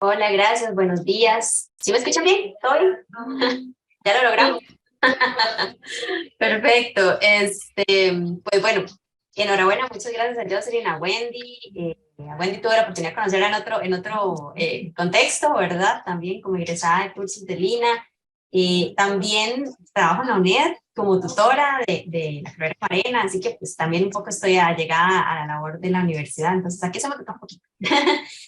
Hola, gracias, buenos días. ¿Sí me escuchan bien? ¿Todo bien? ¿Ya lo logramos? Perfecto. Pues bueno, enhorabuena, muchas gracias a Jocelyn, a Wendy. A Wendy tuve la oportunidad de conocerla en otro contexto, ¿verdad? También como egresada de cursos de Lina. También trabajo en la UNED como tutora de la carrera Marena, así que pues también un poco estoy allegada a la labor de la universidad, entonces aquí se me toca un poquito.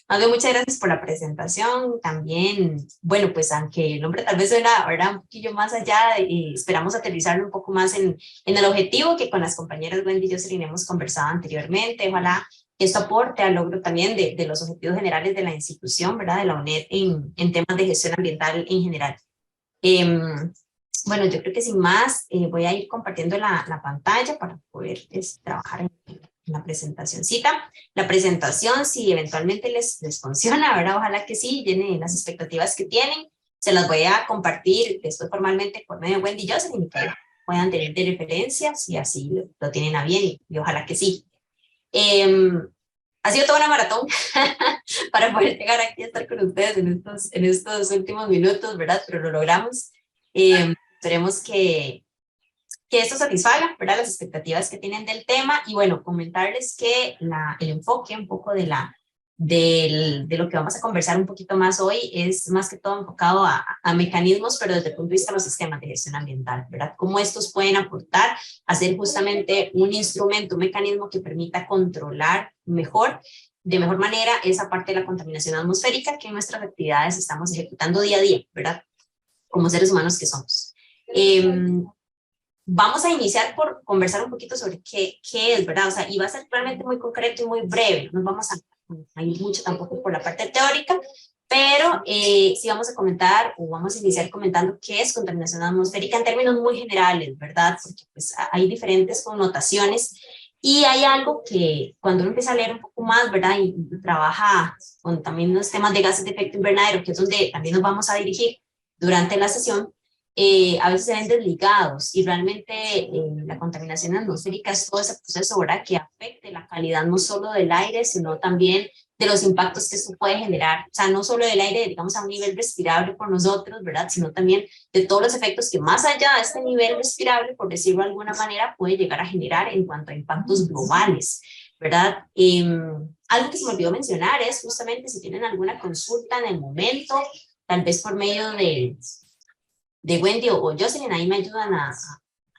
Más bien, muchas gracias por la presentación. También, bueno, pues aunque el nombre tal vez suena, ¿verdad? Un poquillo más allá, esperamos aterrizarlo un poco más en el objetivo que con las compañeras Wendy y Jocelyn hemos conversado anteriormente. Ojalá que esto aporte al logro también de los objetivos generales de la institución, ¿verdad? De la UNED en temas de gestión ambiental en general. Bueno, yo creo que sin más, voy a ir compartiendo la pantalla para poder trabajar en la presentacioncita. La presentación, si eventualmente les funciona, ¿verdad? Ojalá que sí, llenen las expectativas que tienen. Se las voy a compartir después formalmente por medio de Wendy y Jocelyn y que puedan tener de referencia, si así lo tienen a bien y ojalá que sí. Ha sido toda una maratón para poder llegar aquí a estar con ustedes en estos últimos minutos, ¿verdad? Pero lo logramos. Esperemos que esto satisfaga, ¿verdad? Las expectativas que tienen del tema y bueno, comentarles que el enfoque un poco de lo que vamos a conversar un poquito más hoy es más que todo enfocado a mecanismos, pero desde el punto de vista de los sistemas de gestión ambiental, ¿verdad? Cómo estos pueden aportar a ser justamente un instrumento, un mecanismo que permita controlar de mejor manera esa parte de la contaminación atmosférica que en nuestras actividades estamos ejecutando día a día, ¿verdad? Como seres humanos que somos. Vamos a iniciar por conversar un poquito sobre qué es, ¿verdad? O sea, y va a ser realmente muy concreto y muy breve, no nos vamos a ir mucho tampoco por la parte teórica, pero sí vamos a comentar o vamos a iniciar comentando qué es contaminación atmosférica en términos muy generales, ¿verdad? Porque pues hay diferentes connotaciones y hay algo que cuando uno empieza a leer un poco más, ¿verdad? Y trabaja con también los temas de gases de efecto invernadero, que es donde también nos vamos a dirigir durante la sesión, a veces se ven desligados y realmente la contaminación atmosférica es todo ese proceso, ¿verdad? Que afecte la calidad no solo del aire, sino también de los impactos que esto puede generar, o sea, no solo del aire, digamos, a un nivel respirable por nosotros, ¿verdad? Sino también de todos los efectos que más allá de este nivel respirable, por decirlo de alguna manera, puede llegar a generar en cuanto a impactos globales, ¿verdad? Algo que se me olvidó mencionar es justamente si tienen alguna consulta en el momento, tal vez por medio de Wendy o Jocelyn, ahí me ayudan a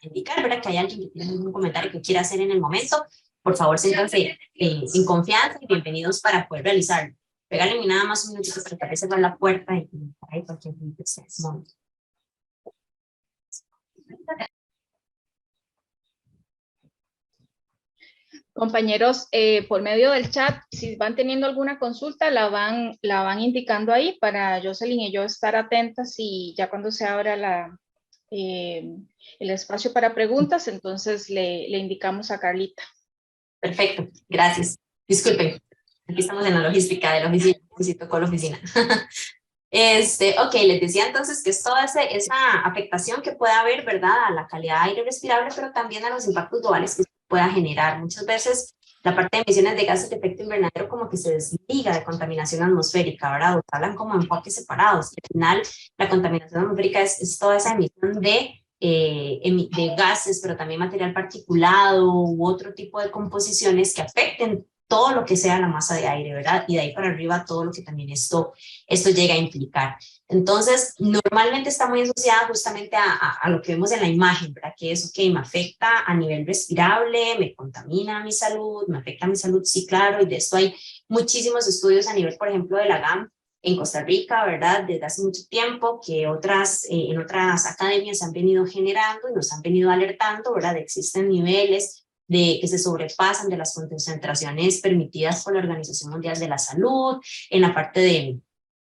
indicar, ¿verdad? Que hay alguien que tiene algún comentario que quiera hacer en el momento, por favor, siéntanse en confianza y bienvenidos para poder realizarlo. Regálenme nada más un minutito para que tal vez se va la puerta y ahí cualquier momento. Compañeros, por medio del chat, si van teniendo alguna consulta, la van indicando ahí para Jocelyn y yo estar atentas y ya cuando se abra el espacio para preguntas, entonces le indicamos a Carlita. Perfecto, gracias. Disculpen, aquí estamos en la logística de la oficina, visito con la oficina. Ok, les decía entonces que es toda esa afectación que puede haber, ¿verdad? A la calidad de aire respirable, pero también a los impactos globales que pueda generar. Muchas veces la parte de emisiones de gases de efecto invernadero como que se desliga de contaminación atmosférica, ¿verdad? O hablan como enfoques separados. Al final, la contaminación atmosférica es toda esa emisión de gases, pero también material particulado u otro tipo de composiciones que afecten todo lo que sea la masa de aire, ¿verdad? Y de ahí para arriba todo lo que también esto llega a implicar. Entonces, normalmente está muy asociada justamente a lo que vemos en la imagen, ¿verdad? Que es, ok, me afecta a nivel respirable, me contamina mi salud, me afecta a mi salud, sí, claro, y de esto hay muchísimos estudios a nivel, por ejemplo, de la GAM en Costa Rica, ¿verdad? Desde hace mucho tiempo, que en otras academias han venido generando y nos han venido alertando, ¿verdad? Existen niveles que se sobrepasan de las concentraciones permitidas por la Organización Mundial de la Salud, en la parte de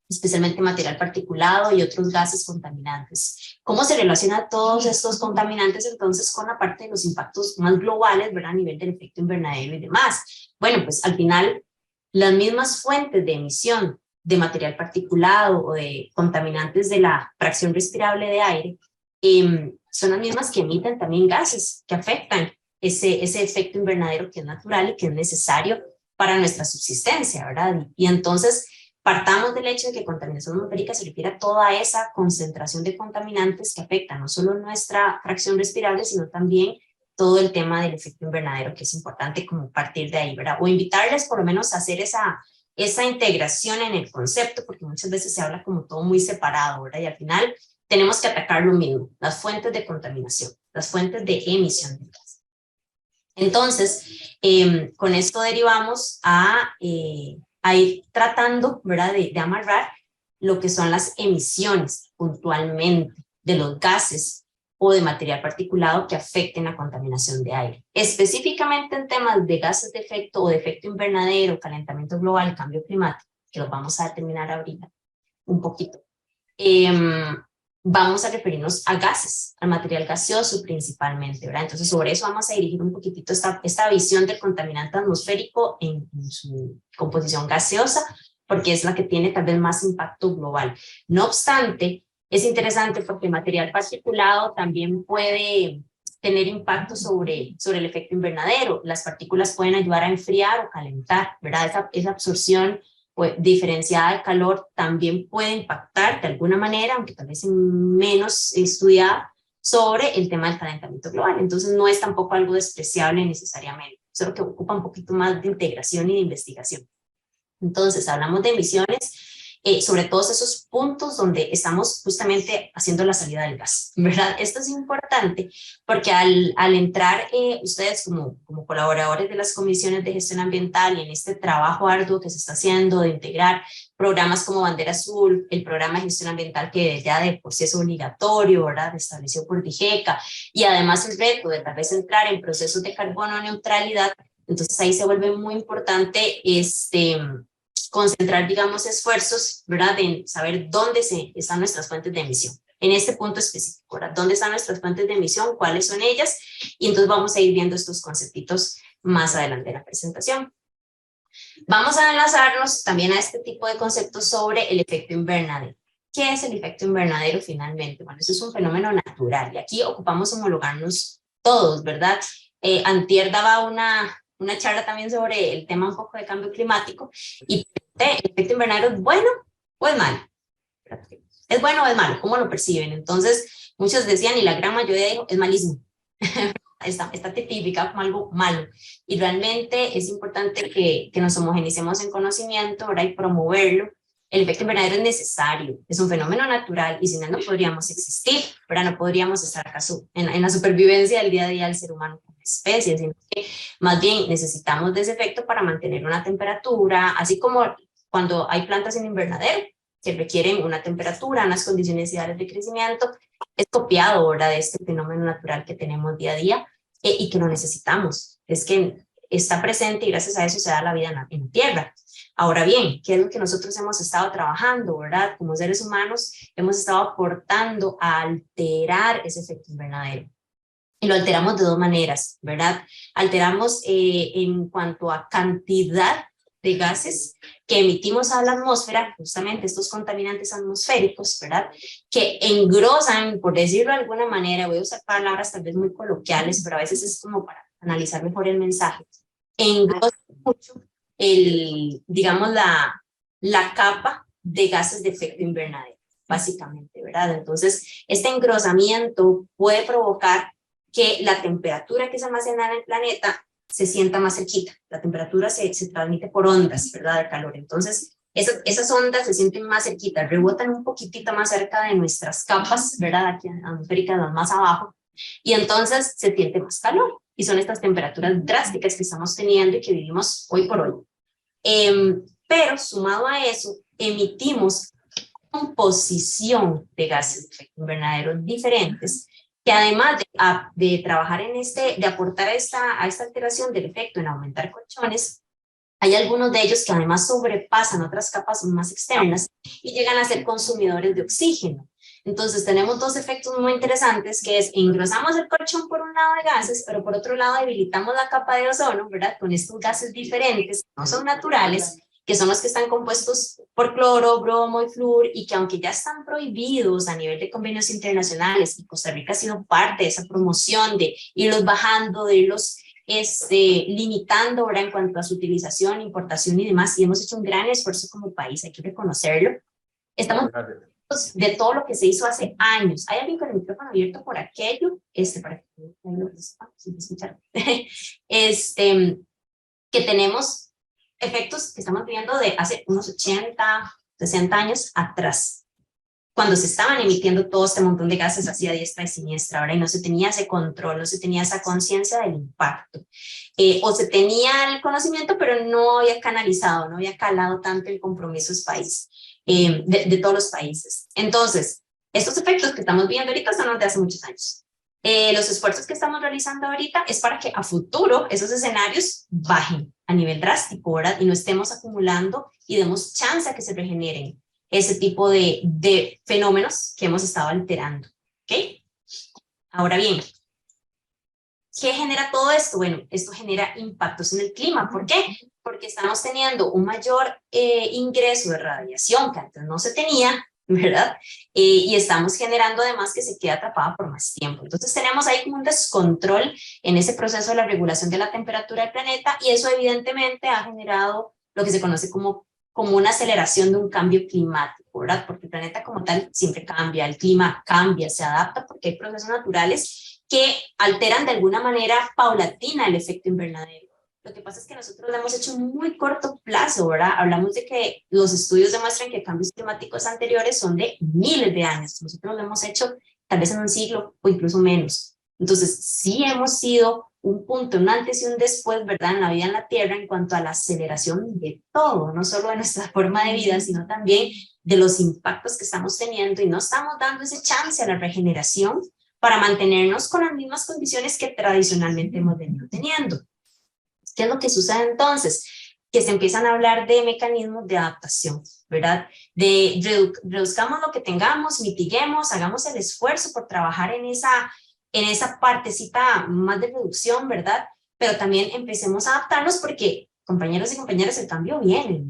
especialmente material particulado y otros gases contaminantes. ¿Cómo se relaciona todos estos contaminantes entonces con la parte de los impactos más globales, ¿verdad? A nivel del efecto invernadero y demás? Bueno, pues al final las mismas fuentes de emisión de material particulado o de contaminantes de la fracción respirable de aire son las mismas que emiten también gases que afectan ese efecto invernadero que es natural y que es necesario para nuestra subsistencia, ¿verdad? Y entonces Partamos del hecho de que contaminación atmosférica se refiere a toda esa concentración de contaminantes que afectan no solo nuestra fracción respirable, sino también todo el tema del efecto invernadero, que es importante como partir de ahí, ¿verdad? O invitarles por lo menos a hacer esa integración en el concepto, porque muchas veces se habla como todo muy separado, ¿verdad? Y al final tenemos que atacar lo mismo, las fuentes de contaminación, las fuentes de emisión de gas. Entonces, con esto derivamos a ir tratando, ¿verdad? De amarrar lo que son las emisiones puntualmente de los gases o de material particulado que afecten la contaminación de aire. Específicamente en temas de gases de efecto o de efecto invernadero, calentamiento global, cambio climático, que los vamos a determinar ahorita un poquito. Vamos a referirnos a gases, al material gaseoso principalmente, ¿verdad? Entonces sobre eso vamos a dirigir un poquitito esta visión del contaminante atmosférico en su composición gaseosa, porque es la que tiene tal vez más impacto global. No obstante, es interesante porque el material particulado también puede tener impacto sobre el efecto invernadero. Las partículas pueden ayudar a enfriar o calentar, ¿verdad? Esa absorción pues, diferenciada de calor también puede impactar de alguna manera, aunque tal vez menos estudiada, sobre el tema del calentamiento global. Entonces no es tampoco algo despreciable necesariamente, solo que ocupa un poquito más de integración y de investigación. Entonces hablamos de emisiones, sobre todos esos puntos donde estamos justamente haciendo la salida del gas, ¿verdad? Esto es importante porque al entrar ustedes como colaboradores de las comisiones de gestión ambiental y en este trabajo arduo que se está haciendo de integrar programas como Bandera Azul, el programa de gestión ambiental que ya de por sí es obligatorio, ¿verdad? Establecido por DIGECA, y además el reto de tal vez entrar en procesos de carbono neutralidad, entonces ahí se vuelve muy importante concentrar, digamos, esfuerzos, ¿verdad? En saber dónde están nuestras fuentes de emisión. En este punto específico, ¿verdad? ¿Dónde están nuestras fuentes de emisión? ¿Cuáles son ellas? Y entonces vamos a ir viendo estos conceptitos más adelante en la presentación. Vamos a enlazarnos también a este tipo de conceptos sobre el efecto invernadero. ¿Qué es el efecto invernadero finalmente? Bueno, eso es un fenómeno natural y aquí ocupamos homologarnos todos, ¿verdad? Antier daba una charla también sobre el tema un poco de cambio climático y el efecto invernadero es bueno o es malo. ¿Es bueno o es malo? ¿Cómo lo perciben? Entonces, muchos decían y la gran mayoría dijo, es malísimo. Está tipificado como algo malo. Y realmente es importante que nos homogenicemos en conocimiento, ¿verdad? Y promoverlo. El efecto invernadero es necesario, es un fenómeno natural y sin él no podríamos existir, ¿verdad? No podríamos estar acaso en la supervivencia del día a día del ser humano como especie, sino que más bien necesitamos de ese efecto para mantener una temperatura, así como cuando hay plantas en invernadero que requieren una temperatura, unas condiciones ideales de crecimiento, es copiado, ¿verdad? De este fenómeno natural que tenemos día a día y que lo necesitamos. Es que está presente y gracias a eso se da la vida en la Tierra. Ahora bien, ¿qué es lo que nosotros hemos estado trabajando, verdad? Como seres humanos hemos estado aportando a alterar ese efecto invernadero. Y lo alteramos de dos maneras, ¿verdad? Alteramos en cuanto a cantidad de gases que emitimos a la atmósfera, justamente estos contaminantes atmosféricos, ¿verdad? Que engrosan, por decirlo de alguna manera, voy a usar palabras tal vez muy coloquiales, pero a veces es como para analizar mejor el mensaje, engrosan mucho digamos, la capa de gases de efecto invernadero, básicamente, ¿verdad? Entonces, este engrosamiento puede provocar que la temperatura que se almacena en el planeta se sienta más cerquita. La temperatura se transmite por ondas, ¿verdad? De calor. Entonces, esas ondas se sienten más cerquitas, rebotan un poquitito más cerca de nuestras capas, ¿verdad? Aquí atmosféricas más abajo. Y entonces se siente más calor. Y son estas temperaturas drásticas que estamos teniendo y que vivimos hoy por hoy. Pero sumado a eso, emitimos composición de gases de efecto invernadero diferentes, que además de trabajar de aportar a esta alteración del efecto en aumentar colchones, hay algunos de ellos que además sobrepasan otras capas más externas y llegan a ser consumidores de oxígeno. Entonces tenemos dos efectos muy interesantes, que es engrosamos el colchón por un lado de gases, pero por otro lado debilitamos la capa de ozono, ¿verdad? Con estos gases diferentes, no son naturales, que son los que están compuestos por cloro, bromo y flúor, y que aunque ya están prohibidos a nivel de convenios internacionales, y Costa Rica ha sido parte de esa promoción de irlos bajando, de irlos limitando, ¿verdad? En cuanto a su utilización, importación y demás, y hemos hecho un gran esfuerzo como país, hay que reconocerlo. Estamos de todo lo que se hizo hace años. ¿Hay alguien con el micrófono abierto por aquello? Para que no escuchar. Que tenemos efectos que estamos viendo de hace unos 80, 60 años atrás, cuando se estaban emitiendo todo este montón de gases hacia diestra y siniestra, ¿verdad? Y no se tenía ese control, no se tenía esa conciencia del impacto. O se tenía el conocimiento, pero no había canalizado, no había calado tanto el compromiso de todos los países. Entonces, estos efectos que estamos viendo ahorita son los de hace muchos años. Los esfuerzos que estamos realizando ahorita es para que a futuro esos escenarios bajen a nivel drástico, ¿verdad? Y no estemos acumulando y demos chance a que se regeneren ese tipo de fenómenos que hemos estado alterando, ¿ok? Ahora bien, ¿qué genera todo esto? Bueno, esto genera impactos en el clima. ¿Por qué? Porque estamos teniendo un mayor ingreso de radiación que antes no se tenía, ¿verdad? Y estamos generando además que se quede atrapada por más tiempo. Entonces tenemos ahí como un descontrol en ese proceso de la regulación de la temperatura del planeta, y eso evidentemente ha generado lo que se conoce como una aceleración de un cambio climático, ¿verdad? Porque el planeta como tal siempre cambia, el clima cambia, se adapta porque hay procesos naturales que alteran de alguna manera paulatina el efecto invernadero. Lo que pasa es que nosotros lo hemos hecho en muy corto plazo, ¿verdad? Hablamos de que los estudios demuestran que cambios climáticos anteriores son de miles de años. Nosotros lo hemos hecho tal vez en un siglo o incluso menos. Entonces, sí hemos sido un punto, un antes y un después, ¿verdad? En la vida en la Tierra en cuanto a la aceleración de todo, no solo de nuestra forma de vida, sino también de los impactos que estamos teniendo, y no estamos dando ese chance a la regeneración para mantenernos con las mismas condiciones que tradicionalmente hemos venido teniendo. ¿Qué es lo que sucede entonces? Que se empiezan a hablar de mecanismos de adaptación, ¿verdad? De reduzcamos lo que tengamos, mitiguemos, hagamos el esfuerzo por trabajar en esa partecita más de reducción, ¿verdad? Pero también empecemos a adaptarnos porque, compañeros y compañeras, el cambio viene,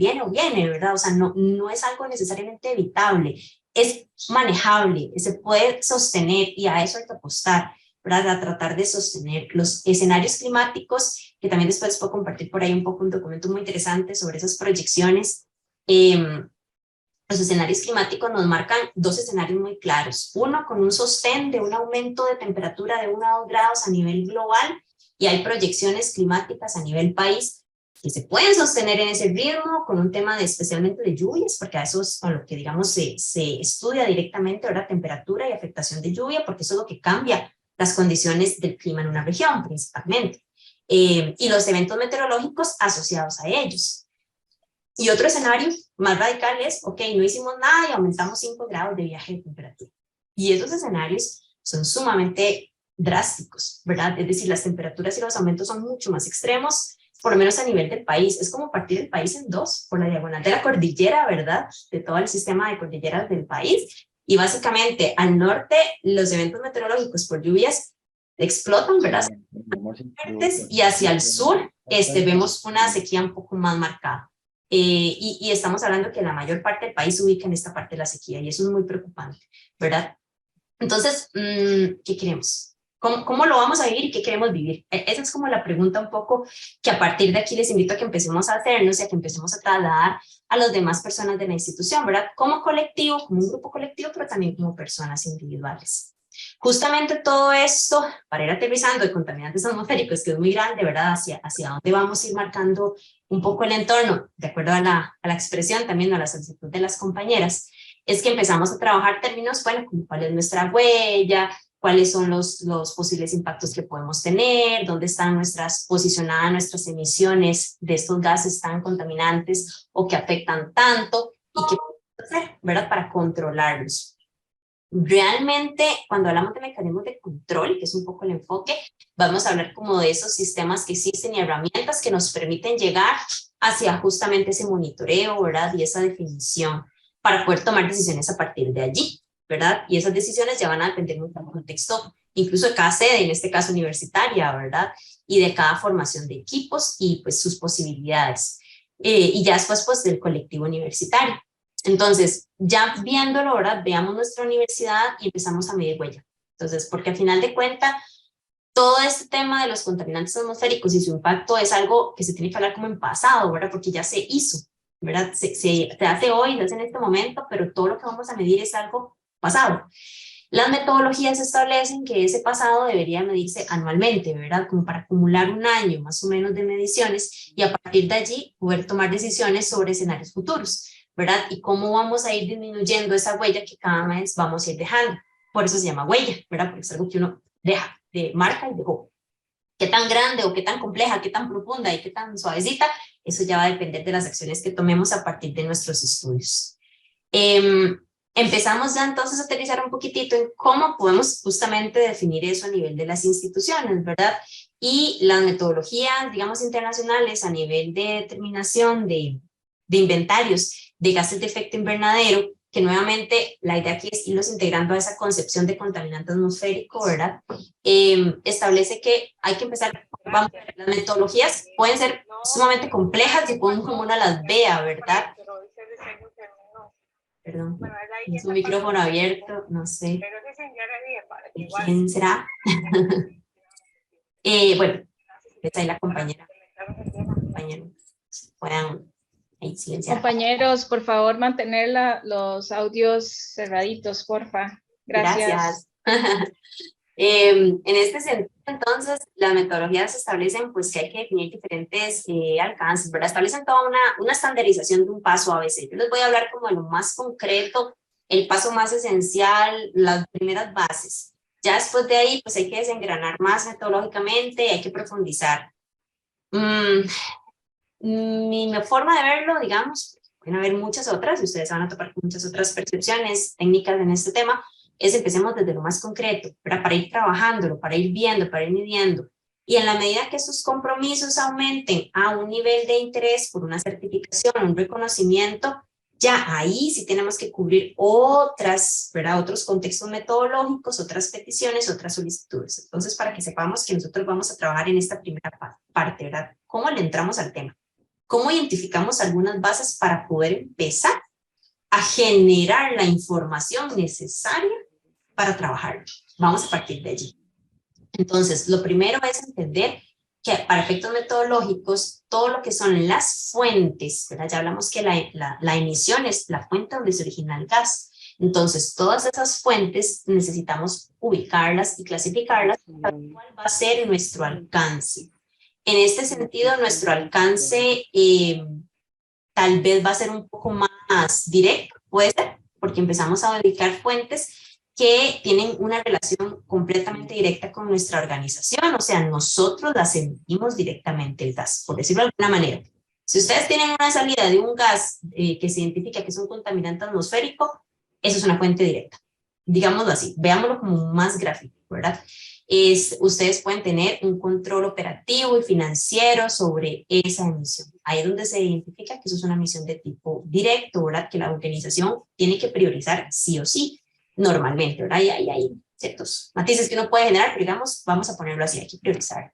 ¿verdad? O sea, no es algo necesariamente evitable, es manejable, se puede sostener, y a eso hay que apostar, ¿verdad? A tratar de sostener los escenarios climáticos, que también después puedo compartir por ahí un poco un documento muy interesante sobre esas proyecciones. Los escenarios climáticos nos marcan dos escenarios muy claros. Uno con un sostén de un aumento de temperatura de 1 a 2 grados a nivel global, y hay proyecciones climáticas a nivel país que se pueden sostener en ese ritmo con un tema especialmente de lluvias, porque a eso es a lo que digamos se estudia directamente ahora temperatura y afectación de lluvia, porque eso es lo que cambia las condiciones del clima en una región principalmente, y los eventos meteorológicos asociados a ellos. Y otro escenario más radical es, ok, no hicimos nada y aumentamos 5 grados de viaje de temperatura. Y esos escenarios son sumamente drásticos, ¿verdad? Es decir, las temperaturas y los aumentos son mucho más extremos, por lo menos a nivel del país. Es como partir el país en dos, por la diagonal de la cordillera, ¿verdad? De todo el sistema de cordilleras del país. Y básicamente al norte los eventos meteorológicos por lluvias explotan, ¿verdad? Y hacia el sur vemos una sequía un poco más marcada. Y estamos hablando que la mayor parte del país se ubica en esta parte de la sequía, y eso es muy preocupante, ¿verdad? Entonces, ¿qué queremos? ¿Cómo lo vamos a vivir y qué queremos vivir? Esa es como la pregunta un poco que a partir de aquí les invito a que empecemos a hacernos y a que empecemos a trasladar a las demás personas de la institución, ¿verdad? Como colectivo, como un grupo colectivo, pero también como personas individuales. Justamente todo esto, para ir aterrizando de contaminantes atmosféricos, que es muy grande, ¿verdad? Hacia dónde vamos a ir marcando un poco el entorno, de acuerdo a la expresión también, a la solicitud de las compañeras, es que empezamos a trabajar términos, bueno, como cuál es nuestra huella, cuáles son los posibles impactos que podemos tener, dónde están posicionadas nuestras emisiones de estos gases tan contaminantes o que afectan tanto, y qué podemos hacer, ¿verdad? Para controlarlos. Realmente, cuando hablamos de mecanismos de control, que es un poco el enfoque, vamos a hablar como de esos sistemas que existen y herramientas que nos permiten llegar hacia justamente ese monitoreo, ¿verdad? Y esa definición para poder tomar decisiones a partir de allí, ¿verdad? Y esas decisiones ya van a depender mucho del contexto, incluso de cada sede, en este caso universitaria, ¿verdad? Y de cada formación de equipos y pues sus posibilidades. Y ya después pues del colectivo universitario. Entonces, ya viéndolo, ¿verdad? Veamos nuestra universidad y empezamos a medir huella. Entonces, porque al final de cuentas, todo este tema de los contaminantes atmosféricos y su impacto es algo que se tiene que hablar como en pasado, ¿verdad? Porque ya se hizo, ¿verdad? Se hace hoy, se hace en este momento, pero todo lo que vamos a medir es algo pasado. Las metodologías establecen que ese pasado debería medirse anualmente, ¿verdad? Como para acumular un año más o menos de mediciones y a partir de allí poder tomar decisiones sobre escenarios futuros, ¿verdad? Y cómo vamos a ir disminuyendo esa huella que cada vez vamos a ir dejando. Por eso se llama huella, ¿verdad? Porque es algo que uno deja, de marca y dejó. Qué tan grande o qué tan compleja, qué tan profunda y qué tan suavecita, eso ya va a depender de las acciones que tomemos a partir de nuestros estudios. Empezamos ya entonces a aterrizar un poquitito en cómo podemos justamente definir eso a nivel de las instituciones, ¿verdad? Y las metodologías, digamos, internacionales a nivel de determinación de inventarios de gases de efecto invernadero, que nuevamente la idea aquí es irlos integrando a esa concepción de contaminante atmosférico, ¿verdad? Establece que hay que empezar, vamos, las metodologías pueden ser sumamente complejas y pueden como uno las vea, ¿verdad? Perdón, es un micrófono abierto, no sé. ¿Quién será? Bueno, está ahí la compañera. Compañeros, puedan ahí silenciar. Compañeros, por favor, mantener los audios cerraditos, porfa. Gracias. En este sentido, entonces, las metodologías establecen pues, que hay que definir diferentes alcances, ¿verdad? Establecen toda una estandarización de un paso a veces. Yo les voy a hablar como de lo más concreto, el paso más esencial, las primeras bases. Ya después de ahí, pues hay que desengranar más metodológicamente, hay que profundizar. Mi forma de verlo, digamos, pueden haber muchas otras, y ustedes van a topar con muchas otras percepciones técnicas en este tema, es empecemos desde lo más concreto, para ir trabajándolo, para ir viendo, para ir midiendo. Y en la medida que esos compromisos aumenten a un nivel de interés por una certificación, un reconocimiento, ya ahí sí tenemos que cubrir otros contextos metodológicos, otras peticiones, otras solicitudes. Entonces, para que sepamos que nosotros vamos a trabajar en esta primera parte, ¿verdad? ¿Cómo le entramos al tema? ¿Cómo identificamos algunas bases para poder empezar a generar la información necesaria para trabajar? Vamos a partir de allí. Entonces, lo primero es entender que para efectos metodológicos, todo lo que son las fuentes, ¿verdad? Ya hablamos que la emisión es la fuente donde se origina el gas. Entonces, todas esas fuentes necesitamos ubicarlas y clasificarlas para cuál va a ser nuestro alcance. En este sentido, nuestro alcance tal vez va a ser un poco más directo, puede ser, porque empezamos a ubicar fuentes que tienen una relación completamente directa con nuestra organización, o sea, nosotros las emitimos directamente el gas, por decirlo de alguna manera. Si ustedes tienen una salida de un gas que se identifica que es un contaminante atmosférico, eso es una fuente directa. Digámoslo así, veámoslo como más gráfico, ¿verdad? Ustedes pueden tener un control operativo y financiero sobre esa emisión. Ahí es donde se identifica que eso es una emisión de tipo directo, ¿verdad? Que la organización tiene que priorizar sí o sí, normalmente, ¿verdad? Y hay ciertos matices que uno puede generar, pero digamos, vamos a ponerlo así, hay que priorizar.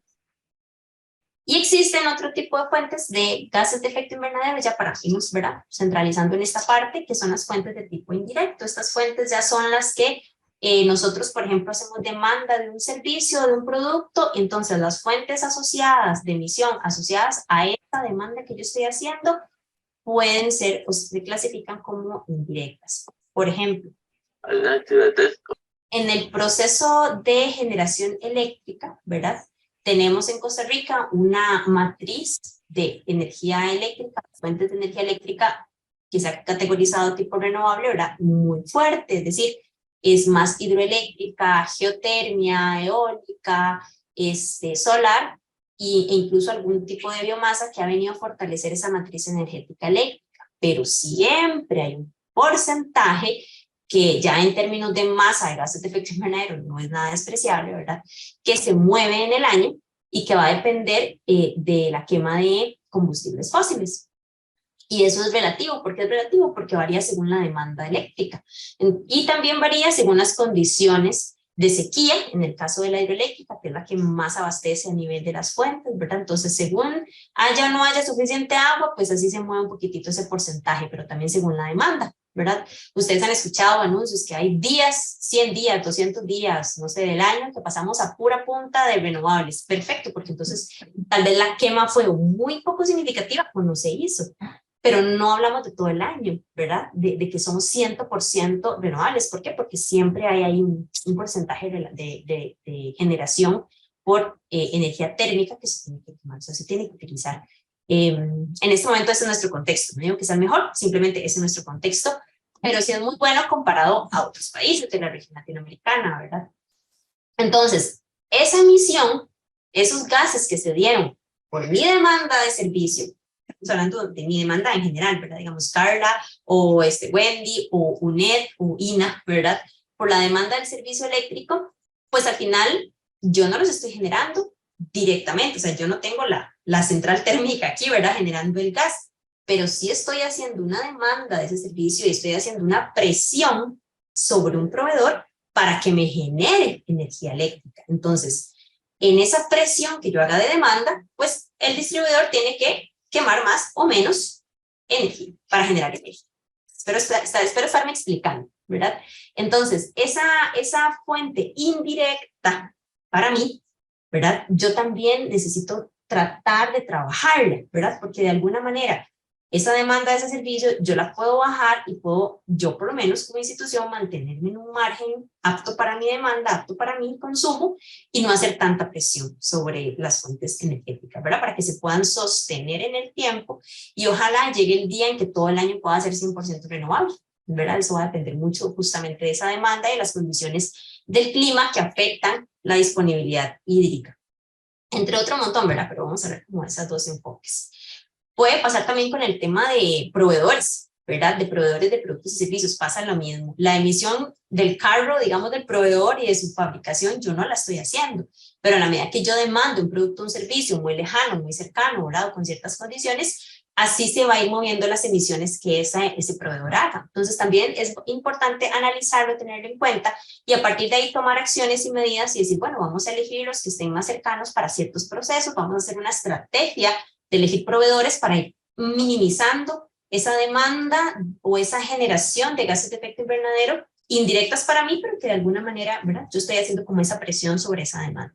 Y existen otro tipo de fuentes de gases de efecto invernadero, ya para irnos, ¿verdad? Centralizando en esta parte, que son las fuentes de tipo indirecto. Estas fuentes ya son las que nosotros, por ejemplo, hacemos demanda de un servicio, de un producto, entonces las fuentes asociadas de emisión, asociadas a esta demanda que yo estoy haciendo, pueden ser, o se clasifican como indirectas. Por ejemplo, en el proceso de generación eléctrica, ¿verdad? Tenemos en Costa Rica una matriz de energía eléctrica, fuentes de energía eléctrica que se ha categorizado tipo renovable, ¿verdad? Muy fuerte, es decir, es más hidroeléctrica, geotermia, eólica, solar e incluso algún tipo de biomasa que ha venido a fortalecer esa matriz energética eléctrica. Pero siempre hay un porcentaje que ya en términos de masa de gases de efecto invernadero no es nada despreciable, ¿verdad? Que se mueve en el año y que va a depender de la quema de combustibles fósiles. Y eso es relativo. ¿Por qué es relativo? Porque varía según la demanda eléctrica. Y también varía según las condiciones de sequía, en el caso de la hidroeléctrica, que es la que más abastece a nivel de las fuentes, ¿verdad? Entonces, según haya o no haya suficiente agua, pues así se mueve un poquitito ese porcentaje, pero también según la demanda, ¿verdad? Ustedes han escuchado anuncios que hay días, 100 días, 200 días, no sé, del año que pasamos a pura punta de renovables. Perfecto, porque entonces tal vez la quema fue muy poco significativa o no se hizo, pero no hablamos de todo el año, ¿verdad? De que somos 100% renovables. ¿Por qué? Porque siempre hay ahí un porcentaje de generación por energía térmica que se tiene que quemar, o sea, se tiene que utilizar. En este momento ese es nuestro contexto, no digo que sea el mejor, simplemente ese es nuestro contexto, pero sí es muy bueno comparado a otros países de la región latinoamericana, ¿verdad? Entonces, esa emisión, esos gases que se dieron por mi demanda de servicio, estamos hablando de mi demanda en general, ¿verdad? Digamos, Carla, o Wendy, o UNED, o INA, ¿verdad? Por la demanda del servicio eléctrico, pues al final yo no los estoy generando directamente, o sea, yo no tengo la central térmica aquí, ¿verdad? Generando el gas, pero sí estoy haciendo una demanda de ese servicio y estoy haciendo una presión sobre un proveedor para que me genere energía eléctrica. Entonces, en esa presión que yo haga de demanda, pues el distribuidor tiene que quemar más o menos energía para generar energía. Espero estarme explicando, ¿verdad? Entonces, esa fuente indirecta para mí, ¿verdad? Yo también necesito tratar de trabajarla, ¿verdad? Porque de alguna manera esa demanda de ese servicio yo la puedo bajar y puedo yo por lo menos como institución mantenerme en un margen apto para mi demanda, apto para mi consumo y no hacer tanta presión sobre las fuentes energéticas, ¿verdad? Para que se puedan sostener en el tiempo y ojalá llegue el día en que todo el año pueda ser 100% renovable, ¿verdad? Eso va a depender mucho justamente de esa demanda y de las condiciones del clima que afectan la disponibilidad hídrica, entre otro montón, ¿verdad? Pero vamos a ver como esas dos enfoques. Puede pasar también con el tema de proveedores, ¿verdad? De proveedores de productos y servicios, pasa lo mismo. La emisión del carro, digamos, del proveedor y de su fabricación, yo no la estoy haciendo, pero a la medida que yo demando un producto o un servicio muy lejano, muy cercano, ¿verdad? O con ciertas condiciones, así se va a ir moviendo las emisiones que ese proveedor haga. Entonces también es importante analizarlo, tenerlo en cuenta y a partir de ahí tomar acciones y medidas y decir, bueno, vamos a elegir los que estén más cercanos para ciertos procesos, vamos a hacer una estrategia de elegir proveedores para ir minimizando esa demanda o esa generación de gases de efecto invernadero indirectas para mí, pero que de alguna manera, ¿verdad? Yo estoy haciendo como esa presión sobre esa demanda.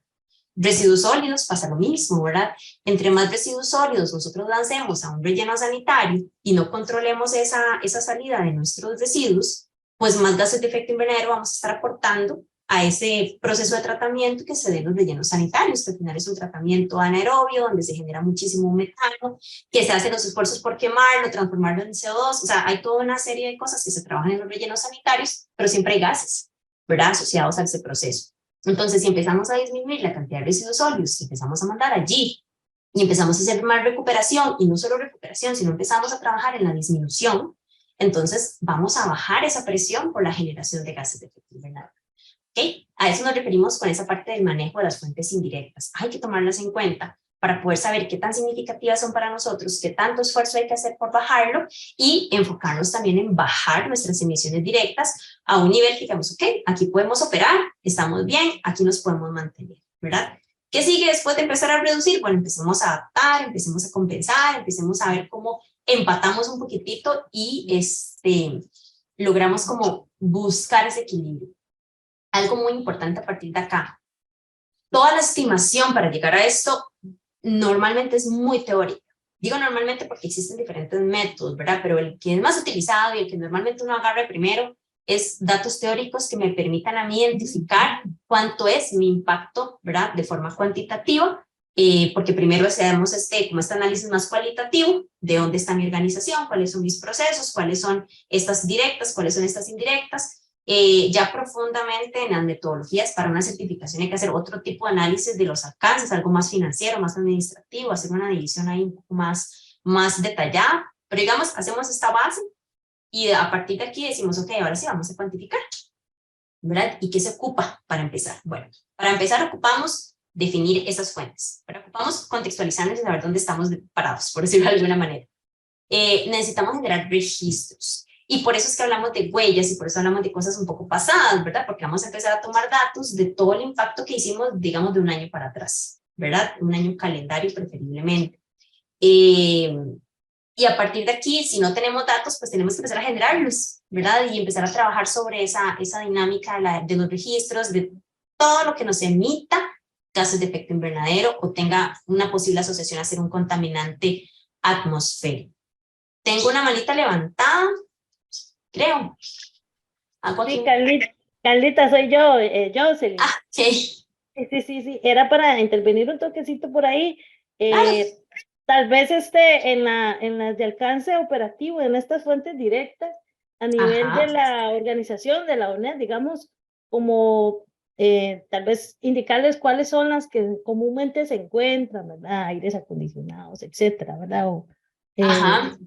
Residuos sólidos pasa lo mismo, ¿verdad? Entre más residuos sólidos nosotros lancemos a un relleno sanitario y no controlemos esa salida de nuestros residuos, pues más gases de efecto invernadero vamos a estar aportando a ese proceso de tratamiento que se dé en los rellenos sanitarios, que al final es un tratamiento anaerobio, donde se genera muchísimo metano, que se hacen los esfuerzos por quemarlo, transformarlo en CO2, o sea, hay toda una serie de cosas que se trabajan en los rellenos sanitarios, pero siempre hay gases, ¿verdad?, asociados a ese proceso. Entonces, si empezamos a disminuir la cantidad de residuos sólidos, si empezamos a mandar allí, y empezamos a hacer más recuperación, y no solo recuperación, sino empezamos a trabajar en la disminución, entonces vamos a bajar esa presión por la generación de gases de efecto invernadero. ¿Okay? A eso nos referimos con esa parte del manejo de las fuentes indirectas. Hay que tomarlas en cuenta para poder saber qué tan significativas son para nosotros, qué tanto esfuerzo hay que hacer por bajarlo y enfocarnos también en bajar nuestras emisiones directas a un nivel que digamos, ok, aquí podemos operar, estamos bien, aquí nos podemos mantener, ¿verdad? ¿Qué sigue después de empezar a reducir? Bueno, empecemos a adaptar, empecemos a compensar, empecemos a ver cómo empatamos un poquitito y logramos como buscar ese equilibrio. Algo muy importante a partir de acá. Toda la estimación para llegar a esto normalmente es muy teórica. Digo normalmente porque existen diferentes métodos, ¿verdad? Pero el que es más utilizado y el que normalmente uno agarra primero es datos teóricos que me permitan a mí identificar cuánto es mi impacto, ¿verdad? De forma cuantitativa, porque primero hacemos como este análisis más cualitativo de dónde está mi organización, cuáles son mis procesos, cuáles son estas directas, cuáles son estas indirectas. Ya profundamente en las metodologías para una certificación hay que hacer otro tipo de análisis de los alcances, algo más financiero, más administrativo, hacer una división ahí un poco más detallada, pero digamos, hacemos esta base y a partir de aquí decimos, ok, ahora sí vamos a cuantificar, ¿verdad? ¿Y qué se ocupa para empezar? Bueno, para empezar ocupamos definir esas fuentes, pero ocupamos contextualizarnos y saber dónde estamos parados, por decirlo de alguna manera. Necesitamos generar registros. Y por eso es que hablamos de huellas y por eso hablamos de cosas un poco pasadas, ¿verdad? Porque vamos a empezar a tomar datos de todo el impacto que hicimos, digamos, de un año para atrás, ¿verdad? Un año calendario preferiblemente. Y a partir de aquí, si no tenemos datos, pues tenemos que empezar a generarlos, ¿verdad? Y empezar a trabajar sobre esa dinámica de los registros, de todo lo que nos emita gases de efecto invernadero o tenga una posible asociación a ser un contaminante atmosférico. Tengo una manita levantada, creo. ¿Algo aquí? Sí, Carlita, soy yo, Jocelyn. Ah, ok. Sí, era para intervenir un toquecito por ahí. Claro. Tal vez en las de alcance operativo, en estas fuentes directas, a nivel Ajá. de la organización, de la ONED, digamos, como tal vez indicarles cuáles son las que comúnmente se encuentran, ¿verdad? Aires acondicionados, etcétera, ¿verdad? Ajá.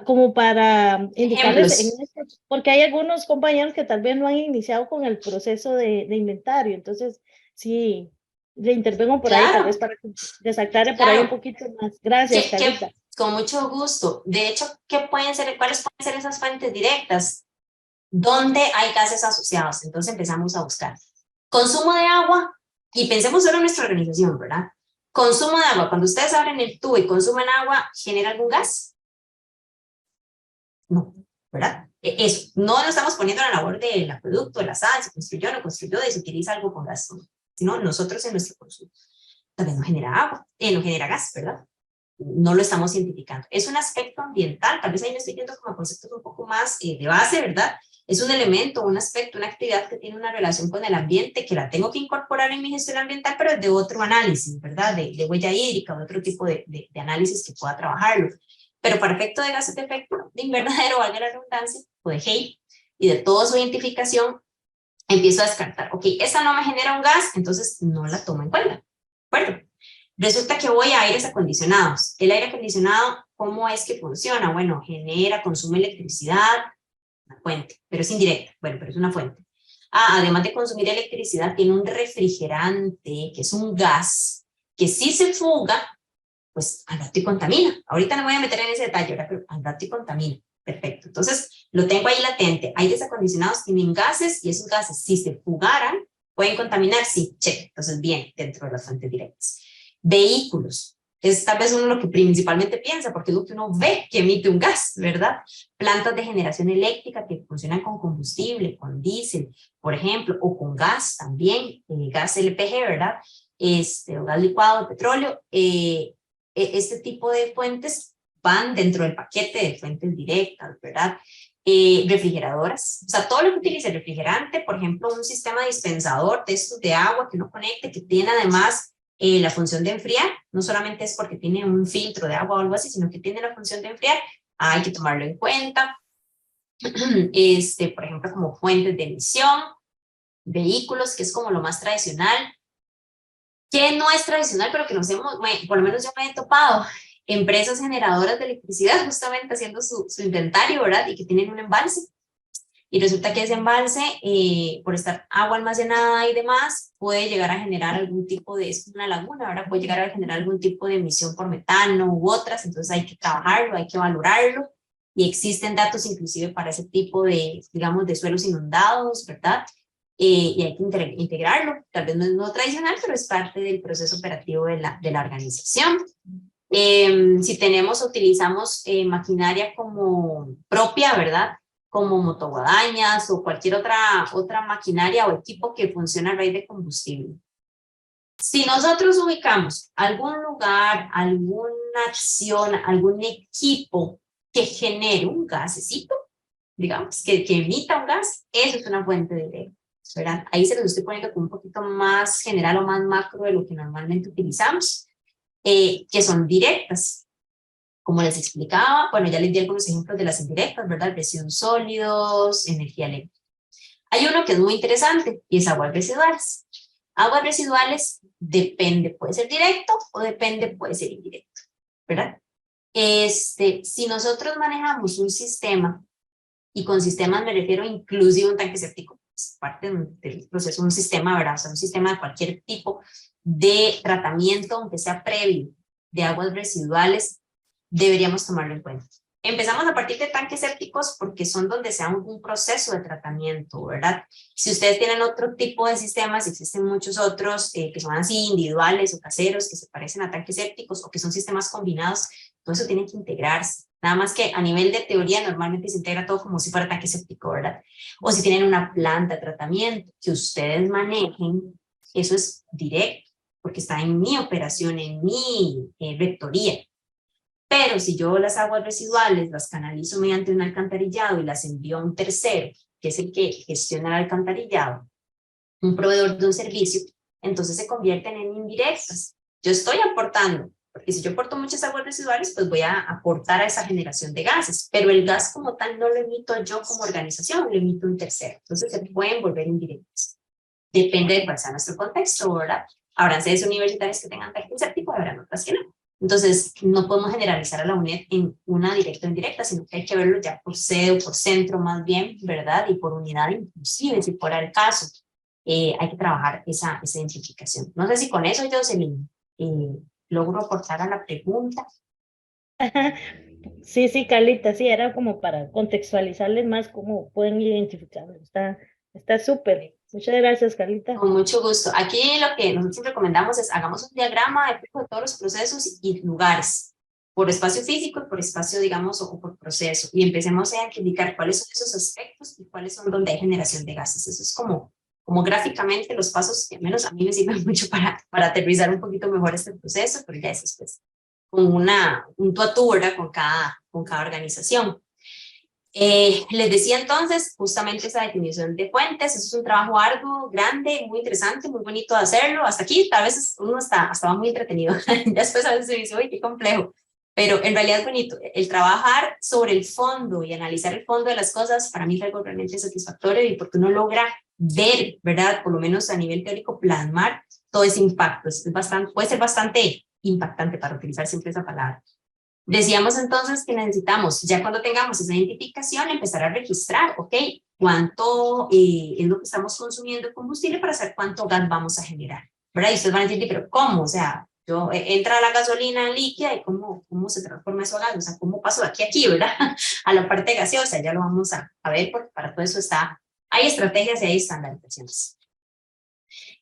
Como para indicarles en Ejemplos. esto, porque hay algunos compañeros que tal vez no han iniciado con el proceso de inventario, entonces sí, le intervengo por ahí, tal Claro, vez para que les aclare por ahí un claro. poquito más. Gracias, Carlita. Con mucho gusto. De hecho, ¿cuáles pueden ser esas fuentes directas? ¿Dónde hay gases asociados? Entonces empezamos a buscar. Consumo de agua, y pensemos solo en nuestra organización, ¿verdad? Consumo de agua, cuando ustedes abren el tubo y consumen agua, ¿genera algún gas? No, ¿verdad? Eso, no nos estamos poniendo a la labor del acueducto, de la sal, se construyó, no construyó, se utiliza algo con gas, ¿no? Sino nosotros en nuestro consumo. También no genera agua, no genera gas, ¿verdad? No lo estamos identificando. Es un aspecto ambiental, tal vez ahí me estoy yendo como a conceptos un poco más de base, ¿verdad? Es un elemento, un aspecto, una actividad que tiene una relación con el ambiente, que la tengo que incorporar en mi gestión ambiental, pero de otro análisis, ¿verdad? De huella hídrica o de otro tipo de análisis que pueda trabajarlo. Pero para efecto de gases de efecto de invernadero, valga la redundancia, o de HAPE, y de toda su identificación, empiezo a descartar. Ok, esa no me genera un gas, entonces no la tomo en cuenta. ¿De acuerdo? Resulta que voy a aires acondicionados. El aire acondicionado, ¿cómo es que funciona? Bueno, genera, consume electricidad, una fuente, pero es indirecta, bueno, pero es una fuente. Además de consumir electricidad, tiene un refrigerante, que es un gas, que si se fuga, pues al rato y contamina. Ahorita no voy a meter en ese detalle, ¿verdad? Pero al rato y contamina. Perfecto. Entonces, lo tengo ahí latente. Aires acondicionados tienen gases y esos gases, si se fugaran, pueden contaminar. Sí, check. Entonces, bien, dentro de las fuentes directas. Vehículos. Es tal vez uno lo que principalmente piensa, porque es lo que uno ve que emite un gas, ¿verdad? Plantas de generación eléctrica que funcionan con combustible, con diésel, por ejemplo, o con gas también, gas LPG, ¿verdad? O gas licuado de petróleo. Este tipo de fuentes van dentro del paquete de fuentes directas, ¿verdad? Refrigeradoras, o sea, todo lo que utilice refrigerante, por ejemplo, un sistema dispensador de estos de agua que uno conecte, que tiene además la función de enfriar, no solamente es porque tiene un filtro de agua o algo así, sino que tiene la función de enfriar, hay que tomarlo en cuenta. Por ejemplo, como fuentes de emisión, vehículos, que es como lo más tradicional, que no es tradicional, pero que nos hemos, por lo menos yo me he topado, empresas generadoras de electricidad justamente haciendo su inventario, ¿verdad? Y que tienen un embalse. Y resulta que ese embalse, por estar agua almacenada y demás, puede llegar a generar algún tipo de, es una laguna, ¿verdad? Puede llegar a generar algún tipo de emisión por metano u otras, entonces hay que trabajarlo, hay que valorarlo, y existen datos inclusive para ese tipo de, digamos, de suelos inundados, ¿verdad? Y hay que integrarlo, tal vez no es no tradicional, pero es parte del proceso operativo de la organización. Si tenemos, utilizamos maquinaria como propia, ¿verdad? Como motoguadañas o cualquier otra maquinaria o equipo que funciona a raíz de combustible. Si nosotros ubicamos algún lugar, alguna acción, algún equipo que genere un gasecito, digamos, que emita un gas, eso es una fuente directa, ¿verdad? Ahí se los estoy poniendo como un poquito más general o más macro de lo que normalmente utilizamos, que son directas. Como les explicaba, bueno, ya les di algunos ejemplos de las indirectas, ¿verdad? Residuos sólidos, energía eléctrica. Hay uno que es muy interesante y es aguas residuales. Aguas residuales depende, puede ser directo o depende, puede ser indirecto, ¿verdad? Si nosotros manejamos un sistema, y con sistemas me refiero inclusive un tanque séptico, es parte del proceso, un sistema, ¿verdad? O sea, un sistema de cualquier tipo de tratamiento, aunque sea previo, de aguas residuales, deberíamos tomarlo en cuenta. Empezamos a partir de tanques sépticos porque son donde se da un proceso de tratamiento, ¿verdad? Si ustedes tienen otro tipo de sistemas, existen muchos otros que son así individuales o caseros que se parecen a tanques sépticos o que son sistemas combinados, todo eso tiene que integrarse. Nada más que a nivel de teoría normalmente se integra todo como si fuera tanque séptico, ¿verdad? O si tienen una planta de tratamiento que ustedes manejen, eso es directo, porque está en mi operación, en mi rectoría. Pero si yo las aguas residuales las canalizo mediante un alcantarillado y las envío a un tercero, que es el que gestiona el alcantarillado, un proveedor de un servicio, entonces se convierten en indirectas. Yo estoy aportando, porque si yo aporto muchas aguas residuales, pues voy a aportar a esa generación de gases, pero el gas como tal no lo emito yo como organización, lo emito un tercero. Entonces se pueden volver indirectas. Depende de cuál sea nuestro contexto, ¿verdad? Habrán sedes universitarias que tengan tanque séptico, habrán otras que no. Entonces, no podemos generalizar a la UNED en una directa o indirecta, sino que hay que verlo ya por sede o por centro más bien, ¿verdad? Y por unidad inclusive, si fuera el caso. Hay que trabajar esa identificación. No sé si con eso, Jocelyn, logro aportar a la pregunta. Sí, sí, Carlita, sí, era como para contextualizarles más cómo pueden identificarlo. Está súper. Muchas gracias, Carlita. Con mucho gusto. Aquí lo que nosotros recomendamos es hagamos un diagrama de flujo de todos los procesos y lugares, por espacio físico y por espacio, digamos, o por proceso, y empecemos a indicar cuáles son esos aspectos y cuáles son donde hay generación de gases. Eso es como gráficamente los pasos que al menos a mí me sirven mucho para aterrizar un poquito mejor este proceso, pero ya eso es pues con un tú a tú, ¿verdad? Con cada organización. Les decía entonces, justamente esa definición de fuentes, eso es un trabajo arduo, grande, muy interesante, muy bonito de hacerlo. Hasta aquí, tal vez uno hasta va muy entretenido. Después a veces se dice, uy, qué complejo. Pero en realidad es bonito. El trabajar sobre el fondo y analizar el fondo de las cosas, para mí es algo realmente satisfactorio y porque uno logra ver, ¿verdad? Por lo menos a nivel teórico, plasmar todo ese impacto. Puede ser bastante impactante, para utilizar siempre esa palabra. Decíamos entonces que necesitamos, ya cuando tengamos esa identificación, empezar a registrar, ¿ok? ¿Cuánto es lo que estamos consumiendo de combustible para saber cuánto gas vamos a generar? ¿Verdad? Y ustedes van a decir, pero ¿cómo? O sea, entra la gasolina líquida y ¿cómo se transforma eso a gas? O sea, ¿cómo paso de aquí a aquí, verdad? A la parte gaseosa, ya lo vamos a ver, porque para todo eso hay estrategias y hay estandarizaciones.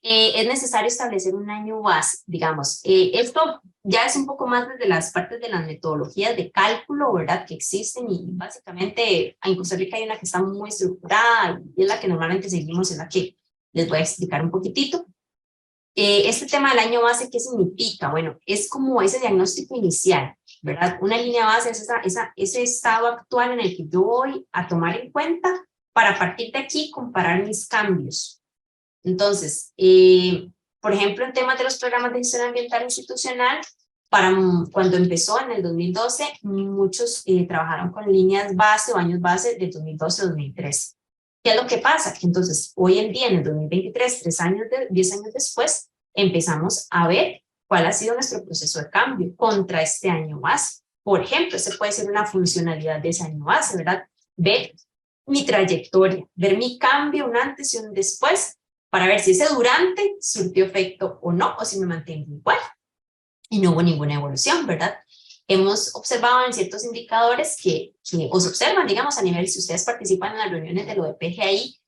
Es necesario establecer un año base, digamos. Esto ya es un poco más desde las partes de las metodologías de cálculo, ¿verdad? Que existen y básicamente en Costa Rica hay una que está muy estructurada y es la que normalmente seguimos, es la que les voy a explicar un poquitito. Este tema del año base, ¿qué significa? Bueno, es como ese diagnóstico inicial, ¿verdad? Una línea base es ese estado actual en el que yo voy a tomar en cuenta para a partir de aquí comparar mis cambios. Entonces, por ejemplo, en temas de los programas de gestión ambiental institucional, cuando empezó en el 2012, muchos trabajaron con líneas base o años base del 2012-2013. ¿Qué es lo que pasa? Que entonces, hoy en día, en el 2023, 10 años después, empezamos a ver cuál ha sido nuestro proceso de cambio contra este año base. Por ejemplo, ese puede ser una funcionalidad de ese año base, ¿verdad? Ver mi trayectoria, ver mi cambio, un antes y un después, para ver si ese durante surtió efecto o no, o si me mantengo igual. Y no hubo ninguna evolución, ¿verdad? Hemos observado en ciertos indicadores que os observan, digamos, a nivel, si ustedes participan en las reuniones de lo de PGI,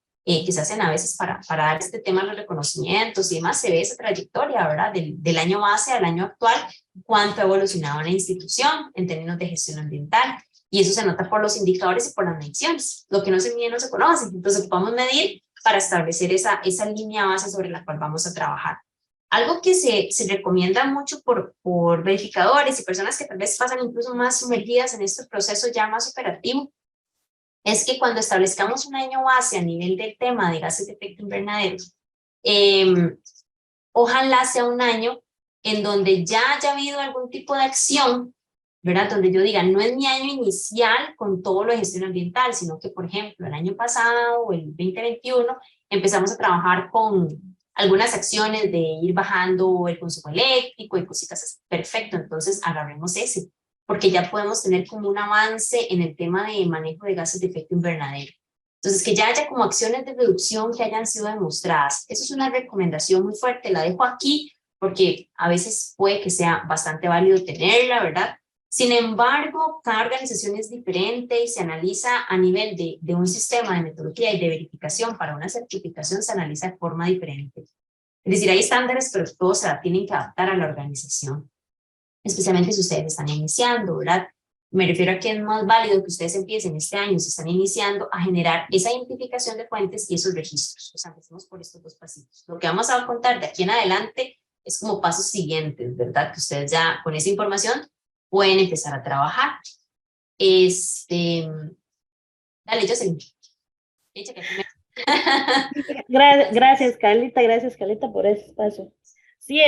que se hacen a veces para dar este tema de los reconocimientos y demás, se ve esa trayectoria, ¿verdad? Del año base al año actual, cuánto ha evolucionado una institución en términos de gestión ambiental. Y eso se nota por los indicadores y por las mediciones. Lo que no se mide no se conoce. Entonces, podemos medir para establecer esa línea base sobre la cual vamos a trabajar. Algo que se recomienda mucho por verificadores y personas que tal vez pasan incluso más sumergidas en este proceso ya más operativo, es que cuando establezcamos un año base a nivel del tema de gases de efecto invernadero, ojalá sea un año en donde ya haya habido algún tipo de acción, ¿verdad? Donde yo diga, no es mi año inicial con todo lo de gestión ambiental, sino que, por ejemplo, el año pasado, el 2021, empezamos a trabajar con algunas acciones de ir bajando el consumo eléctrico y cositas así. Perfecto, entonces agarremos ese, porque ya podemos tener como un avance en el tema de manejo de gases de efecto invernadero. Entonces, que ya haya como acciones de reducción que hayan sido demostradas. Eso es una recomendación muy fuerte, la dejo aquí, porque a veces puede que sea bastante válido tenerla, ¿verdad? Sin embargo, cada organización es diferente y se analiza a nivel de un sistema de metodología y de verificación para una certificación, se analiza de forma diferente. Es decir, hay estándares, pero todos se tienen que adaptar a la organización, especialmente si ustedes están iniciando, ¿verdad? Me refiero a que es más válido que ustedes empiecen este año, si están iniciando, a generar esa identificación de fuentes y esos registros. O sea, empecemos por estos dos pasitos. Lo que vamos a contar de aquí en adelante es como pasos siguientes, ¿verdad? Que ustedes ya con esa información pueden empezar a trabajar. Dale, Jocelyn. Echa que primero. Gracias, Carlita, por ese espacio. Sí,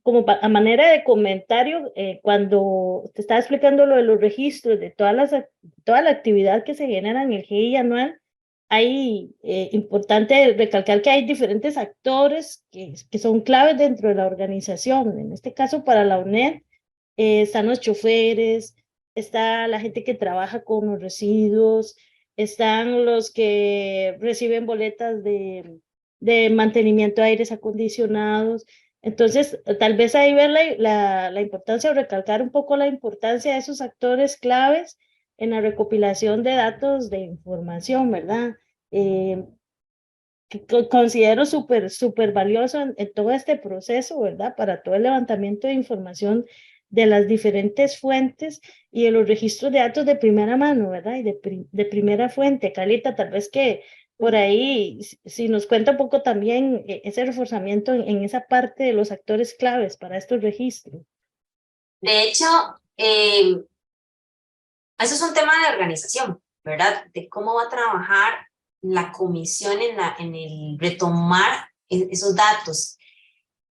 como a manera de comentario, cuando te estaba explicando lo de los registros, de toda la actividad que se genera en el GI anual, hay importante recalcar que hay diferentes actores que son claves dentro de la organización. En este caso, para la UNED, están los choferes, está la gente que trabaja con los residuos, están los que reciben boletas de mantenimiento de aires acondicionados. Entonces, tal vez ahí ver la importancia o recalcar un poco la importancia de esos actores claves en la recopilación de datos de información, ¿verdad? Que considero súper valioso en todo este proceso, ¿verdad? Para todo el levantamiento de información de las diferentes fuentes y de los registros de datos de primera mano, ¿verdad? Y de primera fuente. Carlita, tal vez que por ahí, si nos cuenta un poco también ese reforzamiento en esa parte de los actores claves para estos registros. De hecho, eso es un tema de organización, ¿verdad? De cómo va a trabajar la comisión en el retomar esos datos.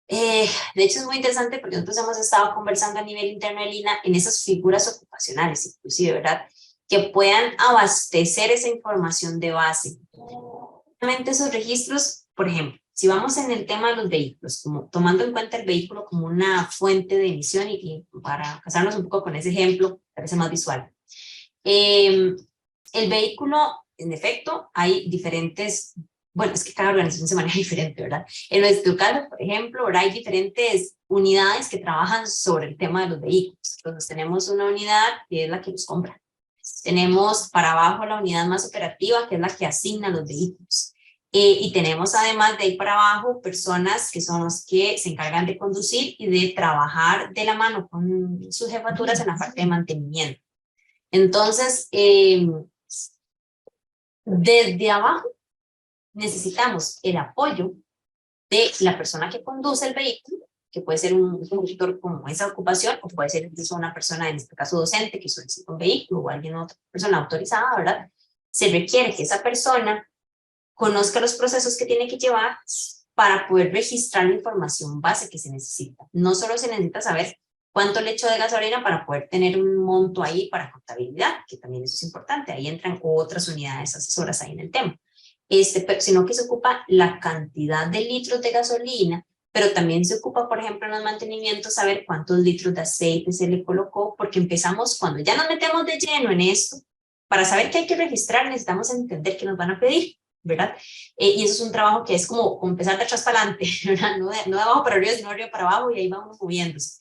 De hecho, es muy interesante porque nosotros hemos estado conversando a nivel interno de Lina en esas figuras ocupacionales, inclusive, ¿verdad? Que puedan abastecer esa información de base. Realmente esos registros, por ejemplo, si vamos en el tema de los vehículos, como tomando en cuenta el vehículo como una fuente de emisión y para casarnos un poco con ese ejemplo, parece más visual. El vehículo, en efecto, hay diferentes, bueno, es que cada organización se maneja diferente, ¿verdad? En nuestro caso, por ejemplo, ahora hay diferentes unidades que trabajan sobre el tema de los vehículos. Entonces tenemos una unidad que es la que los compra. Tenemos para abajo la unidad más operativa, que es la que asigna los vehículos. Y tenemos además de ahí para abajo personas que son los que se encargan de conducir y de trabajar de la mano con sus jefaturas en la parte de mantenimiento. Entonces, desde abajo necesitamos el apoyo de la persona que conduce el vehículo, que puede ser un conductor con esa ocupación, o puede ser incluso una persona, en este caso docente, que solicita un vehículo, o alguien, otra persona autorizada, ¿verdad? Se requiere que esa persona conozca los procesos que tiene que llevar para poder registrar la información base que se necesita. No solo se necesita saber cuánto le echo de gasolina para poder tener un monto ahí para contabilidad, que también eso es importante, ahí entran otras unidades asesoras ahí en el tema, sino que se ocupa la cantidad de litros de gasolina, pero también se ocupa, por ejemplo, en los mantenimientos, saber cuántos litros de aceite se le colocó, porque empezamos, cuando ya nos metemos de lleno en esto, para saber qué hay que registrar, necesitamos entender qué nos van a pedir, ¿verdad? Y eso es un trabajo que es como empezar de atrás para adelante, ¿verdad? No de abajo para arriba, sino de arriba para abajo, y ahí vamos moviéndose.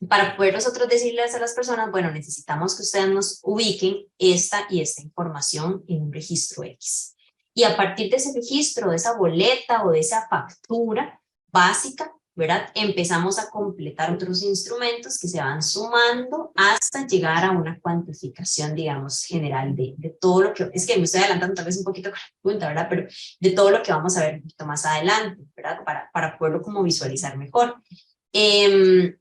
Para poder nosotros decirles a las personas, bueno, necesitamos que ustedes nos ubiquen esta y esta información en un registro X. Y a partir de ese registro, de esa boleta o de esa factura básica, ¿verdad? Empezamos a completar otros instrumentos que se van sumando hasta llegar a una cuantificación, digamos, general de todo lo que, es que me estoy adelantando tal vez un poquito con la pregunta, ¿verdad? Pero de todo lo que vamos a ver un poquito más adelante, ¿verdad? Para poderlo como visualizar mejor. En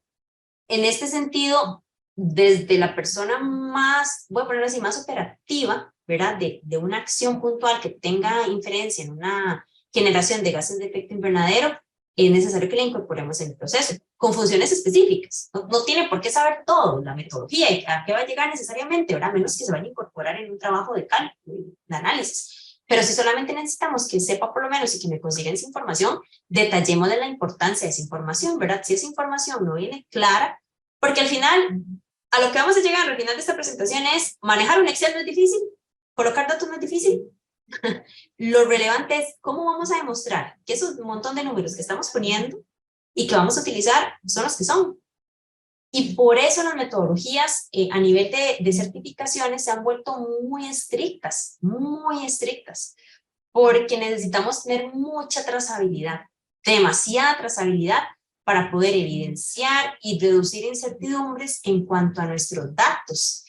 este sentido, desde la persona más, voy a ponerlo así, más operativa, ¿verdad? De una acción puntual que tenga inferencia en una generación de gases de efecto invernadero, es necesario que la incorporemos en el proceso, con funciones específicas. No tiene por qué saber todo, la metodología y a qué va a llegar necesariamente, ¿verdad? A menos que se vaya a incorporar en un trabajo de cálculo, de análisis. Pero si solamente necesitamos que sepa por lo menos y que me consiga esa información, detallemos de la importancia de esa información, ¿verdad? Si esa información no viene clara, porque al final, a lo que vamos a llegar al final de esta presentación es, manejar un Excel no es difícil, colocar datos no es difícil. Lo relevante es cómo vamos a demostrar que esos montón de números que estamos poniendo y que vamos a utilizar son los que son. Y por eso las metodologías a nivel de certificaciones se han vuelto muy estrictas, porque necesitamos tener mucha trazabilidad, demasiada trazabilidad, para poder evidenciar y reducir incertidumbres en cuanto a nuestros datos.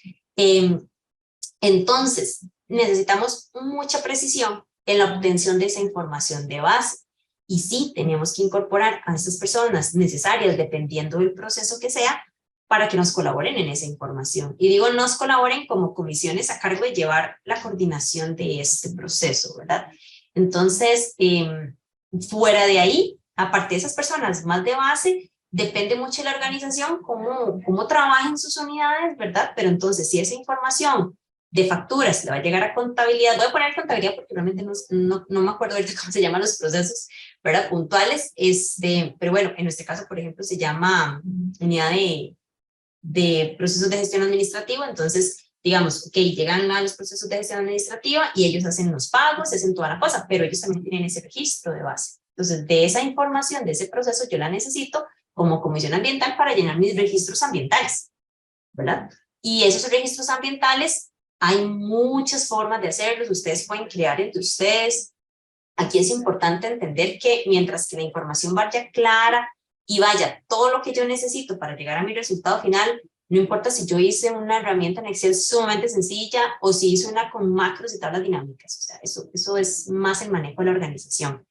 Entonces, necesitamos mucha precisión en la obtención de esa información de base. Y sí, tenemos que incorporar a estas personas necesarias, dependiendo del proceso que sea, para que nos colaboren en esa información. Y digo, nos colaboren como comisiones a cargo de llevar la coordinación de este proceso, ¿verdad? Entonces, fuera de ahí, aparte de esas personas más de base, depende mucho de la organización, cómo trabajen sus unidades, ¿verdad? Pero entonces, si esa información de facturas le va a llegar a contabilidad, voy a poner contabilidad porque realmente no me acuerdo ahorita cómo se llaman los procesos, ¿verdad? Puntuales, pero bueno, en nuestro caso, por ejemplo, se llama unidad de procesos de gestión administrativa. Entonces, digamos, ok, llegan a los procesos de gestión administrativa y ellos hacen los pagos, hacen toda la cosa, pero ellos también tienen ese registro de base. Entonces, de esa información, de ese proceso, yo la necesito como comisión ambiental para llenar mis registros ambientales, ¿verdad? Y esos registros ambientales, hay muchas formas de hacerlos, ustedes pueden crear entre ustedes. Aquí es importante entender que mientras que la información vaya clara y vaya todo lo que yo necesito para llegar a mi resultado final, no importa si yo hice una herramienta en Excel sumamente sencilla o si hice una con macros y tablas dinámicas. O sea, eso es más el manejo de la organización.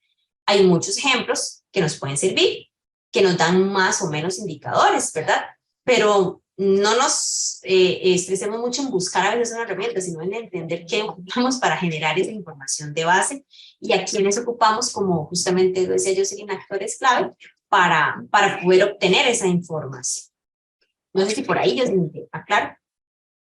Hay muchos ejemplos que nos pueden servir, que nos dan más o menos indicadores, ¿verdad? Pero no nos estresemos mucho en buscar a veces una herramienta, sino en entender qué ocupamos para generar esa información de base y a quiénes ocupamos, como justamente lo decía yo, serían actores clave para poder obtener esa información. No sé si por ahí yo me aclaro.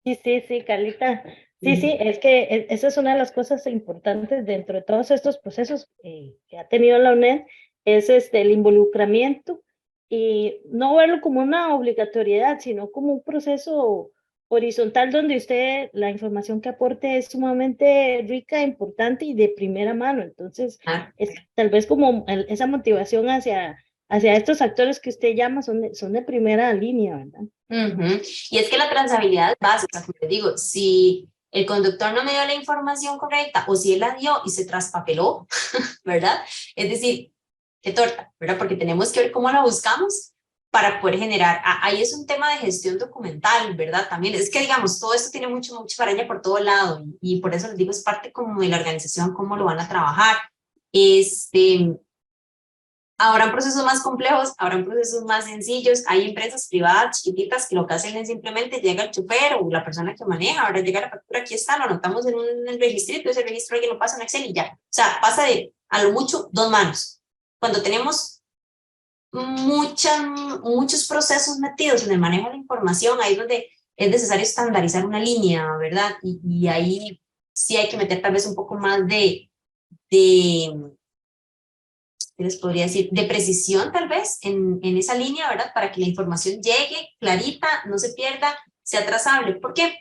Sí, Carlita. Sí, es que esa es una de las cosas importantes dentro de todos estos procesos que ha tenido la UNED, es el involucramiento y no verlo como una obligatoriedad, sino como un proceso horizontal donde usted, la información que aporte es sumamente rica, importante y de primera mano. Entonces, tal vez como esa motivación hacia estos actores que usted llama son de primera línea, ¿verdad? Y es que la trazabilidad es básica, como les digo, si el conductor no me dio la información correcta o si él la dio y se traspapeló, ¿verdad? Es decir, qué torta, ¿verdad? Porque tenemos que ver cómo la buscamos para poder generar, ahí es un tema de gestión documental, ¿verdad? También es que, digamos, todo esto tiene mucha paraña por todo lado y por eso les digo, es parte como de la organización, cómo lo van a trabajar. Habrán procesos más complejos, habrán procesos más sencillos, hay empresas privadas chiquititas que lo que hacen es simplemente llega el chofer o la persona que maneja, ahora llega la factura, aquí está, lo anotamos en un registrito, ese registro alguien lo pasa en Excel y ya. O sea, pasa de a lo mucho 2 manos. Cuando tenemos muchos procesos metidos en el manejo de la información, ahí es donde es necesario estandarizar una línea, ¿verdad? Y ahí sí hay que meter tal vez un poco más ¿qué les podría decir? De precisión tal vez en esa línea, ¿verdad? Para que la información llegue clarita, no se pierda, sea trazable. ¿Por qué?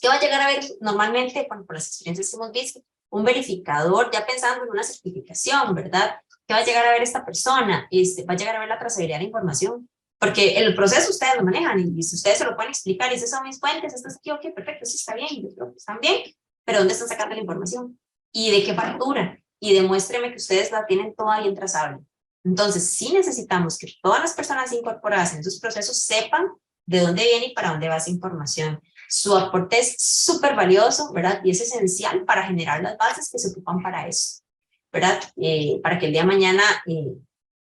¿Qué va a llegar a ver normalmente, bueno, por las experiencias que hemos visto? Un verificador, ya pensando en una certificación, ¿verdad? ¿Qué va a llegar a ver esta persona? Va a llegar a ver la trazabilidad de la información. Porque el proceso ustedes lo manejan y si ustedes se lo pueden explicar, y esas son mis fuentes, esto es aquí, ok, perfecto, sí está bien, yo creo que están bien, pero ¿dónde están sacando la información? ¿Y de qué factura? Y demuéstreme que ustedes la tienen toda bien trazable. Entonces, sí necesitamos que todas las personas incorporadas en sus procesos sepan de dónde viene y para dónde va esa información. Su aporte es súper valioso, ¿verdad? Y es esencial para generar las bases que se ocupan para eso, ¿verdad? Para que el día de mañana,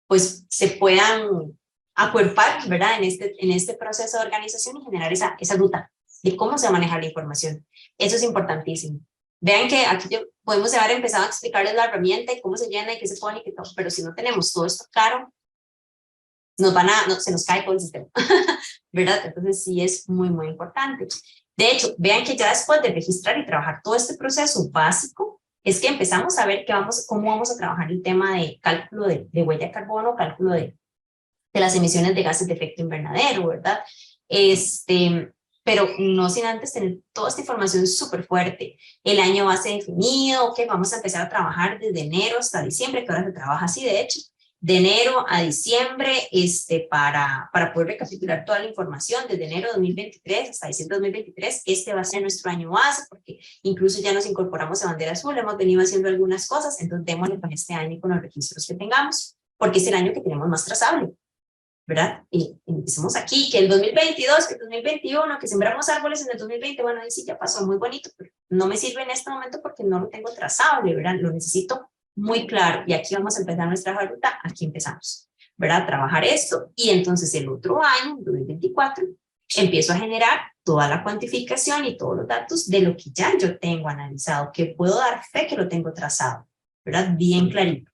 pues, se puedan acuerpar, ¿verdad? En este proceso de organización y generar esa ruta de cómo se maneja la información. Eso es importantísimo. Vean que aquí podemos haber empezado a explicarles la herramienta y cómo se llena y qué se pone y qué todo, pero si no tenemos todo esto claro, se nos cae todo el sistema, ¿verdad? Entonces sí es muy importante. De hecho, vean que ya después de registrar y trabajar todo este proceso básico, es que empezamos a ver cómo vamos a trabajar el tema de cálculo de huella de carbono, cálculo de las emisiones de gases de efecto invernadero, ¿verdad? Pero no sin antes tener toda esta información súper fuerte. El año base definido, que vamos a empezar a trabajar desde enero hasta diciembre, que ahora se trabaja así, de hecho, de enero a diciembre, para poder recapitular toda la información desde enero de 2023 hasta diciembre de 2023. Va a ser nuestro año base, porque incluso ya nos incorporamos a bandera azul, hemos venido haciendo algunas cosas, entonces démosle con este año y con los registros que tengamos, porque es el año que tenemos más trazable. ¿verdad? Y empecemos aquí, que el 2022, que el 2021, que sembramos árboles en el 2020, bueno, ahí sí ya pasó, muy bonito, pero no me sirve en este momento porque no lo tengo trazable, ¿verdad? Lo necesito muy claro, y aquí vamos a empezar nuestra ruta, aquí empezamos, ¿verdad? Trabajar esto, y entonces el otro año, 2024, empiezo a generar toda la cuantificación y todos los datos de lo que ya yo tengo analizado, que puedo dar fe que lo tengo trazado, ¿verdad? Bien clarito.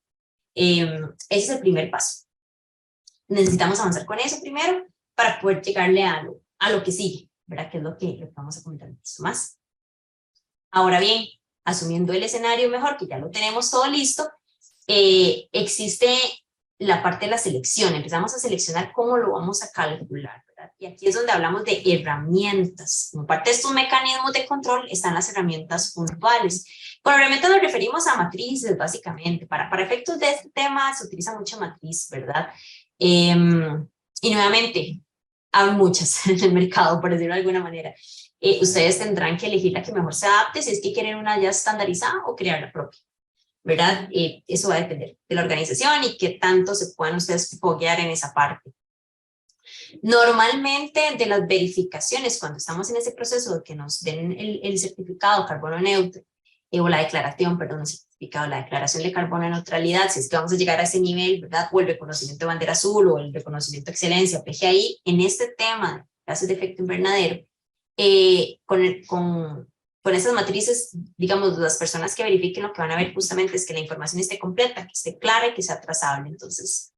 Ese es el primer paso. Necesitamos avanzar con eso primero para poder llegarle a lo que sigue, ¿verdad? Que es lo que vamos a comentar un poquito más. Ahora bien, asumiendo el escenario mejor, que ya lo tenemos todo listo, existe la parte de la selección. Empezamos a seleccionar cómo lo vamos a calcular, ¿verdad? Y aquí es donde hablamos de herramientas. Como parte de estos mecanismos de control están las herramientas puntuales. Con herramientas nos referimos a matrices, básicamente. Para efectos de este tema se utiliza mucha matriz, ¿verdad? Y nuevamente, hay muchas en el mercado, por decirlo de alguna manera. Ustedes tendrán que elegir la que mejor se adapte, si es que quieren una ya estandarizada o crear la propia, ¿verdad? Eso va a depender de la organización y qué tanto se puedan ustedes foguear en esa parte. Normalmente de las verificaciones, cuando estamos en ese proceso de que nos den el certificado carbono neutro, o la declaración, perdón, el certificado, la declaración de carbono neutralidad, si es que vamos a llegar a ese nivel, ¿verdad? O el reconocimiento de bandera azul o el reconocimiento de excelencia, PGI, en este tema de gases de efecto invernadero, con esas matrices, digamos, las personas que verifiquen lo que van a ver justamente es que la información esté completa, que esté clara y que sea trazable. Entonces,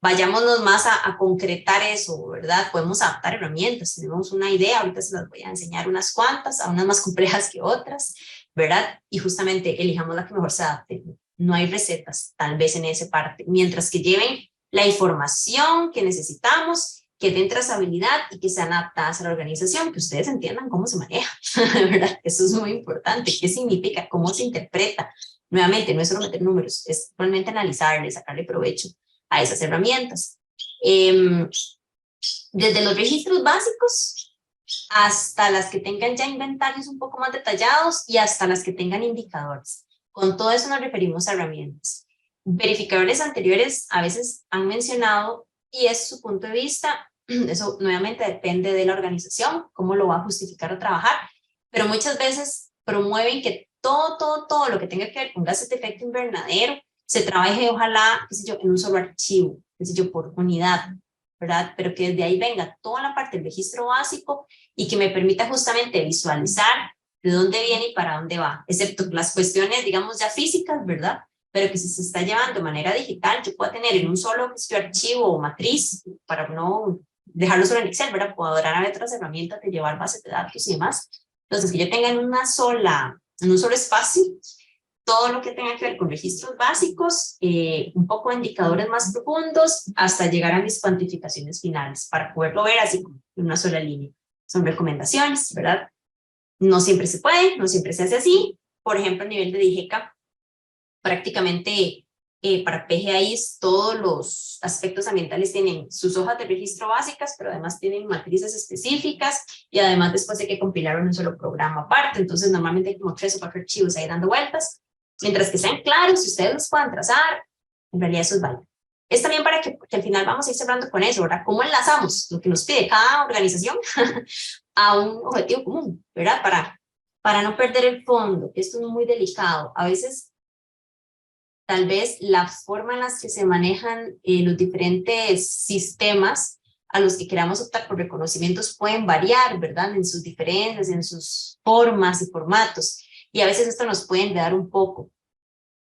vayámonos más a concretar eso, ¿verdad? Podemos adaptar herramientas, tenemos una idea, ahorita se las voy a enseñar unas cuantas, a unas más complejas que otras, ¿verdad? Y justamente elijamos la que mejor se adapte. No hay recetas, tal vez en esa parte, mientras que lleven la información que necesitamos, que den trazabilidad y que sean adaptadas a la organización, que ustedes entiendan cómo se maneja, ¿verdad? Eso es muy importante. ¿Qué significa? ¿Cómo se interpreta? Nuevamente, no es solo meter números, es realmente analizarle, sacarle provecho a esas herramientas. Desde los registros básicos hasta las que tengan ya inventarios un poco más detallados y hasta las que tengan indicadores. Con todo eso nos referimos a herramientas. Verificadores anteriores a veces han mencionado, y es su punto de vista, eso nuevamente depende de la organización, cómo lo va a justificar o trabajar, pero muchas veces promueven que todo lo que tenga que ver con gases de efecto invernadero se trabaje, ojalá, qué sé yo, en un solo archivo, qué sé yo, por unidad, ¿verdad? Pero que desde ahí venga toda la parte del registro básico y que me permita justamente visualizar de dónde viene y para dónde va, excepto las cuestiones, digamos, ya físicas, ¿verdad? Pero que si se está llevando de manera digital, yo puedo tener en un solo archivo o matriz, para no dejarlo solo en Excel, ¿verdad? Puedo adorar a otras herramientas de llevar bases de datos y demás. Entonces, que yo tenga en un solo espacio, todo lo que tenga que ver con registros básicos, un poco de indicadores más profundos, hasta llegar a mis cuantificaciones finales, para poderlo ver así en una sola línea. Son recomendaciones, ¿verdad? No siempre se puede, no siempre se hace así. Por ejemplo, a nivel de DIGECA, prácticamente para PGI todos los aspectos ambientales tienen sus hojas de registro básicas, pero además tienen matrices específicas y además después hay que compilar un solo programa aparte. Entonces normalmente hay como 3 o 4 archivos ahí dando vueltas. Mientras que sean claros, si ustedes los puedan trazar, en realidad eso es válido. Es también para que al final vamos a ir cerrando con eso, ¿verdad? ¿Cómo enlazamos lo que nos pide cada organización a un objetivo común, ¿verdad? Para no perder el fondo, que esto es muy delicado. A veces, tal vez la forma en la que se manejan los diferentes sistemas a los que queramos optar por reconocimientos pueden variar, ¿verdad? En sus diferencias, en sus formas y formatos. Y a veces esto nos puede enredar un poco.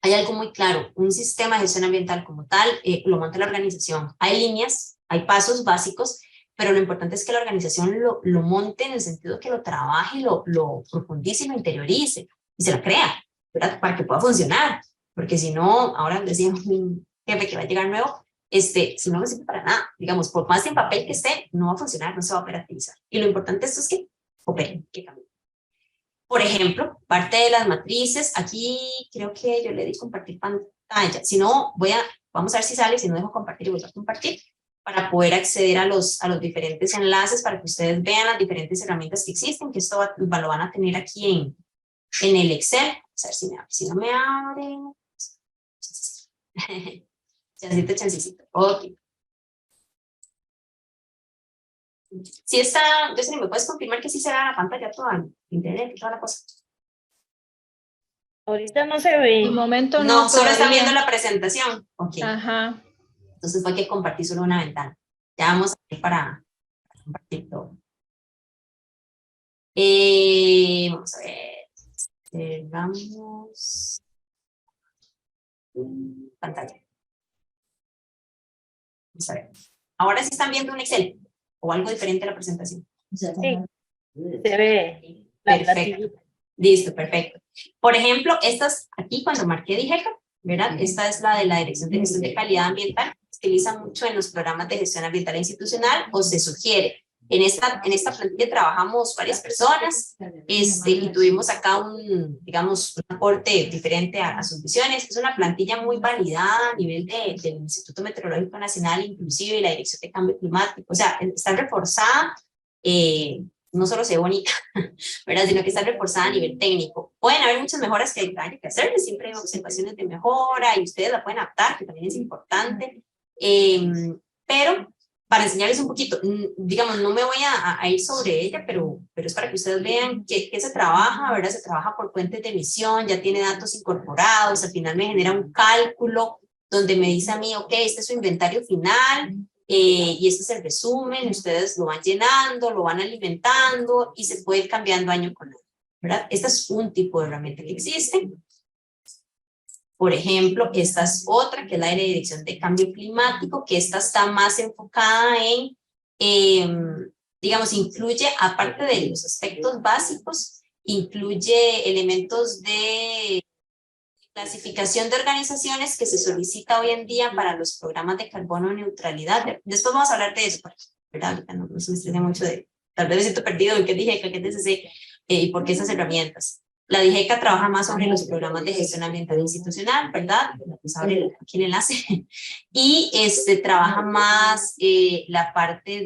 Hay algo muy claro, un sistema de gestión ambiental como tal lo monta la organización. Hay líneas, hay pasos básicos, pero lo importante es que la organización lo monte en el sentido que lo trabaje, lo profundice y lo interiorice y se la crea, ¿verdad? Para que pueda funcionar. Porque si no, ahora decía mi jefe que va a llegar nuevo, si no sirve para nada, digamos, por más en papel que esté, no va a funcionar, no se va a operativizar. Y lo importante esto es que operen, que cambien. Por ejemplo, parte de las matrices, aquí creo que yo le di compartir pantalla. Si no, vamos a ver si sale, si no dejo compartir, voy a compartir para poder acceder a los diferentes enlaces para que ustedes vean las diferentes herramientas que existen, que esto lo van a tener aquí en el Excel. Vamos a ver si me abre. Si no me abre. Chancecito. Ok. Si está, Jocelyn, ¿me puedes confirmar que sí se ve la pantalla toda, internet y toda la cosa? Ahorita no se De ve. momento No, no, solo están todavía. viendo la presentación. Ok, Ajá. entonces fue que compartí solo una ventana. Ya vamos a ir para compartir todo. Vamos a ver. Vamos. Pantalla. Vamos a ver. Ahora sí están viendo un Excel o algo diferente a la presentación. Sí, se ve la Perfecto. plantilla. Listo, perfecto. Por ejemplo, estas aquí cuando marqué DIGECA, ¿verdad? Esta es la de la Dirección de Gestión de Calidad Ambiental. Se utiliza mucho en los programas de gestión ambiental e institucional o se sugiere. En esta plantilla trabajamos varias personas y tuvimos acá digamos, un aporte diferente a sus visiones. Es una plantilla muy validada a nivel del Instituto Meteorológico Nacional, inclusive y la Dirección de Cambio Climático. O sea, está reforzada, no solo se ve bonita, ¿verdad? Sino que está reforzada a nivel técnico. Pueden haber muchas mejoras que hay que hacerles, siempre hay observaciones de mejora y ustedes la pueden adaptar, que también es importante. Pero para enseñarles un poquito, digamos, no me voy a ir sobre ella, pero es para que ustedes vean que se trabaja, ¿verdad? Se trabaja por fuentes de emisión, ya tiene datos incorporados, al final me genera un cálculo donde me dice a mí, ok, este es su inventario final, y este es el resumen, ustedes lo van llenando, lo van alimentando y se puede ir cambiando año con año, ¿verdad? Este es un tipo de herramienta que existe. Por ejemplo, esta es otra, que es la de la Dirección de Cambio Climático, que esta está más enfocada en, digamos, incluye, aparte de los aspectos básicos, incluye elementos de clasificación de organizaciones que se solicita hoy en día para los programas de carbono neutralidad. Después vamos a hablar de eso, ¿verdad? Ahorita no se me estrese mucho de, tal vez me siento perdido en qué dije, qué es DCC y por qué esas herramientas. La DIGECA trabaja más sobre los programas de gestión ambiental institucional, ¿verdad? Vamos a ver aquí el enlace. Y trabaja más la parte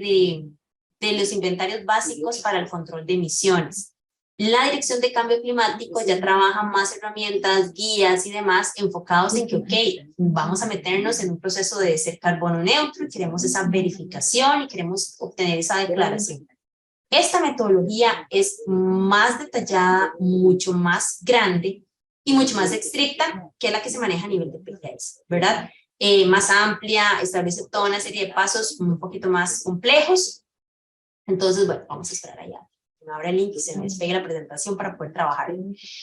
de los inventarios básicos para el control de emisiones. La Dirección de Cambio Climático ya trabaja más herramientas, guías y demás enfocados en que, ok, vamos a meternos en un proceso de ser carbono neutro, y queremos esa verificación y queremos obtener esa declaración. Esta metodología es más detallada, mucho más grande y mucho más estricta que la que se maneja a nivel de PGIs, ¿verdad? Más amplia, establece toda una serie de pasos un poquito más complejos. Entonces, bueno, vamos a esperar allá. Me abre el link y se me despegue la presentación para poder trabajar.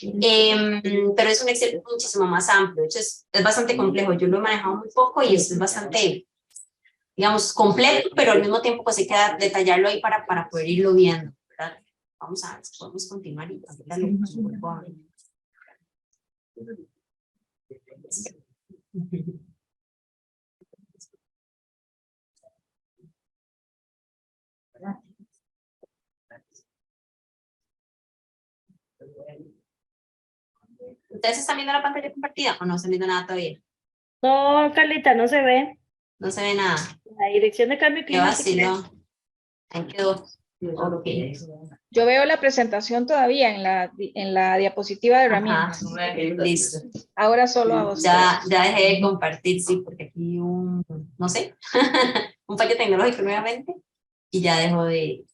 Pero es un Excel muchísimo más amplio. De hecho, es bastante complejo. Yo lo he manejado muy poco y es bastante, digamos, completo, pero al mismo tiempo pues hay que detallarlo ahí para poder irlo viendo, ¿verdad? Vamos a ver si podemos continuar y ¿Ustedes están viendo la pantalla compartida o no están viendo nada todavía? No, Carlita, no se ve. No se ve nada. La Dirección de Cambio Qué Climático. vacilo. Ahí quedó. Ok. Yo veo la presentación todavía en la diapositiva de herramientas. Ajá, listo. Ahora solo a vos. Ya dejé de compartir, sí, porque aquí no sé, un fallo tecnológico nuevamente y ya dejo de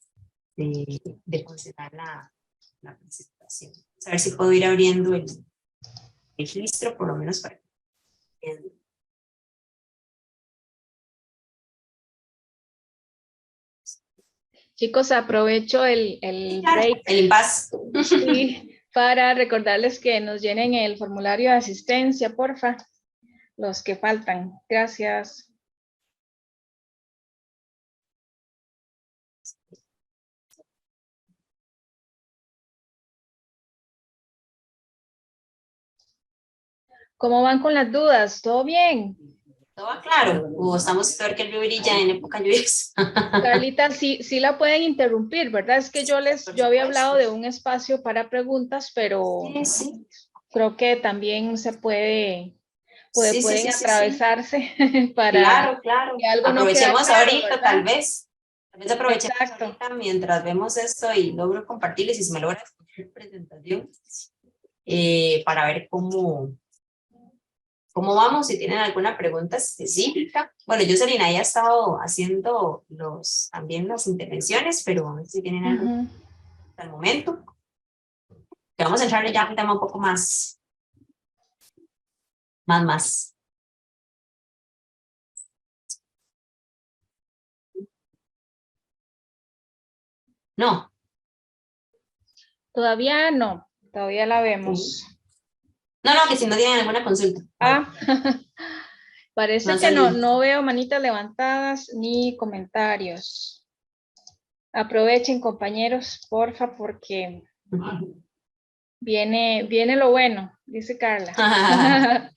funcionar la presentación. A ver si puedo ir abriendo el registro, por lo menos para que Chicos, aprovecho el break. El impasse. Sí, para recordarles que nos llenen el formulario de asistencia, porfa, los que faltan. Gracias. ¿Cómo van con las dudas? ¿Todo bien? ¿Todo va claro? ¿O estamos peor que el río Virilla en época lluviosa? Carlita, sí la pueden interrumpir, ¿verdad? Es que yo había hablado de un espacio para preguntas, pero Sí. creo que también se pueden Sí. atravesarse para Claro. que algo no quede Aprovechemos claro, ahorita, ¿verdad? tal vez aprovechemos Exacto. ahorita mientras vemos esto y logro compartirles y se me logra la presentación para ver cómo cómo vamos, si tienen alguna pregunta específica. Bueno, Jocelyn ahí ha estado haciendo también las intervenciones, pero a ver si tienen algo hasta el momento. Que vamos a entrarle ya a un tema un poco más. No. Todavía no, todavía la vemos. Sí. No, que si no tienen alguna consulta. Parece que no veo manitas levantadas ni comentarios. Aprovechen, compañeros, porfa, porque viene lo bueno, dice Carla.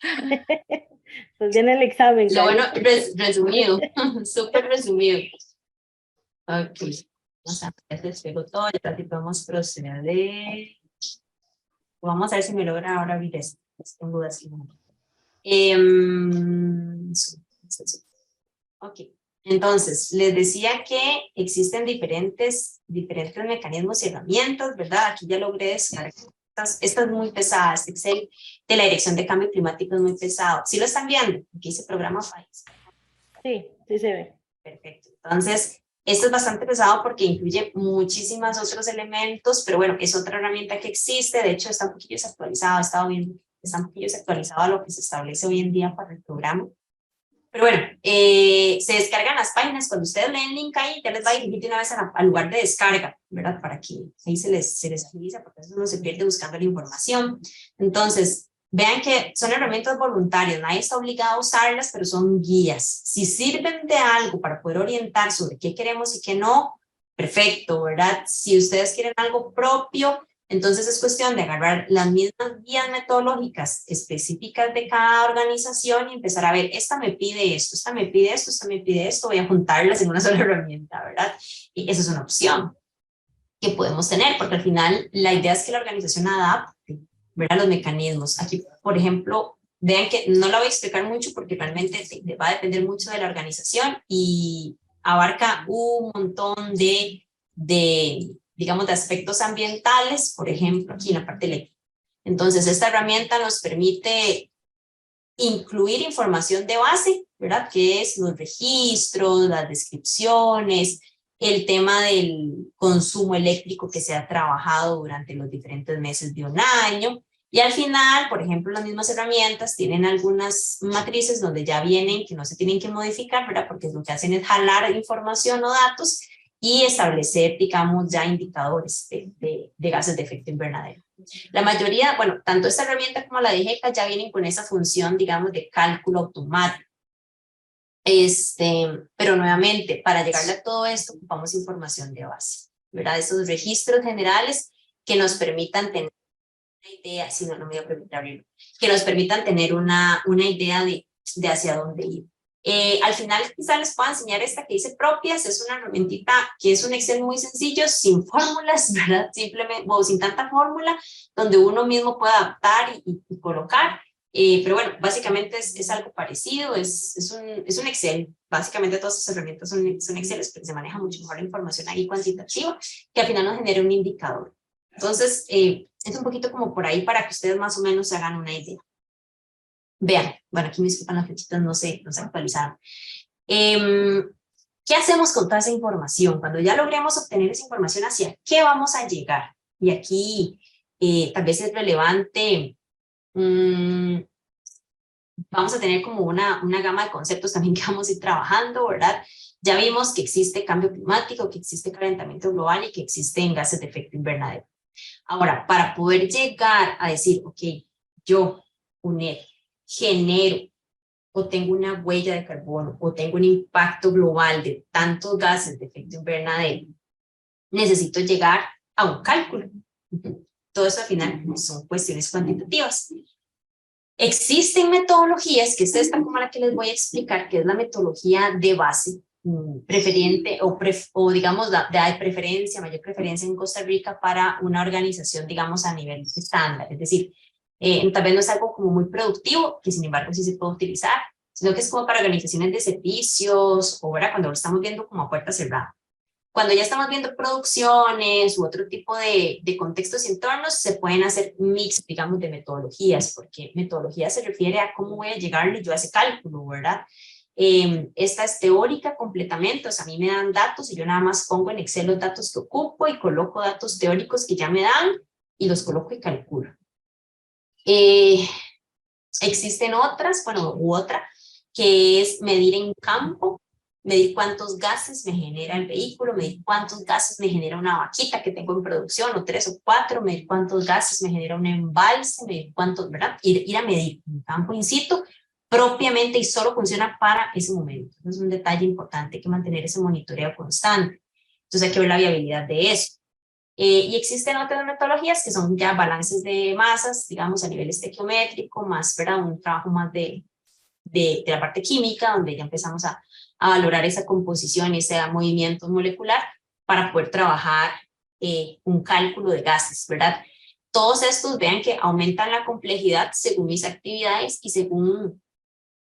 Pues viene el examen. Lo bueno, resumido, súper resumido. Ok, vamos a ver, despego todo, ya casi podemos proceder. Vamos a ver si me logra ahora abrir esto. Tengo dudas. Ok, entonces, les decía que existen diferentes mecanismos y herramientas, ¿verdad? Aquí ya logré descargar. Esta es muy pesada, este Excel de la Dirección de Cambio Climático es muy pesado. ¿Sí lo están viendo? Aquí dice programa país. Sí, sí se ve. Perfecto. Entonces, esto es bastante pesado porque incluye muchísimos otros elementos, pero bueno, es otra herramienta que existe. De hecho, está un poquillo desactualizado, he estado viendo, está un poquillo desactualizado a lo que se establece hoy en día para el programa. Pero bueno, se descargan las páginas. Cuando ustedes leen el link ahí, ya les va a dirigir de una vez al lugar de descarga, ¿verdad? Para que ahí se les agiliza, porque eso uno se pierde buscando la información. Entonces, vean que son herramientas voluntarias, nadie está obligado a usarlas, pero son guías. Si sirven de algo para poder orientar sobre qué queremos y qué no, perfecto, ¿verdad? Si ustedes quieren algo propio, entonces es cuestión de agarrar las mismas guías metodológicas específicas de cada organización y empezar a ver, esta me pide esto, esta me pide esto, esta me pide esto, voy a juntarlas en una sola herramienta, ¿verdad? Y esa es una opción que podemos tener, porque al final la idea es que la organización adapte, ¿verdad? Los mecanismos. Aquí, por ejemplo, vean que no la voy a explicar mucho porque realmente va a depender mucho de la organización y abarca un montón digamos, de aspectos ambientales, por ejemplo, aquí en la parte eléctrica. Entonces, esta herramienta nos permite incluir información de base, ¿verdad? Que es los registros, las descripciones, el tema del consumo eléctrico que se ha trabajado durante los diferentes meses de un año. Y al final, por ejemplo, las mismas herramientas tienen algunas matrices donde ya vienen, que no se tienen que modificar, ¿verdad? Porque lo que hacen es jalar información o datos y establecer, digamos, ya indicadores de gases de efecto invernadero. La mayoría, bueno, tanto esta herramienta como la de GECA ya vienen con esa función, digamos, de cálculo automático. Pero nuevamente, para llegarle a todo esto, ocupamos información de base, ¿verdad? Esos registros generales que nos permitan tener una idea, si no, no me voy a permitir abrirlo, que nos permitan tener una idea de hacia dónde ir. Al final quizá les puedo enseñar esta que dice propias, es una herramientita que es un Excel muy sencillo, sin fórmulas, ¿verdad? Simplemente, o sin tanta fórmula, donde uno mismo puede adaptar y colocar, pero bueno, básicamente es algo parecido, es un Excel, básicamente todas estas herramientas son Excel, porque se maneja mucho mejor la información ahí cuantitativa, que al final nos genera un indicador. Entonces, es un poquito como por ahí para que ustedes más o menos se hagan una idea. Vean, bueno, aquí me disculpan las flechitas, no se actualizaron. ¿Qué hacemos con toda esa información? Cuando ya logremos obtener esa información, ¿hacia qué vamos a llegar? Y aquí tal vez es relevante, vamos a tener como una gama de conceptos también que vamos a ir trabajando, ¿verdad? Ya vimos que existe cambio climático, que existe calentamiento global y que existen gases de efecto invernadero. Ahora, para poder llegar a decir, ok, yo, UNED, genero o tengo una huella de carbono o tengo un impacto global de tantos gases de efecto invernadero, necesito llegar a un cálculo. Todo eso al final son cuestiones cuantitativas. Existen metodologías, que es esta como la que les voy a explicar, que es la metodología de base, preferente o digamos de preferencia, mayor preferencia en Costa Rica para una organización, digamos, a nivel estándar. Es decir, tal vez no es algo como muy productivo, que sin embargo sí se puede utilizar, sino que es como para organizaciones de servicios, o ¿verdad? Cuando lo estamos viendo como a puerta cerrada. Cuando ya estamos viendo producciones u otro tipo de contextos y entornos, se pueden hacer mix, digamos, de metodologías, porque metodología se refiere a cómo voy a llegarle yo a ese cálculo, ¿verdad? Esta es teórica completamente, o sea, a mí me dan datos y yo nada más pongo en Excel los datos que ocupo y coloco datos teóricos que ya me dan y los coloco y calculo. Existen otras, bueno, u otra, que es medir en campo, medir cuántos gases me genera el vehículo, medir cuántos gases me genera una vaquita que tengo en producción, o 3 o 4, medir cuántos gases me genera un embalse, medir cuántos, ¿verdad? Ir a medir en campo in situ, propiamente y solo funciona para ese momento. Es un detalle importante, hay que mantener ese monitoreo constante. Entonces hay que ver la viabilidad de eso. Y existen otras metodologías que son ya balances de masas, digamos a nivel estequiométrico, más, ¿verdad? Un trabajo más de la parte química, donde ya empezamos a valorar esa composición y ese movimiento molecular para poder trabajar un cálculo de gases, ¿verdad? Todos estos, vean que aumentan la complejidad según mis actividades y según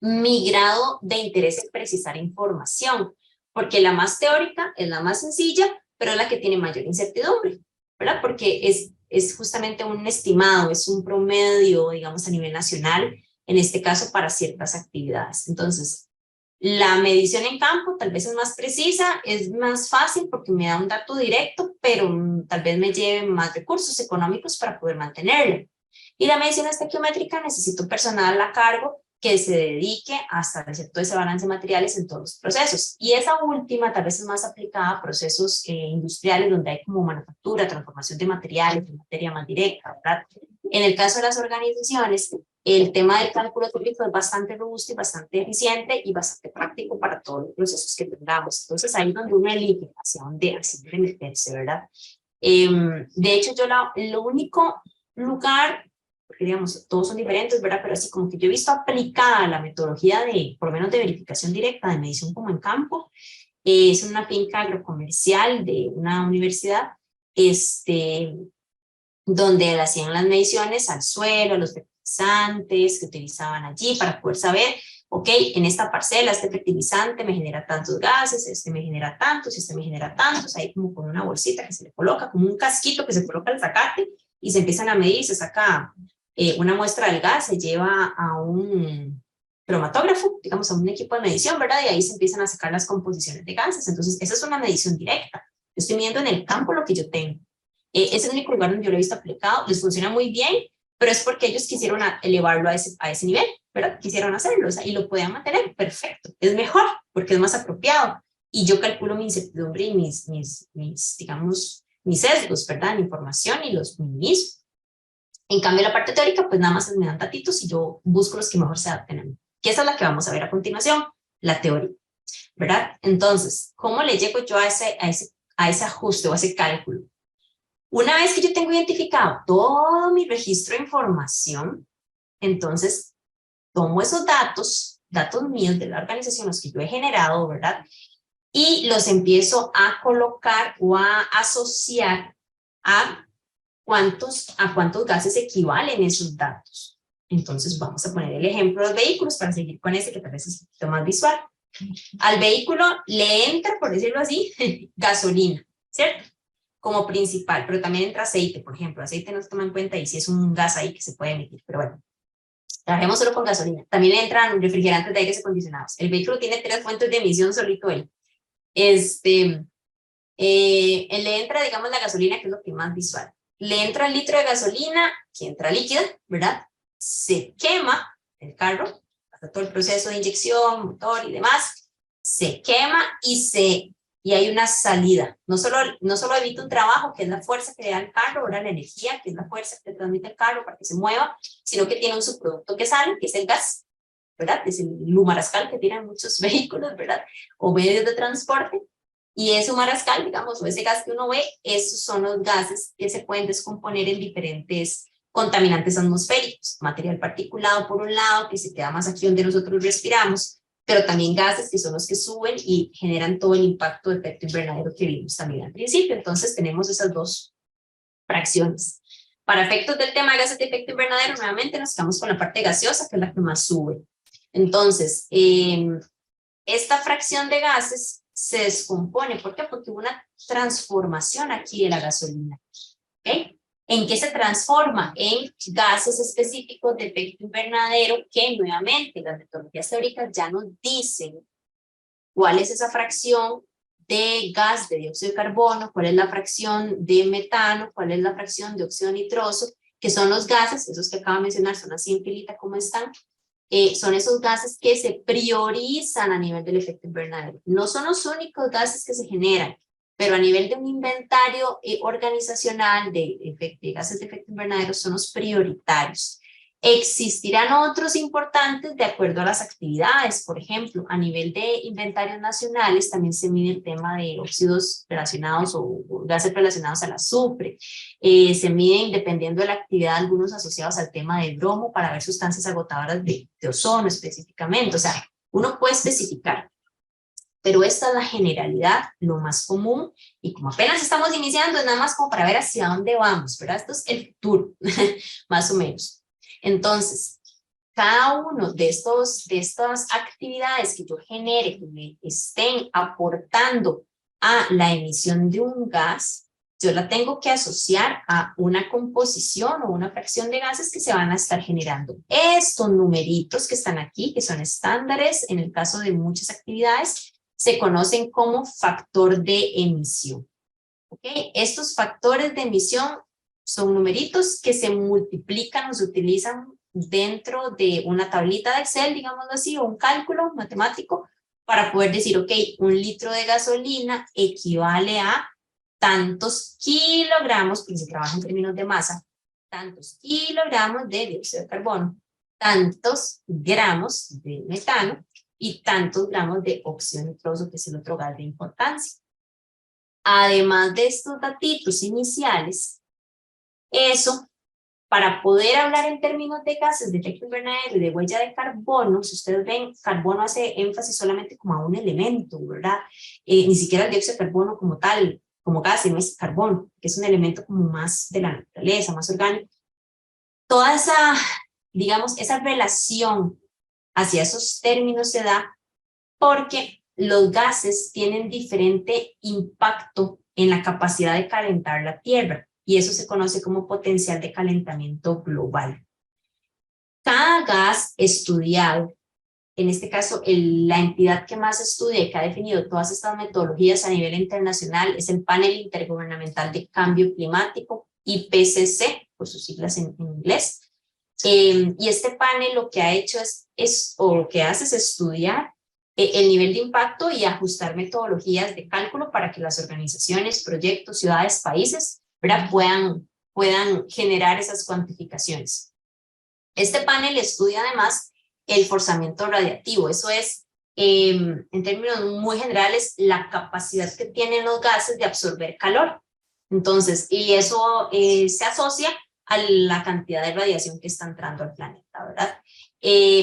mi grado de interés en precisar información, porque la más teórica es la más sencilla, pero es la que tiene mayor incertidumbre, ¿verdad? Porque es justamente un estimado, es un promedio, digamos, a nivel nacional, en este caso para ciertas actividades. Entonces, la medición en campo tal vez es más precisa, es más fácil porque me da un dato directo, pero tal vez me lleve más recursos económicos para poder mantenerlo. Y la medición estequiométrica necesito personal a cargo que se dedique a establecer todo ese balance de materiales en todos los procesos. Y esa última tal vez es más aplicada a procesos industriales donde hay como manufactura, transformación de materiales, de materia más directa, ¿verdad? En el caso de las organizaciones, el tema del cálculo teórico es bastante robusto y bastante eficiente y bastante práctico para todos los procesos que tengamos. Entonces ahí es donde uno elige hacia dónde meterse, ¿verdad? De hecho, yo lo único lugar, porque digamos, todos son diferentes, ¿verdad? Pero así como que yo he visto aplicada la metodología de, por lo menos de verificación directa, de medición como en campo, es una finca agrocomercial de una universidad, donde hacían las mediciones al suelo, a los fertilizantes que utilizaban allí para poder saber, ok, en esta parcela este fertilizante me genera tantos gases, este me genera tantos, este me genera tantos, ahí como con una bolsita que se le coloca, como un casquito que se coloca al zacate y se empiezan a medir, se saca una muestra del gas, se lleva a un cromatógrafo, digamos a un equipo de medición, ¿verdad? Y ahí se empiezan a sacar las composiciones de gases. Entonces, esa es una medición directa. Yo estoy midiendo en el campo lo que yo tengo. Es el único lugar donde yo lo he visto aplicado, les funciona muy bien, pero es porque ellos quisieron elevarlo a ese nivel, ¿verdad? Quisieron hacerlo, o sea, y lo podían mantener, perfecto. Es mejor, porque es más apropiado. Y yo calculo mi incertidumbre y digamos, mis sesgos, ¿verdad? Mi información y los minimizo. En cambio, la parte teórica, pues nada más me dan datitos y yo busco los que mejor se adapten a mí. Que esa es la que vamos a ver a continuación, la teoría, ¿verdad? Entonces, ¿cómo le llego yo a ese ajuste o a ese cálculo? Una vez que yo tengo identificado todo mi registro de información, entonces tomo esos datos míos de la organización, los que yo he generado, ¿verdad? Y los empiezo a colocar o a asociar a cuántos gases equivalen esos datos. Entonces vamos a poner el ejemplo de los vehículos para seguir con ese que tal vez es un poquito más visual. Al vehículo le entra, por decirlo así, gasolina, ¿cierto? Como principal, pero también entra aceite, por ejemplo. Aceite no se toma en cuenta y si es un gas ahí que se puede emitir, pero bueno. Trabajemos solo con gasolina. También entran refrigerantes de aires acondicionados. El vehículo tiene 3 fuentes de emisión solito él. Le entra, digamos, la gasolina, que es lo que más visual. Le entra el litro de gasolina, que entra líquida, ¿verdad? Se quema el carro, hasta todo el proceso de inyección, motor y demás, se quema y hay una salida. No solo evita un trabajo, que es la fuerza que da el carro, ahora la energía, que es la fuerza que transmite el carro para que se mueva, sino que tiene un subproducto que sale, que es el gas, ¿verdad? Es el humarascal que tienen muchos vehículos, ¿verdad? O medios de transporte. Y ese humarascal, digamos, o ese gas que uno ve, esos son los gases que se pueden descomponer en diferentes contaminantes atmosféricos. Material particulado por un lado, que se queda más aquí donde nosotros respiramos, pero también gases que son los que suben y generan todo el impacto de efecto invernadero que vimos también al principio. Entonces tenemos esas dos fracciones. Para efectos del tema de gases de efecto invernadero, nuevamente nos quedamos con la parte gaseosa, que es la que más sube. Entonces, esta fracción de gases se descompone. ¿Por qué? Porque hubo una transformación aquí de la gasolina. ¿Okay? ¿En qué se transforma? En gases específicos de efecto invernadero que nuevamente las metodologías teóricas ya nos dicen cuál es esa fracción de gas de dióxido de carbono, cuál es la fracción de metano, cuál es la fracción de óxido nitroso, que son los gases, esos que acabo de mencionar, son así en filita como están, son esos gases que se priorizan a nivel del efecto invernadero. No son los únicos gases que se generan, pero a nivel de un inventario organizacional de gases de efecto invernadero son los prioritarios. Existirán otros importantes de acuerdo a las actividades. Por ejemplo, a nivel de inventarios nacionales también se mide el tema de óxidos relacionados o gases relacionados al azufre. Se miden, dependiendo de la actividad, algunos asociados al tema de bromo para ver sustancias agotadoras de ozono específicamente. O sea, uno puede especificar. Pero esta es la generalidad, lo más común, y como apenas estamos iniciando, es nada más como para ver hacia dónde vamos, ¿verdad? Esto es el futuro, más o menos. Entonces, cada uno de estas actividades que yo genere, que me estén aportando a la emisión de un gas, yo la tengo que asociar a una composición o una fracción de gases que se van a estar generando. Estos numeritos que están aquí, que son estándares en el caso de muchas actividades, se conocen como factor de emisión. ¿Okay? Estos factores de emisión son numeritos que se multiplican o se utilizan dentro de una tablita de Excel, digámoslo así, o un cálculo matemático, para poder decir, ok, 1 litro de gasolina equivale a tantos kilogramos, porque se trabaja en términos de masa, tantos kilogramos de dióxido de carbono, tantos gramos de metano, y tantos gramos de óxido nitroso, que es el otro gas de importancia. Además de estos datitos iniciales, eso, para poder hablar en términos de gases de efecto invernadero y de huella de carbono, si ustedes ven, carbono hace énfasis solamente como a un elemento, ¿verdad? Ni siquiera el dióxido de carbono como tal, como gas, no es carbono, que es un elemento como más de la naturaleza, más orgánico. Toda esa, digamos, esa relación hacia esos términos se da porque los gases tienen diferente impacto en la capacidad de calentar la Tierra, y eso se conoce como potencial de calentamiento global. Cada gas estudiado, en este caso la entidad que más estudia y que ha definido todas estas metodologías a nivel internacional es el Panel Intergubernamental de Cambio Climático, IPCC, por sus siglas en inglés. Y este panel lo que ha hecho o lo que hace es estudiar el nivel de impacto y ajustar metodologías de cálculo para que las organizaciones, proyectos, ciudades, países, ¿verdad? puedan generar esas cuantificaciones. Este panel estudia además el forzamiento radiativo. Eso es, en términos muy generales, la capacidad que tienen los gases de absorber calor. Entonces, y eso se asocia a la cantidad de radiación que está entrando al planeta, ¿verdad?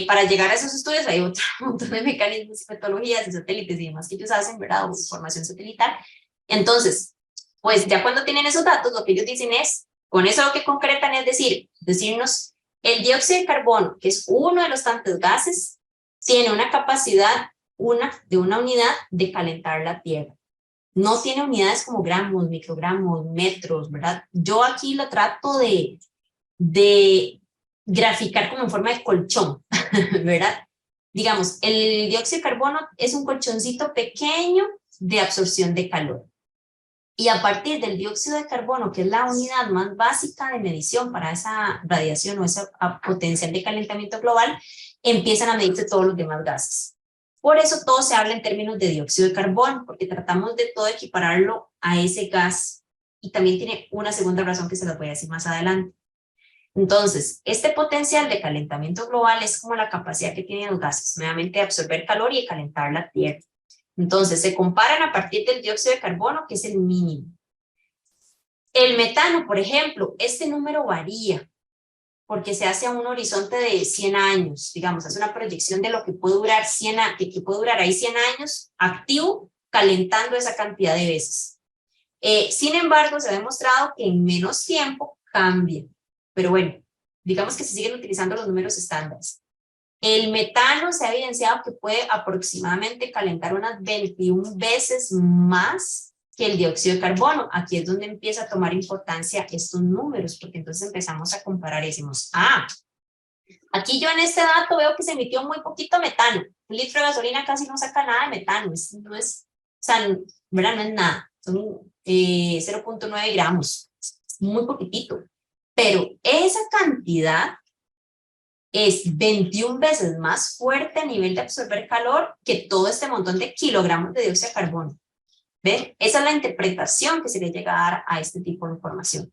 Para llegar a esos estudios hay otro montón de mecanismos y metodologías y satélites y demás que ellos hacen, ¿verdad? O información satelital. Entonces, pues ya cuando tienen esos datos, lo que ellos dicen es, con eso lo que concretan es decirnos, el dióxido de carbono, que es uno de los tantos gases, tiene una capacidad, de una unidad de calentar la Tierra. No tiene unidades como gramos, microgramos, metros, ¿verdad? Yo aquí lo trato de graficar como en forma de colchón, ¿verdad? Digamos, el dióxido de carbono es un colchoncito pequeño de absorción de calor. Y a partir del dióxido de carbono, que es la unidad más básica de medición para esa radiación o ese potencial de calentamiento global, empiezan a medirse todos los demás gases. Por eso todo se habla en términos de dióxido de carbono, porque tratamos de todo equipararlo a ese gas. Y también tiene una segunda razón que se las voy a decir más adelante. Entonces, este potencial de calentamiento global es como la capacidad que tienen los gases, nuevamente de absorber calor y de calentar la Tierra. Entonces, se comparan a partir del dióxido de carbono, que es el mínimo. El metano, por ejemplo, este número varía, porque se hace a un horizonte de 100 años, digamos, hace una proyección de lo que puede durar que puede durar ahí 100 años activo, calentando esa cantidad de veces. Sin embargo, se ha demostrado que en menos tiempo cambia, pero bueno, digamos que se siguen utilizando los números estándares. El metano se ha evidenciado que puede aproximadamente calentar unas 21 veces más que el dióxido de carbono. Aquí es donde empieza a tomar importancia estos números, porque entonces empezamos a comparar y decimos, aquí yo en este dato veo que se emitió muy poquito metano. Un litro de gasolina casi no saca nada de metano. No es, o sea, ¿verdad? No es nada. Son 0.9 gramos. Muy poquitito. Pero esa cantidad es 21 veces más fuerte a nivel de absorber calor que todo este montón de kilogramos de dióxido de carbono. ¿Ven? Esa es la interpretación que se le llega a dar a este tipo de información.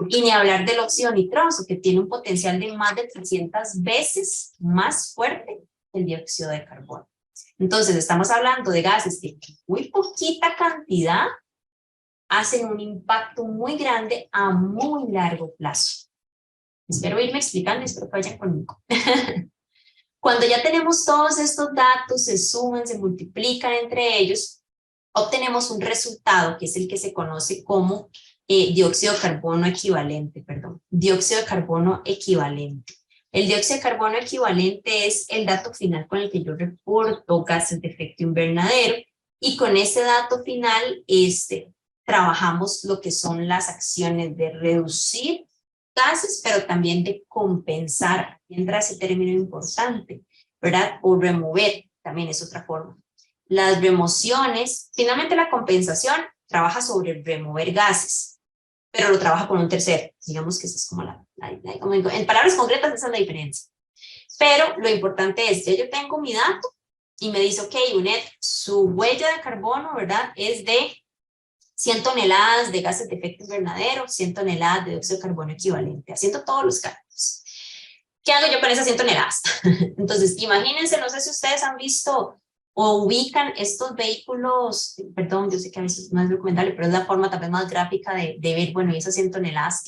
Y ni hablar del óxido nitroso, que tiene un potencial de más de 300 veces más fuerte que el dióxido de carbono. Entonces, estamos hablando de gases que en muy poquita cantidad hacen un impacto muy grande a muy largo plazo. Espero irme explicando y espero que vayan conmigo. Cuando ya tenemos todos estos datos, se suman, se multiplican entre ellos, obtenemos un resultado que es el que se conoce como dióxido de carbono equivalente, dióxido de carbono equivalente. El dióxido de carbono equivalente es el dato final con el que yo reporto gases de efecto invernadero, y con ese dato final trabajamos lo que son las acciones de reducir gases, pero también de compensar. Aquí entra ese término importante, ¿verdad? O remover, también es otra forma. Las remociones, finalmente la compensación trabaja sobre remover gases, pero lo trabaja con un tercero. Digamos que esa es como en palabras concretas esa es la diferencia. Pero lo importante es que yo tengo mi dato y me dice, ok, UNED, su huella de carbono, ¿verdad? Es de 100 toneladas de gases de efecto invernadero, 100 toneladas de dióxido de carbono equivalente, haciendo todos los cálculos. ¿Qué hago yo con esas 100 toneladas? Entonces, imagínense, no sé si ustedes han visto o ubican estos vehículos, perdón, yo sé que a veces no es recomendable, pero es la forma también más gráfica de ver, bueno, y esas 100 toneladas,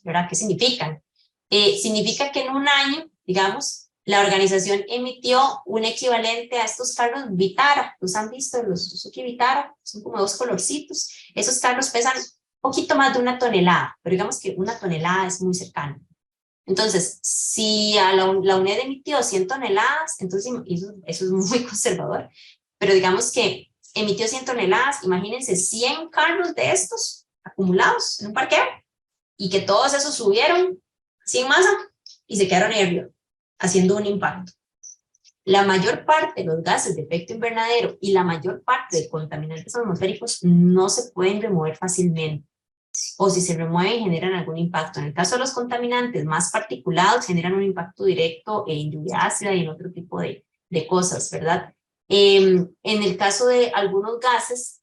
¿verdad? ¿Qué significan? Significa que en un año, digamos, la organización emitió un equivalente a estos carros Vitara. ¿Los han visto? Los Suzuki Vitara, son como dos colorcitos. Esos carros pesan un poquito más de 1 tonelada, pero digamos que 1 tonelada es muy cercano. Entonces, si a la UNED emitió 100 toneladas, entonces eso es muy conservador, pero digamos que emitió 100 toneladas, imagínense 100 carros de estos acumulados en un parqueo, y que todos esos subieron sin masa y se quedaron ahí arriba, haciendo un impacto. La mayor parte de los gases de efecto invernadero y la mayor parte de contaminantes atmosféricos no se pueden remover fácilmente, o si se remueven generan algún impacto. En el caso de los contaminantes más particulados generan un impacto directo en lluvia ácida y en otro tipo de cosas, ¿verdad? En el caso de algunos gases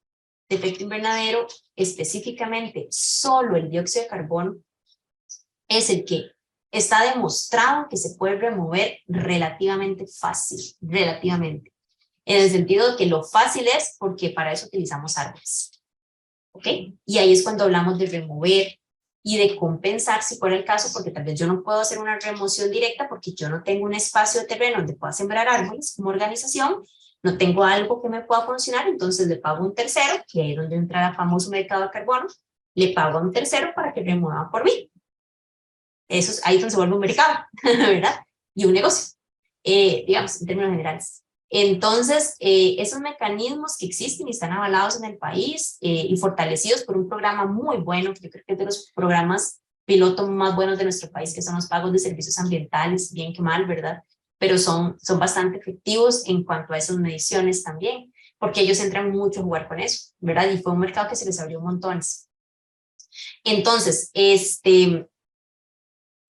de efecto invernadero, específicamente solo el dióxido de carbono es el que está demostrado que se puede remover relativamente fácil, relativamente. En el sentido de que lo fácil es porque para eso utilizamos árboles. ¿Ok? Y ahí es cuando hablamos de remover y de compensar, si fuera el caso, porque tal vez yo no puedo hacer una remoción directa porque yo no tengo un espacio de terreno donde pueda sembrar árboles como organización, no tengo algo que me pueda funcionar, entonces le pago a un tercero, que ahí es donde entra el famoso mercado de carbono, le pago a un tercero para que remueva por mí. Eso es ahí donde se vuelve un mercado, ¿verdad? Y un negocio, digamos, en términos generales. Entonces, esos mecanismos que existen y están avalados en el país y fortalecidos por un programa muy bueno, que yo creo que es de los programas piloto más buenos de nuestro país, que son los pagos de servicios ambientales, bien que mal, ¿verdad? Pero son bastante efectivos en cuanto a esas mediciones también, porque ellos entran mucho a jugar con eso, ¿verdad? Y fue un mercado que se les abrió montones. Entonces,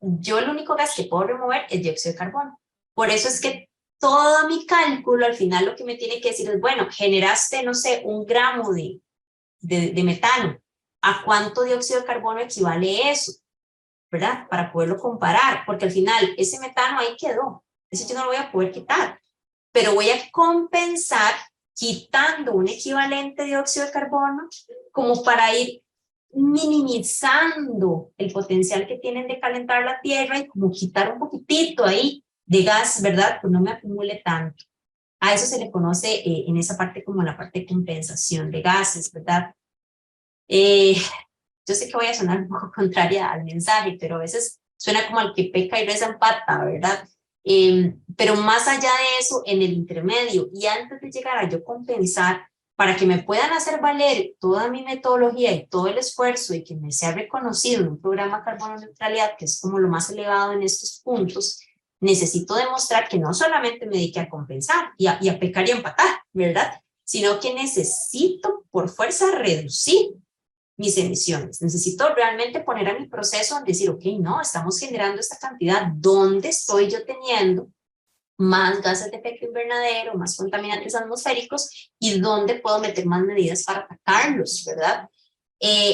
yo el único gas que puedo remover es dióxido de carbono. Por eso es que todo mi cálculo al final lo que me tiene que decir es, bueno, generaste, no sé, 1 gramo de metano. ¿A cuánto dióxido de carbono equivale eso? ¿Verdad? Para poderlo comparar, porque al final ese metano ahí quedó. Eso yo no lo voy a poder quitar. Pero voy a compensar quitando un equivalente de dióxido de carbono como para ir minimizando el potencial que tienen de calentar la tierra y como quitar un poquitito ahí de gas, ¿verdad? Pues no me acumule tanto. A eso se le conoce en esa parte como la parte de compensación de gases, ¿verdad? Yo sé que voy a sonar un poco contraria al mensaje, pero a veces suena como al que peca y reza empata, ¿verdad? Pero más allá de eso, en el intermedio y antes de llegar a yo compensar, para que me puedan hacer valer toda mi metodología y todo el esfuerzo y que me sea reconocido en un programa de carbono neutralidad, que es como lo más elevado en estos puntos, necesito demostrar que no solamente me dediqué a compensar y a pecar y a empatar, ¿verdad? Sino que necesito por fuerza reducir mis emisiones. Necesito realmente poner a mi proceso a decir, ok, no, estamos generando esta cantidad, ¿dónde estoy yo teniendo más gases de efecto invernadero, más contaminantes atmosféricos y dónde puedo meter más medidas para atacarlos, ¿verdad?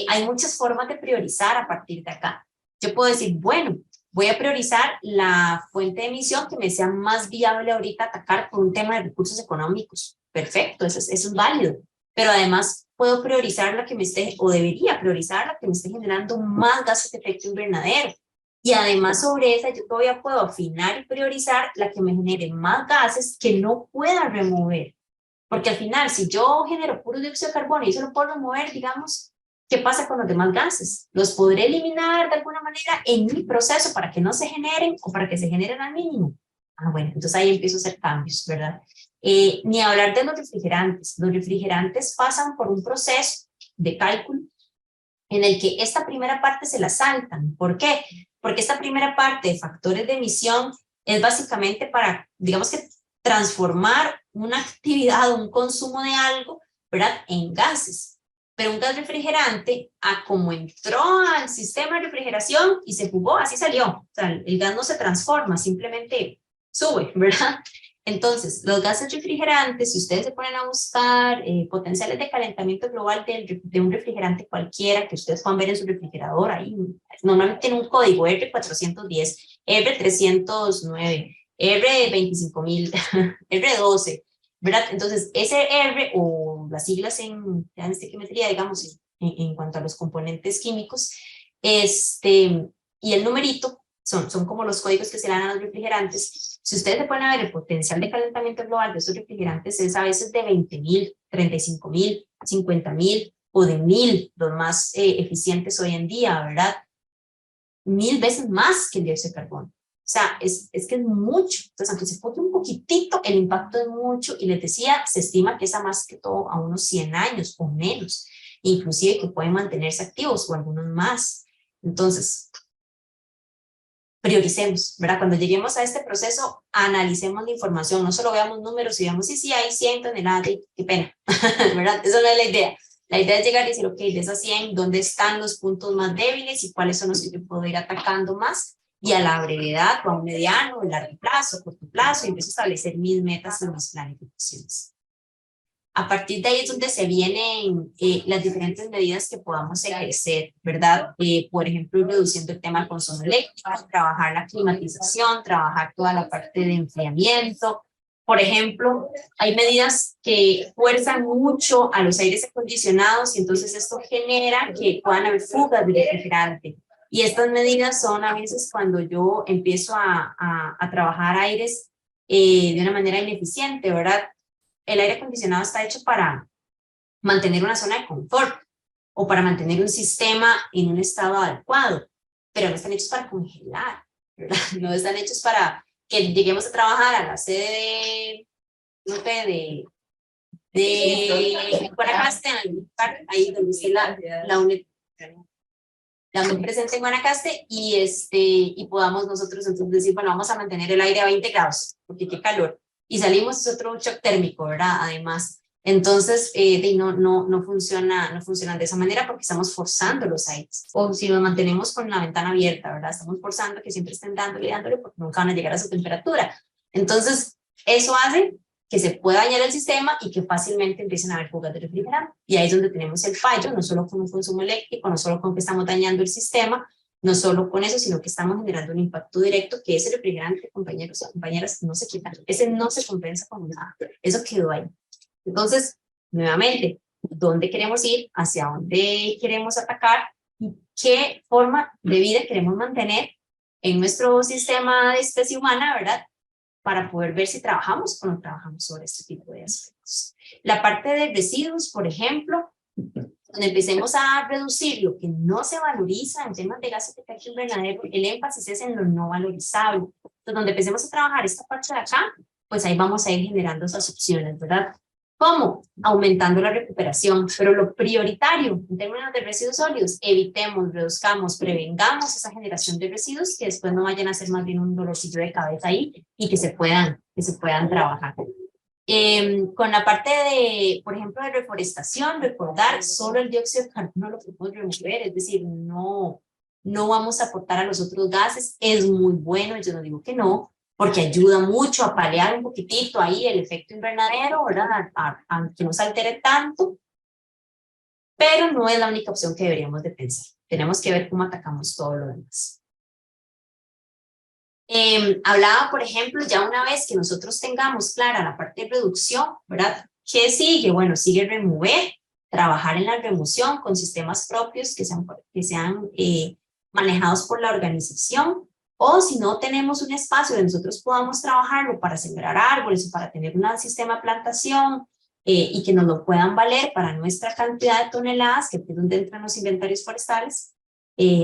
Hay muchas formas de priorizar a partir de acá. Yo puedo decir, bueno, voy a priorizar la fuente de emisión que me sea más viable ahorita atacar por un tema de recursos económicos. Perfecto, eso es válido. Pero además puedo priorizar la que me esté, o debería priorizar la que me esté generando más gases de efecto invernadero. Y además sobre esa yo todavía puedo afinar y priorizar la que me genere más gases que no pueda remover. Porque al final, si yo genero puro dióxido de carbono y eso lo puedo remover, digamos, ¿qué pasa con los demás gases? ¿Los podré eliminar de alguna manera en mi proceso para que no se generen o para que se generen al mínimo? Ah, bueno, entonces ahí empiezo a hacer cambios, ¿verdad? Ni hablar de los refrigerantes. Los refrigerantes pasan por un proceso de cálculo en el que esta primera parte se la saltan. ¿Por qué? Porque esta primera parte de factores de emisión es básicamente para, digamos que, transformar una actividad o un consumo de algo, ¿verdad?, en gases. Pero un gas refrigerante, a como entró al sistema de refrigeración y se fugó, así salió. O sea, el gas no se transforma, simplemente sube, ¿verdad? Entonces, los gases refrigerantes, si ustedes se ponen a buscar potenciales de calentamiento global de un refrigerante cualquiera que ustedes puedan ver en su refrigerador, ahí normalmente tiene un código R410, R309, R25000, R12, ¿verdad? Entonces, ese R o las siglas en estequiometría, digamos, en cuanto a los componentes químicos, y el numerito son como los códigos que se dan a los refrigerantes. Si ustedes se ponen a ver el potencial de calentamiento global de esos refrigerantes es a veces de 20.000, 35.000, 50.000 o de 1.000, los más eficientes hoy en día, ¿verdad? 1.000 veces más que el dióxido de carbono. O sea, es que es mucho. Entonces, aunque se ponga un poquitito, el impacto es mucho. Y les decía, se estima que es a más que todo a unos 100 años o menos. Inclusive que pueden mantenerse activos o algunos más. Entonces, prioricemos, ¿verdad? Cuando lleguemos a este proceso, analicemos la información. No solo veamos números y veamos, sí, hay 100 toneladas, qué pena, ¿verdad? Esa no es la idea. La idea es llegar y decir, ok, de esas 100, ¿dónde están los puntos más débiles y cuáles son los que yo puedo ir atacando más? Y a la brevedad, o a un mediano, largo plazo, corto plazo, y empiezo a establecer mis metas y mis planificaciones. A partir de ahí es donde se vienen las diferentes medidas que podamos ejercer, ¿verdad? Por ejemplo, reduciendo el tema del consumo eléctrico, trabajar la climatización, trabajar toda la parte de enfriamiento. Por ejemplo, hay medidas que fuerzan mucho a los aires acondicionados y entonces esto genera que puedan haber fugas de refrigerante. Y estas medidas son a veces cuando yo empiezo a trabajar aires de una manera ineficiente, ¿verdad? El aire acondicionado está hecho para mantener una zona de confort o para mantener un sistema en un estado adecuado, pero no están hechos para congelar, ¿verdad? No están hechos para que lleguemos a trabajar a la sede de Guanacaste, ahí donde está la UNED presente en Guanacaste y podamos nosotros entonces decir, bueno, vamos a mantener el aire a 20 grados, porque qué calor. Y salimos, es otro shock térmico, ¿verdad? Además, entonces no funcionan de esa manera porque estamos forzando los aires. O si nos mantenemos con la ventana abierta, ¿verdad? Estamos forzando que siempre estén dándole porque nunca van a llegar a su temperatura. Entonces, eso hace que se pueda dañar el sistema y que fácilmente empiecen a haber fugas de refrigerante. Y ahí es donde tenemos el fallo, no solo con un consumo eléctrico, no solo con que estamos dañando el sistema, no solo con eso, sino que estamos generando un impacto directo que ese refrigerante, compañeros y compañeras, no se quita, ese no se compensa con nada, eso quedó ahí. Entonces, nuevamente, ¿dónde queremos ir? ¿Hacia dónde queremos atacar? ¿Y qué forma de vida queremos mantener en nuestro sistema de especie humana, verdad? Para poder ver si trabajamos o no trabajamos sobre este tipo de aspectos. La parte de residuos, por ejemplo, donde empecemos a reducir lo que no se valoriza en temas de gases de efecto invernadero, el énfasis es en lo no valorizable. Entonces, donde empecemos a trabajar esta parte de acá, pues ahí vamos a ir generando esas opciones, ¿verdad? ¿Cómo? Aumentando la recuperación, pero lo prioritario en términos de residuos sólidos, evitemos, reduzcamos, prevengamos esa generación de residuos que después no vayan a ser más bien un dolorcillo de cabeza ahí y que se puedan trabajar. Con la parte de, por ejemplo, de reforestación, recordar, solo el dióxido de carbono lo podemos remover, es decir, no vamos a aportar a los otros gases, es muy bueno, yo no digo que no, porque ayuda mucho a paliar un poquitito ahí el efecto invernadero, ¿verdad? A que no se altere tanto, pero no es la única opción que deberíamos de pensar. Tenemos que ver cómo atacamos todo lo demás. Hablaba, por ejemplo, ya una vez que nosotros tengamos clara la parte de reducción, ¿verdad? ¿Qué sigue? Bueno, sigue remover, trabajar en la remoción con sistemas propios que sean manejados por la organización, o si no tenemos un espacio donde nosotros podamos trabajarlo para sembrar árboles o para tener un sistema de plantación y que nos lo puedan valer para nuestra cantidad de toneladas, que es donde entran los inventarios forestales,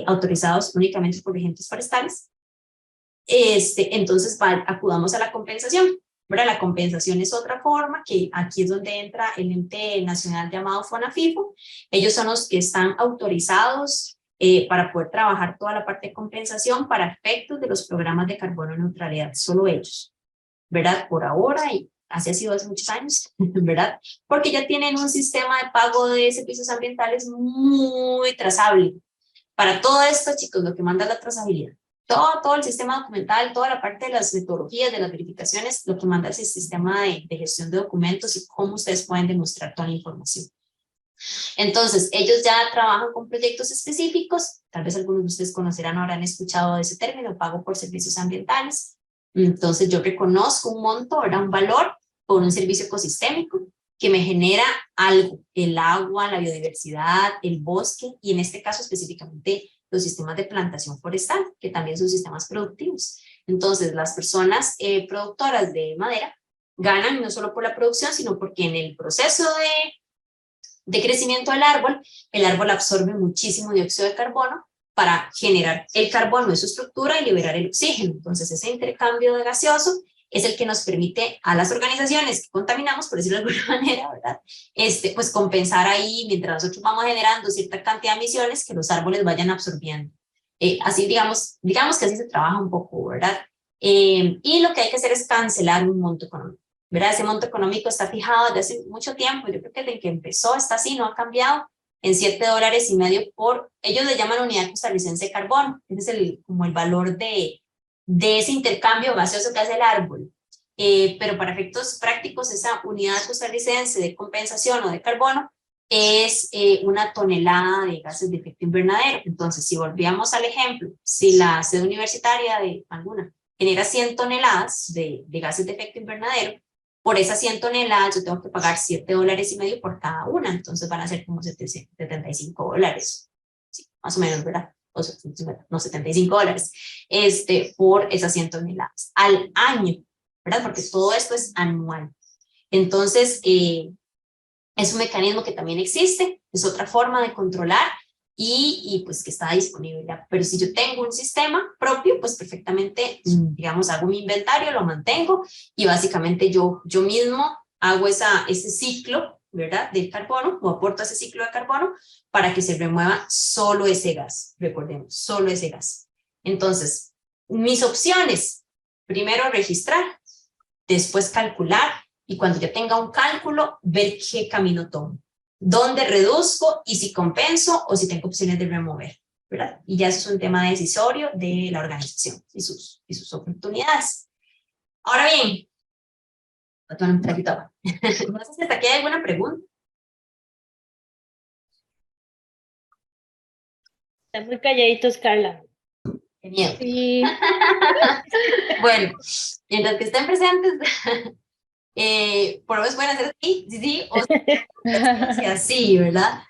autorizados únicamente por regentes forestales, entonces acudamos a la compensación. ¿Verdad? La compensación es otra forma, que aquí es donde entra el ente nacional llamado FONAFIFO. Ellos son los que están autorizados para poder trabajar toda la parte de compensación para efectos de los programas de carbono neutralidad, solo ellos, ¿verdad? Por ahora, y así ha sido hace muchos años, ¿verdad? Porque ya tienen un sistema de pago de servicios ambientales muy trazable. Para todo esto, chicos, lo que manda es la trazabilidad. Todo el sistema documental, toda la parte de las metodologías, de las verificaciones, lo que manda es el sistema de gestión de documentos y cómo ustedes pueden demostrar toda la información. Entonces, ellos ya trabajan con proyectos específicos, tal vez algunos de ustedes conocerán o habrán escuchado de ese término, pago por servicios ambientales. Entonces, yo reconozco un monto, ¿verdad? Un valor por un servicio ecosistémico que me genera algo, el agua, la biodiversidad, el bosque, y en este caso específicamente los sistemas de plantación forestal, que también son sistemas productivos. Entonces, las personas productoras de madera ganan no solo por la producción, sino porque en el proceso de crecimiento del árbol, el árbol absorbe muchísimo dióxido de carbono para generar el carbono de su estructura y liberar el oxígeno. Entonces, ese intercambio de gaseoso es el que nos permite a las organizaciones que contaminamos, por decirlo de alguna manera, ¿verdad? Pues compensar ahí, mientras nosotros vamos generando cierta cantidad de emisiones, que los árboles vayan absorbiendo. Así, digamos que así se trabaja un poco, ¿verdad? Y lo que hay que hacer es cancelar un monto económico, ¿verdad? Ese monto económico está fijado desde hace mucho tiempo, yo creo que desde que empezó está así, no ha cambiado, en $7.50 por, ellos le llaman unidad costarricense de carbono, ese es como el valor de ese intercambio gaseoso que hace el árbol. Pero para efectos prácticos, esa unidad costarricense de compensación o de carbono es una tonelada de gases de efecto invernadero. Entonces, si volvíamos al ejemplo, si la sede universitaria de alguna genera 100 toneladas de gases de efecto invernadero, por esas 100 toneladas yo tengo que pagar $7.50 por cada una, entonces van a ser como $75, sí, más o menos, ¿verdad? No, $75, por esas 100 toneladas al año, ¿verdad? Porque todo esto es anual. Entonces, es un mecanismo que también existe, es otra forma de controlar y pues que está disponible. Pero si yo tengo un sistema propio, pues perfectamente, digamos, hago mi inventario, lo mantengo y básicamente yo mismo hago ese ciclo, ¿verdad? Del carbono, o aporto ese ciclo de carbono para que se remueva solo ese gas, recordemos, solo ese gas. Entonces, mis opciones, primero registrar, después calcular, y cuando ya tenga un cálculo, ver qué camino tomo, dónde reduzco y si compenso o si tengo opciones de remover, ¿verdad? Y ya eso es un tema decisorio de la organización y sus oportunidades. Ahora bien, no sé si hasta aquí hay alguna pregunta. Están muy calladitos, Carla. Qué miedo. Sí. Bueno, mientras que estén presentes, por lo menos pueden hacer sí, o así, ¿verdad?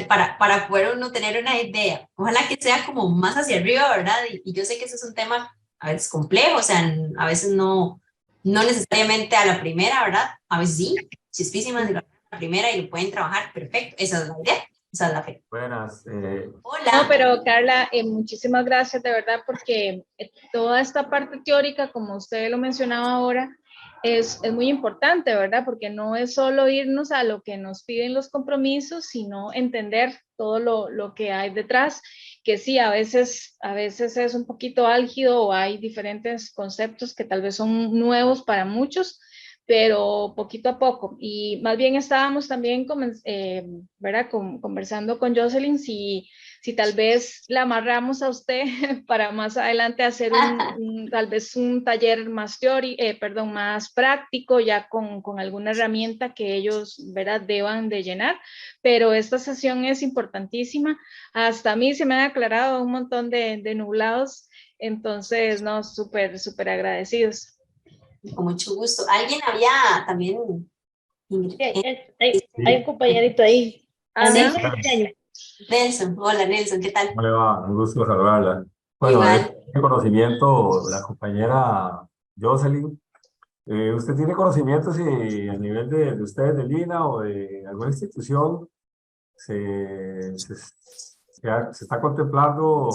Para poder uno tener una idea. Ojalá que sea como más hacia arriba, ¿verdad? Y yo sé que ese es un tema a veces complejo, o sea, a veces no necesariamente a la primera, ¿verdad? A veces sí, chispísimas de la primera y lo pueden trabajar, perfecto, esa es la idea. Esa es la fe. Buenas. Hola. No, pero Carla, muchísimas gracias de verdad porque toda esta parte teórica, como usted lo mencionaba ahora, es muy importante, ¿verdad? Porque no es solo irnos a lo que nos piden los compromisos, sino entender todo lo que hay detrás, que sí, a veces es un poquito álgido o hay diferentes conceptos que tal vez son nuevos para muchos, pero poquito a poco. Y más bien estábamos también ¿verdad? Conversando con Jocelyn si tal vez la amarramos a usted para más adelante hacer tal vez un taller más perdón, más práctico, ya con alguna herramienta que ellos, ¿verdad? Deban de llenar, pero esta sesión es importantísima. Hasta a mí se me han aclarado un montón de nublados, entonces, no, súper, súper agradecidos. Con mucho gusto. ¿Alguien había también? Sí, hay un compañerito ahí. Ajá. Nelson, hola Nelson, ¿qué tal? ¿Cómo le va? Un gusto saludarla. Bueno, Igual. de conocimiento, la compañera Jocelyn, ¿usted tiene conocimiento si a nivel de ustedes de Lina o de alguna institución se está contemplando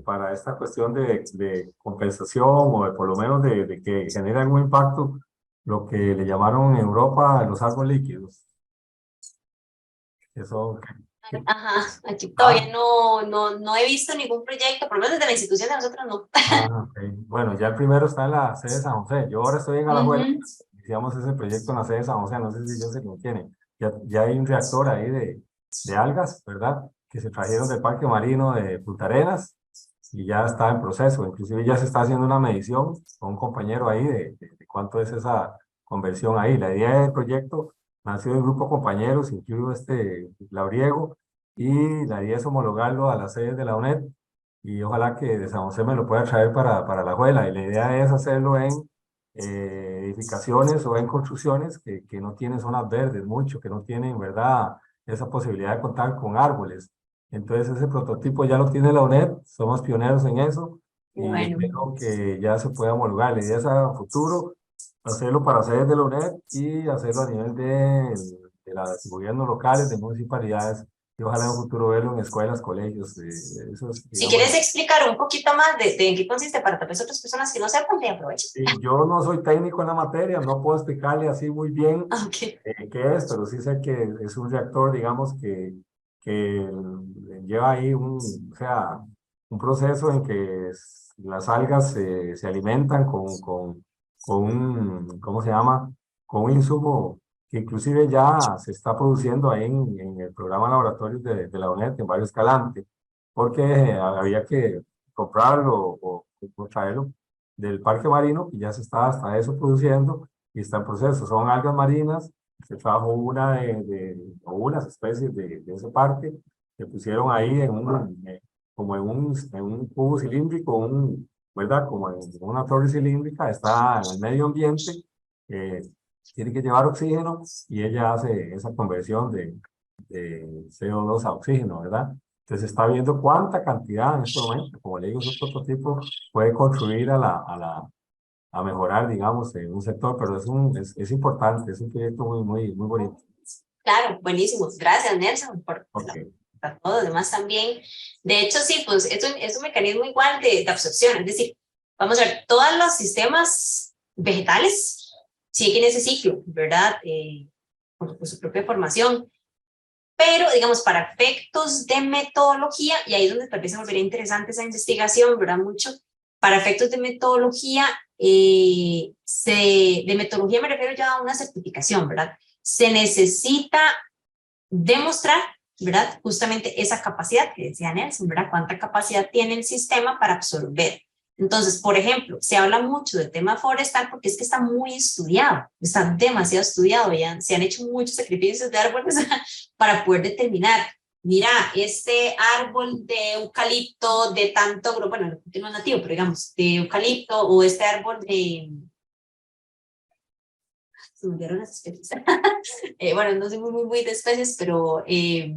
para esta cuestión de compensación o de por lo menos de que genere algún impacto lo que le llamaron en Europa los árboles líquidos? Eso, Ajá, aquí todavía no he visto ningún proyecto, por lo menos desde la institución de nosotros no. ok. Bueno, ya el primero está en la sede de San José. Yo ahora estoy en Alajuela. Iniciamos ese proyecto en la sede de San José. No sé si yo sé quién tiene. Ya hay un reactor ahí de algas, ¿verdad? Que se trajeron del Parque Marino de Punta Arenas y ya está en proceso. Inclusive ya se está haciendo una medición con un compañero ahí de cuánto es esa conversión ahí. La idea del proyecto nació de un grupo de compañeros, incluido Labriego, y la idea es homologarlo a las sedes de la UNED y ojalá que de San José me lo pueda traer para la Alajuela. Y la idea es hacerlo en edificaciones o en construcciones que no tienen zonas verdes mucho, que no tienen, ¿verdad?, esa posibilidad de contar con árboles. Entonces ese prototipo ya lo tiene la UNED, somos pioneros en eso y Bueno, espero que ya se pueda homologar. La idea es a futuro hacerlo para sedes de la UNED y hacerlo a nivel de los gobiernos locales, de municipalidades y ojalá en un futuro verlo en escuelas, colegios, esos, si digamos. quieres explicar un poquito más de en qué consiste para tal vez otras personas que no sepan, te aprovecho. Yo no soy técnico en la materia, no puedo explicarle así muy bien Ok. qué es, pero sí sé que es un reactor, digamos, que lleva ahí o sea, un proceso en que las algas se alimentan con ¿cómo se llama? Con un insumo que inclusive ya se está produciendo ahí en el programa laboratorios de la UNED en Barrio Escalante, porque había que comprarlo o traerlo del parque marino, y ya se está hasta eso produciendo y está en proceso. Son algas marinas, se trajo o unas especies de ese parque, que pusieron ahí como en un cubo cilíndrico, ¿verdad? Como en una torre cilíndrica, está en el medio ambiente, eh, tiene que llevar oxígeno y ella hace esa conversión de CO2 a oxígeno, ¿verdad? Entonces está viendo cuánta cantidad en este momento, como le digo, su prototipo puede contribuir a mejorar, digamos, en un sector, pero es importante, es un proyecto muy bonito. Claro, buenísimo. Gracias, Nelson, por Okay. todo lo demás también. De hecho, sí, pues es un mecanismo igual de absorción, es decir, vamos a ver, todos los sistemas vegetales siguen ese ciclo, ¿verdad? Por su propia formación. Pero, digamos, para efectos de metodología, y ahí es donde tal vez se volvería interesante esa investigación, ¿verdad? Mucho, para efectos de metodología, de metodología me refiero ya a una certificación, ¿verdad? Se necesita demostrar, ¿verdad? Justamente esa capacidad que decía Nelson, ¿verdad? ¿Cuánta capacidad tiene el sistema para absorber? Entonces, por ejemplo, se habla mucho del tema forestal porque es que está muy estudiado, está demasiado estudiado, ya se han hecho muchos sacrificios de árboles para poder determinar, mira, este árbol de eucalipto de tanto, bueno, no es nativo, pero digamos, de eucalipto o este árbol de... Se me dieron las especies. Bueno, no soy muy de especies, pero... se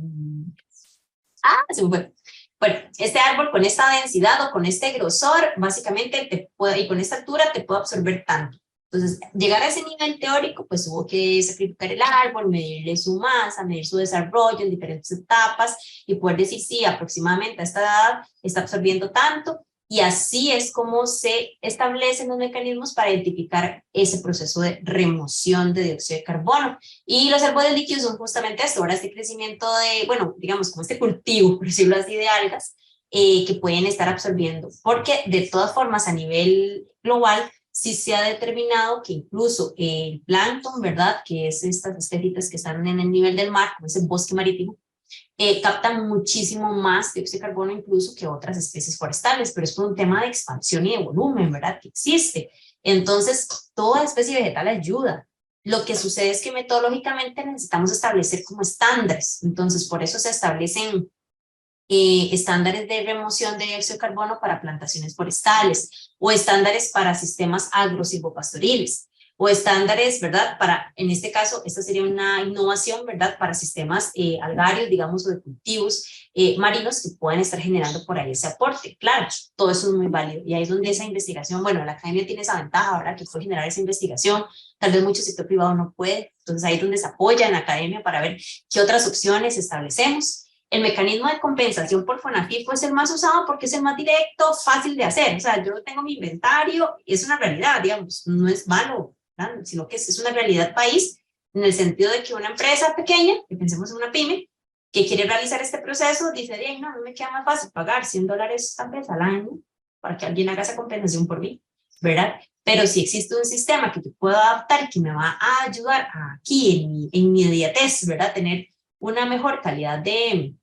me fue. Bueno, este árbol con esta densidad o con este grosor, básicamente y con esta altura te puede absorber tanto. Entonces, llegar a ese nivel teórico, pues hubo que sacrificar el árbol, medirle su masa, medir su desarrollo en diferentes etapas y poder decir, sí, aproximadamente a esta edad está absorbiendo tanto, y así es como se establecen los mecanismos para identificar ese proceso de remoción de dióxido de carbono. Y los árboles líquidos son justamente esto, ahora este crecimiento de, bueno, digamos como este cultivo, por decirlo así, de algas, que pueden estar absorbiendo, porque de todas formas a nivel global sí se ha determinado que incluso el plancton, ¿verdad?, que es estas especies que están en el nivel del mar, como ese bosque marítimo, captan muchísimo más dióxido de carbono incluso que otras especies forestales, pero es por un tema de expansión y de volumen, ¿verdad?, que existe. Entonces, toda especie vegetal ayuda. Lo que sucede es que metodológicamente necesitamos establecer como estándares, entonces por eso se establecen estándares de remoción de dióxido de carbono para plantaciones forestales, o estándares para sistemas agrosilvopastoriles, o estándares, ¿verdad?, para, en este caso, esta sería una innovación, ¿verdad?, para sistemas algarios, digamos, o de cultivos marinos que puedan estar generando por ahí ese aporte. Claro, todo eso es muy válido, y ahí es donde esa investigación, bueno, la academia tiene esa ventaja, ¿verdad?, que puede generar esa investigación, tal vez mucho sector privado no puede, entonces ahí es donde se apoya en la academia para ver qué otras opciones establecemos. El mecanismo de compensación por FONAFIFO es el más usado porque es el más directo, fácil de hacer. O sea, yo tengo mi inventario, es una realidad, digamos, no es malo, ¿verdad?, sino que es una realidad país, en el sentido de que una empresa pequeña, que pensemos en una pyme, que quiere realizar este proceso, dice, no, no me queda más fácil pagar $100 tal vez al año para que alguien haga esa compensación por mí, ¿verdad? Pero si existe un sistema que yo puedo adaptar y que me va a ayudar aquí en mi inmediatez, ¿verdad?, tener una mejor calidad de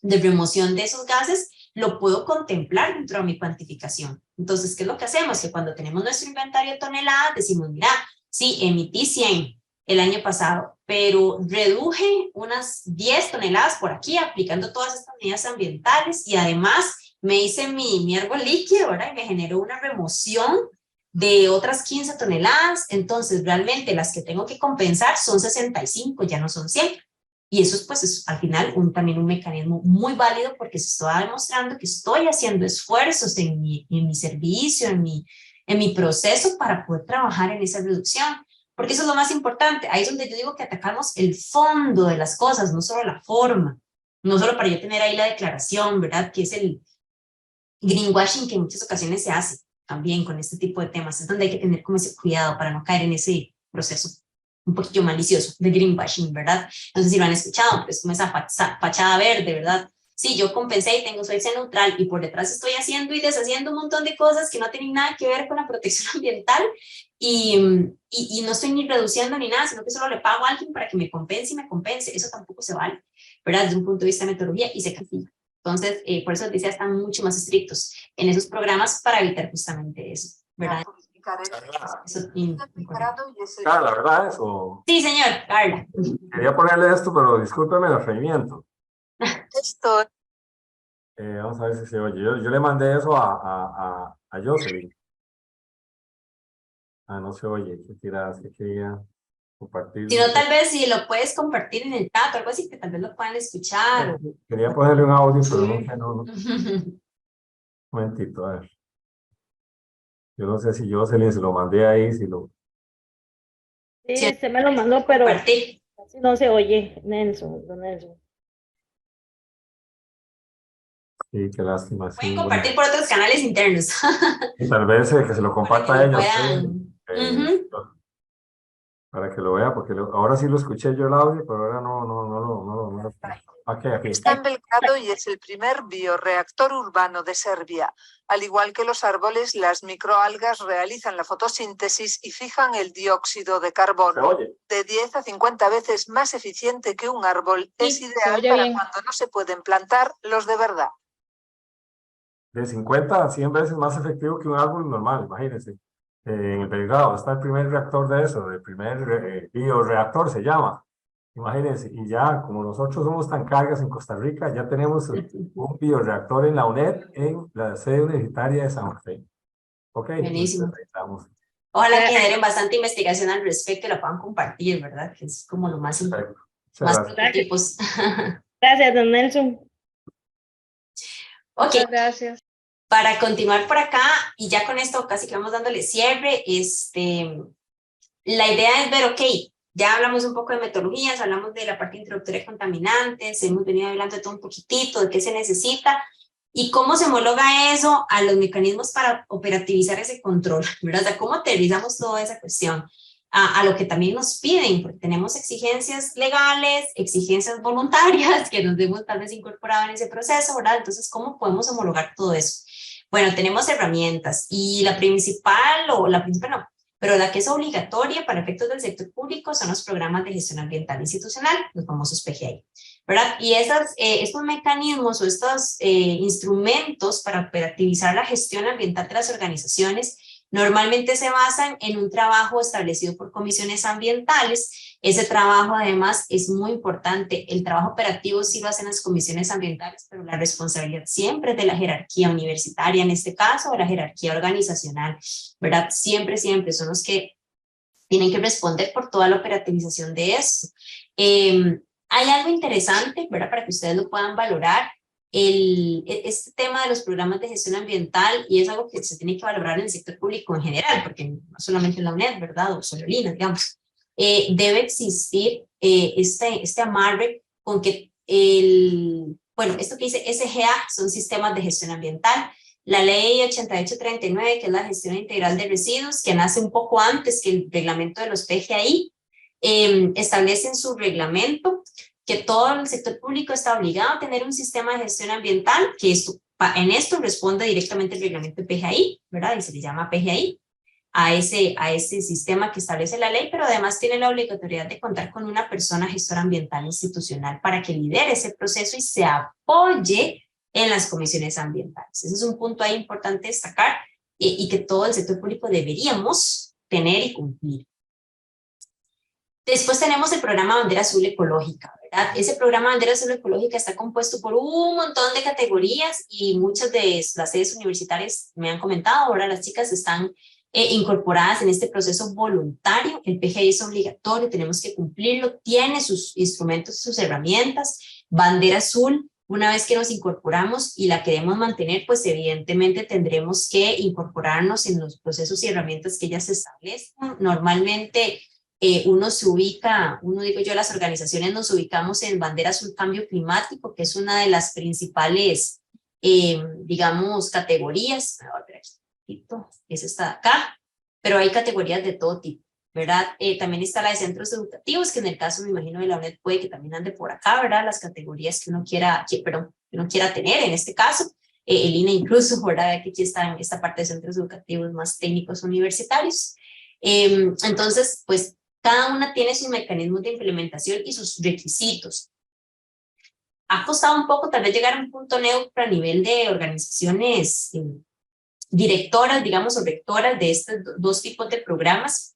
remoción de esos gases, lo puedo contemplar dentro de mi cuantificación. Entonces, ¿qué es lo que hacemos? Que cuando tenemos nuestro inventario de toneladas, decimos, mira, sí, emití 100 el año pasado, pero reduje unas 10 toneladas por aquí, aplicando todas estas medidas ambientales, y además me hice mi árbol líquido, ¿verdad?, y me generó una remoción de otras 15 toneladas, entonces realmente las que tengo que compensar son 65, ya no son 100. Y eso pues, es al final también un mecanismo muy válido, porque se está demostrando que estoy haciendo esfuerzos en mi servicio, en mi proceso para poder trabajar en esa reducción. Porque eso es lo más importante. Ahí es donde yo digo que atacamos el fondo de las cosas, no solo la forma. No solo para yo tener ahí la declaración, ¿verdad?, que es el greenwashing que en muchas ocasiones se hace también con este tipo de temas. Es donde hay que tener como ese cuidado para no caer en ese proceso un poquillo malicioso de greenwashing, ¿verdad? No sé si lo han escuchado, pero es como esa fachada verde, ¿verdad? Sí, yo compensé y tengo soy neutral, y por detrás estoy haciendo y deshaciendo un montón de cosas que no tienen nada que ver con la protección ambiental, y no estoy ni reduciendo ni nada, sino que solo le pago a alguien para que me compense y me compense. Eso tampoco se vale, ¿verdad?, desde un punto de vista de metodología, y se castiga. Entonces, por eso les decía, están mucho más estrictos en esos programas para evitar justamente eso, ¿verdad? La verdad, eso. Sí, señor, Carla. Quería ponerle esto, pero discúlpeme el atrevimiento. Esto. Vamos a ver si se oye. Yo le mandé eso a Jocelyn. No se oye. ¿Qué tiras? ¿Qué quería compartir? Si no, tal vez si lo puedes compartir en el chat o algo así, que tal vez lo puedan escuchar. Quería ponerle un audio, pero no. Un momentito, a ver. Yo no sé si Jocelyn se lo mandé ahí, si lo... Sí, se me lo mandó, pero compartir. no se oye, Nelson, don Nelson. Sí, qué lástima. Sí, Pueden compartir por otros canales internos. Y tal vez que se lo comparta a ellos. Para que lo vea, porque ahora sí lo escuché yo el audio, pero ahora no. Aquí. Está en Belgrado y es el primer bioreactor urbano de Serbia. Al igual que los árboles, las microalgas realizan la fotosíntesis y fijan el dióxido de carbono. De 10 a 50 veces más eficiente que un árbol, es ideal para cuando no se pueden plantar los de verdad. De 50 a 100 veces más efectivo que un árbol normal, imagínense. En el Belgrado está el primer reactor de eso, el primer bioreactor se llama. Imagínense, y ya como nosotros somos tan cargas en Costa Rica, ya tenemos un bioreactor en la UNED, en la sede universitaria de San José. Ok. Buenísimo. Ojalá que generen bastante investigación al respecto y la puedan compartir, ¿verdad? Que es como lo más importante. Gracias, don Nelson. Ok. Muchas gracias. Para continuar por acá, y ya con esto casi que vamos dándole cierre, la idea es ver, ok, ya hablamos un poco de metodologías, hablamos de la parte introductoria de contaminantes, hemos venido hablando de todo un poquitito, de qué se necesita, y cómo se homologa eso a los mecanismos para operativizar ese control, ¿verdad? O sea, cómo aterrizamos toda esa cuestión a lo que también nos piden, porque tenemos exigencias legales, exigencias voluntarias que nos hemos tal vez incorporado en ese proceso, ¿verdad? Entonces, ¿cómo podemos homologar todo eso? Bueno, tenemos herramientas y la principal, no, pero la que es obligatoria para efectos del sector público son los programas de gestión ambiental institucional, los famosos PGI, ¿verdad? Y estos mecanismos o estos instrumentos para operativizar la gestión ambiental de las organizaciones normalmente se basan en un trabajo establecido por comisiones ambientales. Ese trabajo además es muy importante. El trabajo operativo sí lo hacen las comisiones ambientales, pero la responsabilidad siempre es de la jerarquía universitaria, en este caso, o la jerarquía organizacional, ¿verdad? Siempre, siempre son los que tienen que responder por toda la operativización de eso. Hay algo interesante, ¿verdad? Para que ustedes lo puedan valorar. Este tema de los programas de gestión ambiental, y es algo que se tiene que valorar en el sector público en general, porque no solamente en la UNED, ¿verdad? O solo Lina, digamos. Debe existir este amarre con que bueno, esto que dice SGA son sistemas de gestión ambiental. La ley 8839, que es la gestión integral de residuos, que nace un poco antes que el reglamento de los PGI, establece en su reglamento que todo el sector público está obligado a tener un sistema de gestión ambiental, que en esto responde directamente el reglamento PGI, ¿verdad? Y se le llama PGI a ese sistema que establece la ley, pero además tiene la obligatoriedad de contar con una persona gestora ambiental institucional para que lidere ese proceso y se apoye en las comisiones ambientales. Ese es un punto ahí importante destacar y que todo el sector público deberíamos tener y cumplir. Después tenemos el programa Bandera Azul Ecológica, ¿verdad? Ese programa Bandera Azul Ecológica está compuesto por un montón de categorías y muchas de las sedes universitarias me han comentado, ahora las chicas están incorporadas en este proceso voluntario. El PGI es obligatorio, tenemos que cumplirlo, tiene sus instrumentos, sus herramientas. Bandera Azul, una vez que nos incorporamos y la queremos mantener, pues evidentemente tendremos que incorporarnos en los procesos y herramientas que ellas establecen. Normalmente uno se ubica, digo yo, las organizaciones nos ubicamos en Bandera Azul Cambio Climático, que es una de las principales, digamos, categorías. Es esta de acá, pero hay categorías de todo tipo, ¿verdad? También está la de centros educativos, que en el caso, me imagino, de la UNED puede que también ande por acá, ¿verdad? Las categorías que uno quiera, que uno quiera tener en este caso. El INE incluso, ¿verdad? Que aquí está en esta parte de centros educativos más técnicos universitarios. Entonces, pues, cada una tiene sus mecanismos de implementación y sus requisitos. Ha costado un poco tal vez llegar a un punto neutro a nivel de organizaciones directoras, digamos, o rectoras de estos dos tipos de programas.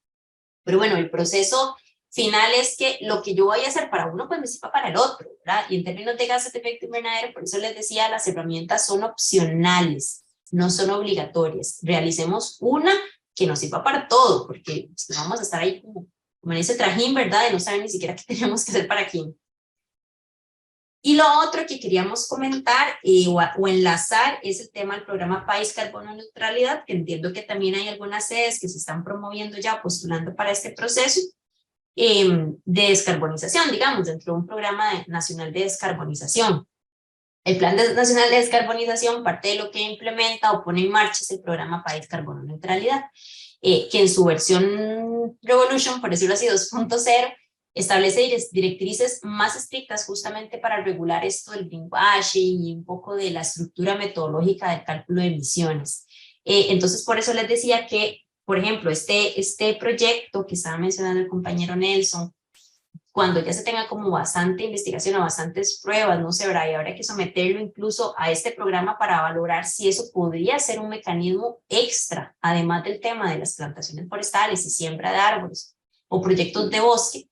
Pero bueno, el proceso final es que lo que yo voy a hacer para uno, pues me sirva para el otro, ¿verdad? Y en términos de gases de efecto invernadero, por eso les decía, las herramientas son opcionales, no son obligatorias. Realicemos una que nos sirva para todo, porque si no vamos a estar ahí como en ese trajín, ¿verdad? De no saber ni siquiera qué tenemos que hacer para quién. Y lo otro que queríamos comentar o enlazar es el tema del programa País Carbono Neutralidad, que entiendo que también hay algunas sedes que se están promoviendo ya, postulando para este proceso de descarbonización, digamos, dentro de un programa nacional de descarbonización. El Plan Nacional de Descarbonización, parte de lo que implementa o pone en marcha es el programa País Carbono Neutralidad, que en su versión Revolution, por decirlo así, 2.0, establece directrices más estrictas justamente para regular esto del greenwashing y un poco de la estructura metodológica del cálculo de emisiones. Entonces, por eso les decía que, por ejemplo, este proyecto que estaba mencionando el compañero Nelson, cuando ya se tenga como bastante investigación o bastantes pruebas, no sé, ¿verdad? Y habrá que someterlo incluso a este programa para valorar si eso podría ser un mecanismo extra, además del tema de las plantaciones forestales y siembra de árboles o proyectos de bosque,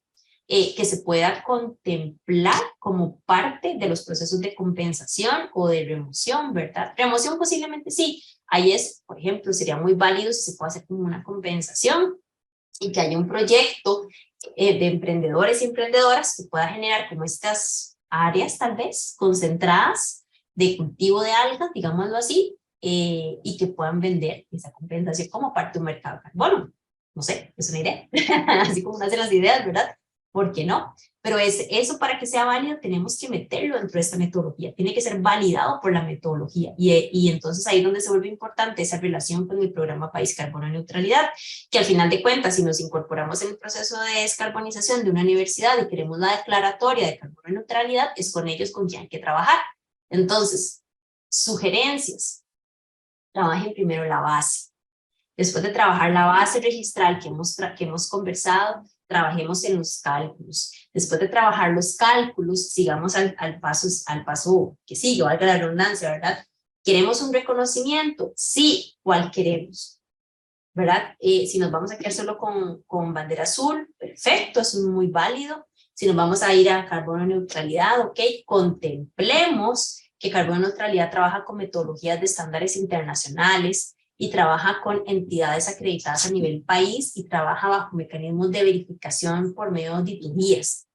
que se pueda contemplar como parte de los procesos de compensación o de remoción, ¿verdad? Remoción posiblemente sí. Ahí es, por ejemplo, sería muy válido si se puede hacer como una compensación y que haya un proyecto de emprendedores y emprendedoras que pueda generar como estas áreas tal vez concentradas de cultivo de algas, digámoslo así, y que puedan vender esa compensación como parte de un mercado de carbono. no sé, es una idea, así como nacen las ideas, ¿verdad? ¿Por qué no? Pero eso para que sea válido tenemos que meterlo dentro de esta metodología, tiene que ser validado por la metodología y entonces ahí es donde se vuelve importante esa relación con el programa País Carbono Neutralidad, que al final de cuentas si nos incorporamos en el proceso de descarbonización de una universidad y queremos la declaratoria de carbono neutralidad, es con ellos con quien hay que trabajar. Entonces, sugerencias, trabajen primero la base. Después de trabajar la base registral que hemos conversado, trabajemos en los cálculos. Después de trabajar los cálculos, sigamos al paso que sigue, valga la redundancia, ¿verdad? ¿Queremos un reconocimiento? Sí, ¿cuál queremos? ¿Verdad? Si nos vamos a quedar solo con bandera azul, perfecto, eso es muy válido. Si nos vamos a ir a carbono neutralidad, ok, contemplemos que carbono neutralidad trabaja con metodologías de estándares internacionales y trabaja con entidades acreditadas a nivel país y trabaja bajo mecanismos de verificación por medio de auditorías.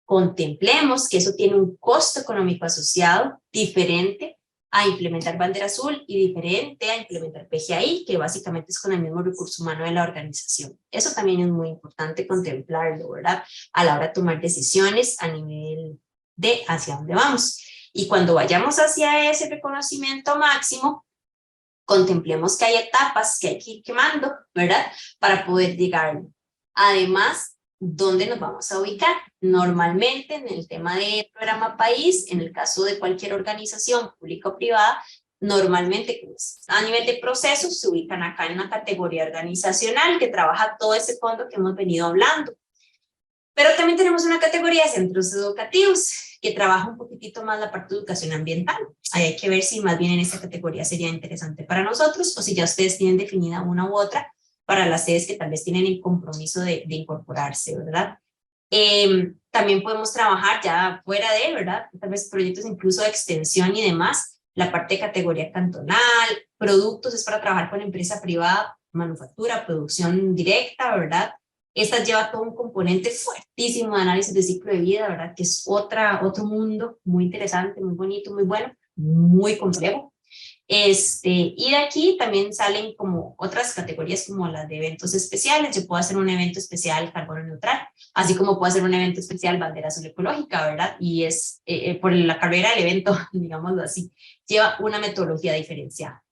Contemplemos que eso tiene un costo económico asociado diferente a implementar bandera azul y diferente a implementar PGI, que básicamente es con el mismo recurso humano de la organización. Eso también es muy importante contemplarlo, ¿verdad? A la hora de tomar decisiones a nivel de hacia dónde vamos. Y cuando vayamos hacia ese reconocimiento máximo, contemplemos que hay etapas que hay que ir quemando, ¿verdad? Para poder llegar. Además, ¿dónde nos vamos a ubicar? Normalmente en el tema de programa país, en el caso de cualquier organización pública o privada, normalmente a nivel de procesos se ubican acá en una categoría organizacional que trabaja todo ese fondo que hemos venido hablando. Pero también tenemos una categoría de centros educativos que trabaja un poquitito más la parte de educación ambiental. Ahí hay que ver si más bien en esta categoría sería interesante para nosotros o si ya ustedes tienen definida una u otra para las sedes que tal vez tienen el compromiso de incorporarse, ¿verdad? También podemos trabajar ya fuera de, ¿verdad? Tal vez proyectos incluso de extensión y demás, la parte de categoría cantonal, productos es para trabajar con empresa privada, manufactura, producción directa, ¿verdad? Esta lleva todo un componente fuertísimo de análisis de ciclo de vida, ¿verdad? Que es otro mundo muy interesante, muy bonito, muy bueno, muy complejo. Y de aquí también salen como otras categorías como las de eventos especiales. Yo puedo hacer un evento especial carbono neutral, así como puedo hacer un evento especial bandera azul ecológica, ¿verdad? Y es por la carrera del evento, digámoslo así, lleva una metodología diferenciada.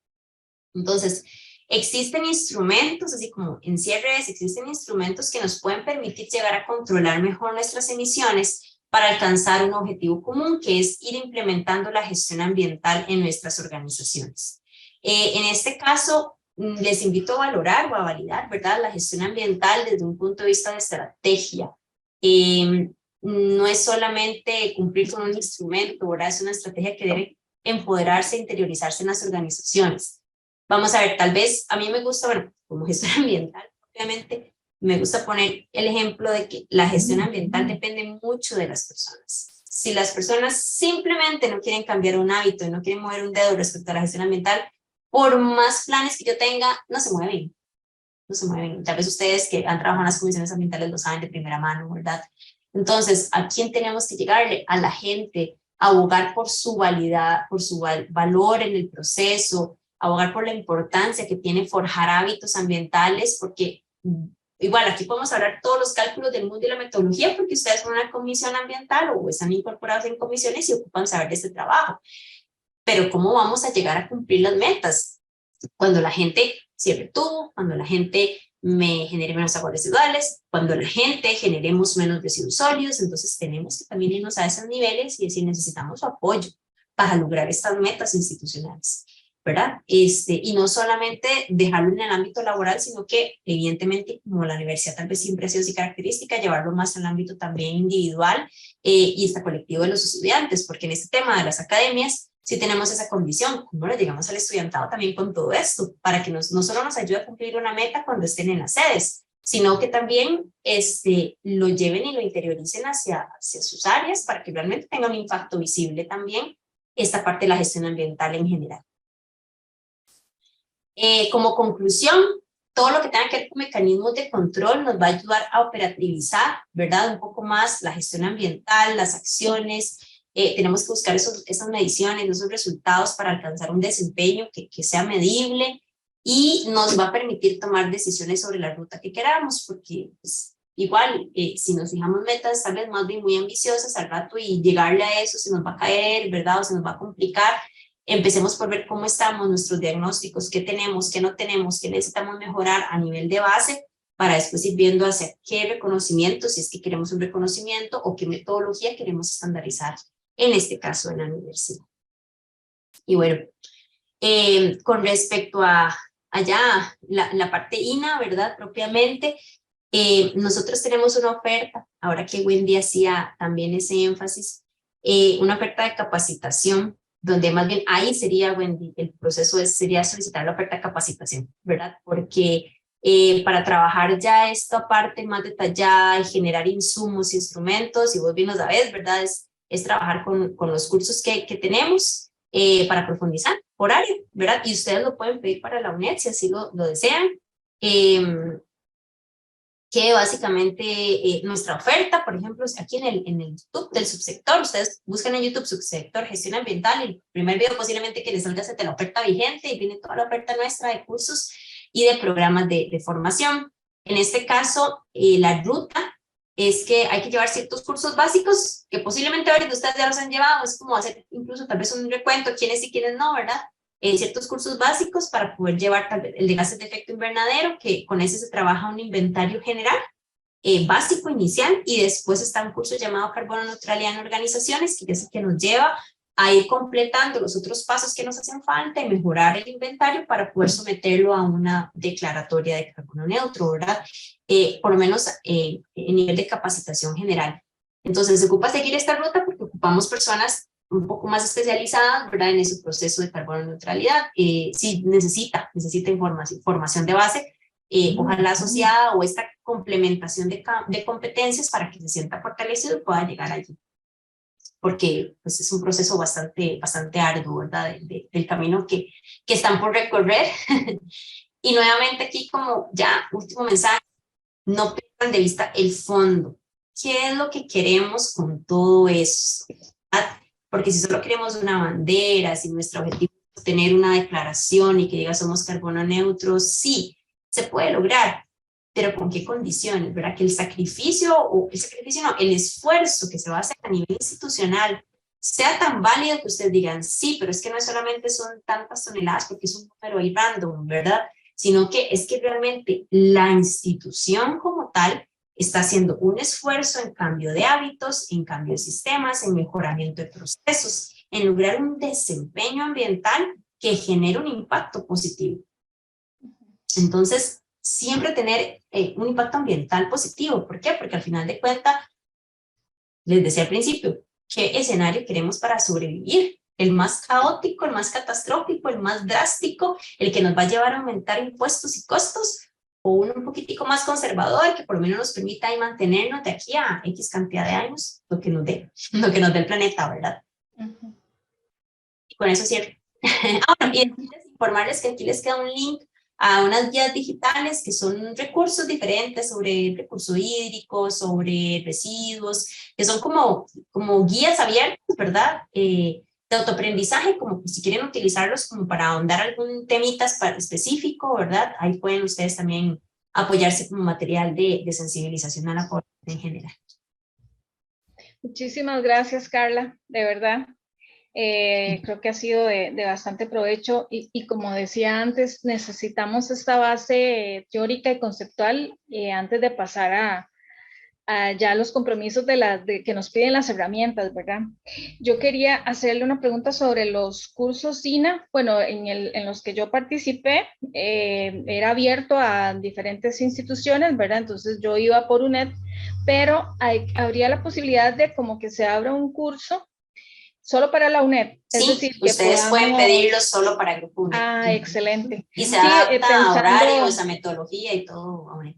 Entonces, existen instrumentos, así como en cierres, existen instrumentos que nos pueden permitir llegar a controlar mejor nuestras emisiones para alcanzar un objetivo común, que es ir implementando la gestión ambiental en nuestras organizaciones. En este caso, les invito a valorar o a validar, ¿verdad?, la gestión ambiental desde un punto de vista de estrategia. No es solamente cumplir con un instrumento, ¿verdad?, es una estrategia que debe empoderarse e interiorizarse en las organizaciones. Vamos a ver, tal vez a mí me gusta, bueno, como gestora ambiental, obviamente, me gusta poner el ejemplo de que la gestión ambiental depende mucho de las personas. Si las personas simplemente no quieren cambiar un hábito y no quieren mover un dedo respecto a la gestión ambiental, por más planes que yo tenga, no se mueven. No se mueven. Tal vez ustedes que han trabajado en las comisiones ambientales lo saben de primera mano, ¿verdad? Entonces, ¿a quién tenemos que llegarle? A la gente, abogar por su validad, por su valor en el proceso, abogar por la importancia que tiene forjar hábitos ambientales, porque igual aquí podemos hablar todos los cálculos del mundo y la metodología, porque ustedes son una comisión ambiental o están incorporados en comisiones y ocupan saber de este trabajo. Pero ¿cómo vamos a llegar a cumplir las metas? Cuando la gente cierre tubo, cuando la gente me genere menos aguas residuales, cuando la gente generemos menos residuos sólidos, entonces tenemos que también irnos a esos niveles y decir necesitamos su apoyo para lograr estas metas institucionales, ¿verdad? Y no solamente dejarlo en el ámbito laboral, sino que evidentemente como la universidad tal vez siempre ha sido así característica, llevarlo más al ámbito también individual y hasta colectivo de los estudiantes, porque en este tema de las academias sí tenemos esa condición, cómo le llegamos al estudiantado también con todo esto, para que no solo nos ayude a cumplir una meta cuando estén en las sedes, sino que también lo lleven y lo interioricen hacia sus áreas para que realmente tenga un impacto visible también esta parte de la gestión ambiental en general. Como conclusión, todo lo que tenga que ver con mecanismos de control nos va a ayudar a operativizar, ¿verdad? Un poco más la gestión ambiental, las acciones. Tenemos que buscar esas mediciones, esos resultados para alcanzar un desempeño que sea medible y nos va a permitir tomar decisiones sobre la ruta que queramos, porque pues, igual, si nos fijamos metas tal vez más bien muy ambiciosas al rato y llegarle a eso se nos va a caer, ¿verdad? O se nos va a complicar. Empecemos por ver cómo estamos, nuestros diagnósticos, qué tenemos, qué no tenemos, qué necesitamos mejorar a nivel de base, para después ir viendo hacia qué reconocimiento, si es que queremos un reconocimiento o qué metodología queremos estandarizar, en este caso en la universidad. Y bueno, con respecto a allá, la parte INA, ¿verdad? Propiamente, nosotros tenemos una oferta, ahora que Wendy hacía también ese énfasis, una oferta de capacitación, donde más bien ahí sería, Wendy, el proceso sería solicitar la oferta de capacitación, ¿verdad? Porque para trabajar ya esta parte más detallada y generar insumos, instrumentos, y vos bien lo sabés, ¿verdad? Es trabajar con los cursos que tenemos para profundizar por área, ¿verdad? Y ustedes lo pueden pedir para la UNED si así lo desean. Que básicamente nuestra oferta, por ejemplo, aquí en el YouTube del subsector, ustedes buscan en YouTube subsector gestión ambiental, el primer video posiblemente que les salga es de la oferta vigente y viene toda la oferta nuestra de cursos y de programas de formación. En este caso, la ruta es que hay que llevar ciertos cursos básicos que posiblemente varios de ustedes ya los han llevado, es como hacer incluso tal vez un recuento, quiénes y quiénes no, ¿verdad? Ciertos cursos básicos para poder llevar tal vez el de gases de efecto invernadero, que con ese se trabaja un inventario general, básico inicial, y después está un curso llamado Carbono Neutralidad en Organizaciones, que es el que nos lleva a ir completando los otros pasos que nos hacen falta y mejorar el inventario para poder someterlo a una declaratoria de carbono neutro, ¿verdad? Por lo menos en nivel de capacitación general. Entonces se ocupa seguir esta ruta porque ocupamos personas un poco más especializadas, ¿verdad? En ese proceso de carbono neutralidad. Sí, necesita información de base, ojalá asociada o esta complementación de competencias para que se sienta fortalecido y pueda llegar allí. Porque pues, es un proceso bastante arduo, ¿verdad? Del camino que están por recorrer. Y nuevamente aquí como ya último mensaje, no pierdan de vista el fondo. ¿Qué es lo que queremos con todo eso? ¿Verdad? Porque si solo queremos una bandera, si nuestro objetivo es tener una declaración y que diga somos carbono neutro, sí, se puede lograr, pero ¿con qué condiciones? ¿Verdad? Que el sacrificio no, el esfuerzo que se va a hacer a nivel institucional sea tan válido que ustedes digan, sí, pero es que no solamente son tantas toneladas porque es un número ahí random, ¿verdad? Sino que es que realmente la institución como tal está haciendo un esfuerzo en cambio de hábitos, en cambio de sistemas, en mejoramiento de procesos, en lograr un desempeño ambiental que genere un impacto positivo. Entonces, siempre tener un impacto ambiental positivo. ¿Por qué? Porque al final de cuentas, les decía al principio, ¿qué escenario queremos para sobrevivir? El más caótico, el más catastrófico, el más drástico, el que nos va a llevar a aumentar impuestos y costos, o uno un poquitico más conservador que por lo menos nos permita ahí mantenernos de aquí a X cantidad de años, lo que nos dé el planeta, ¿verdad? Y con eso cierro. Ahora, y informarles que aquí les queda un link a unas guías digitales que son recursos diferentes sobre recurso hídrico, sobre residuos, que son como guías abiertas, ¿verdad? De autoaprendizaje, como si quieren utilizarlos como para ahondar algún temita específico, ¿verdad? Ahí pueden ustedes también apoyarse como material de sensibilización a la población en general. Muchísimas gracias, Carla, de verdad. Creo que ha sido de bastante provecho y como decía antes, necesitamos esta base teórica y conceptual antes de pasar a ya los compromisos que nos piden las herramientas, ¿verdad? Yo quería hacerle una pregunta sobre los cursos INA. Bueno, en los que yo participé, era abierto a diferentes instituciones, ¿verdad? Entonces yo iba por UNED, pero habría la posibilidad de como que se abra un curso solo para la UNED. Sí, es decir, que ustedes pueden pedirlo solo para el grupo UNED. Ah, excelente. Y se adapta a horarios, a metodología y todo a UNED.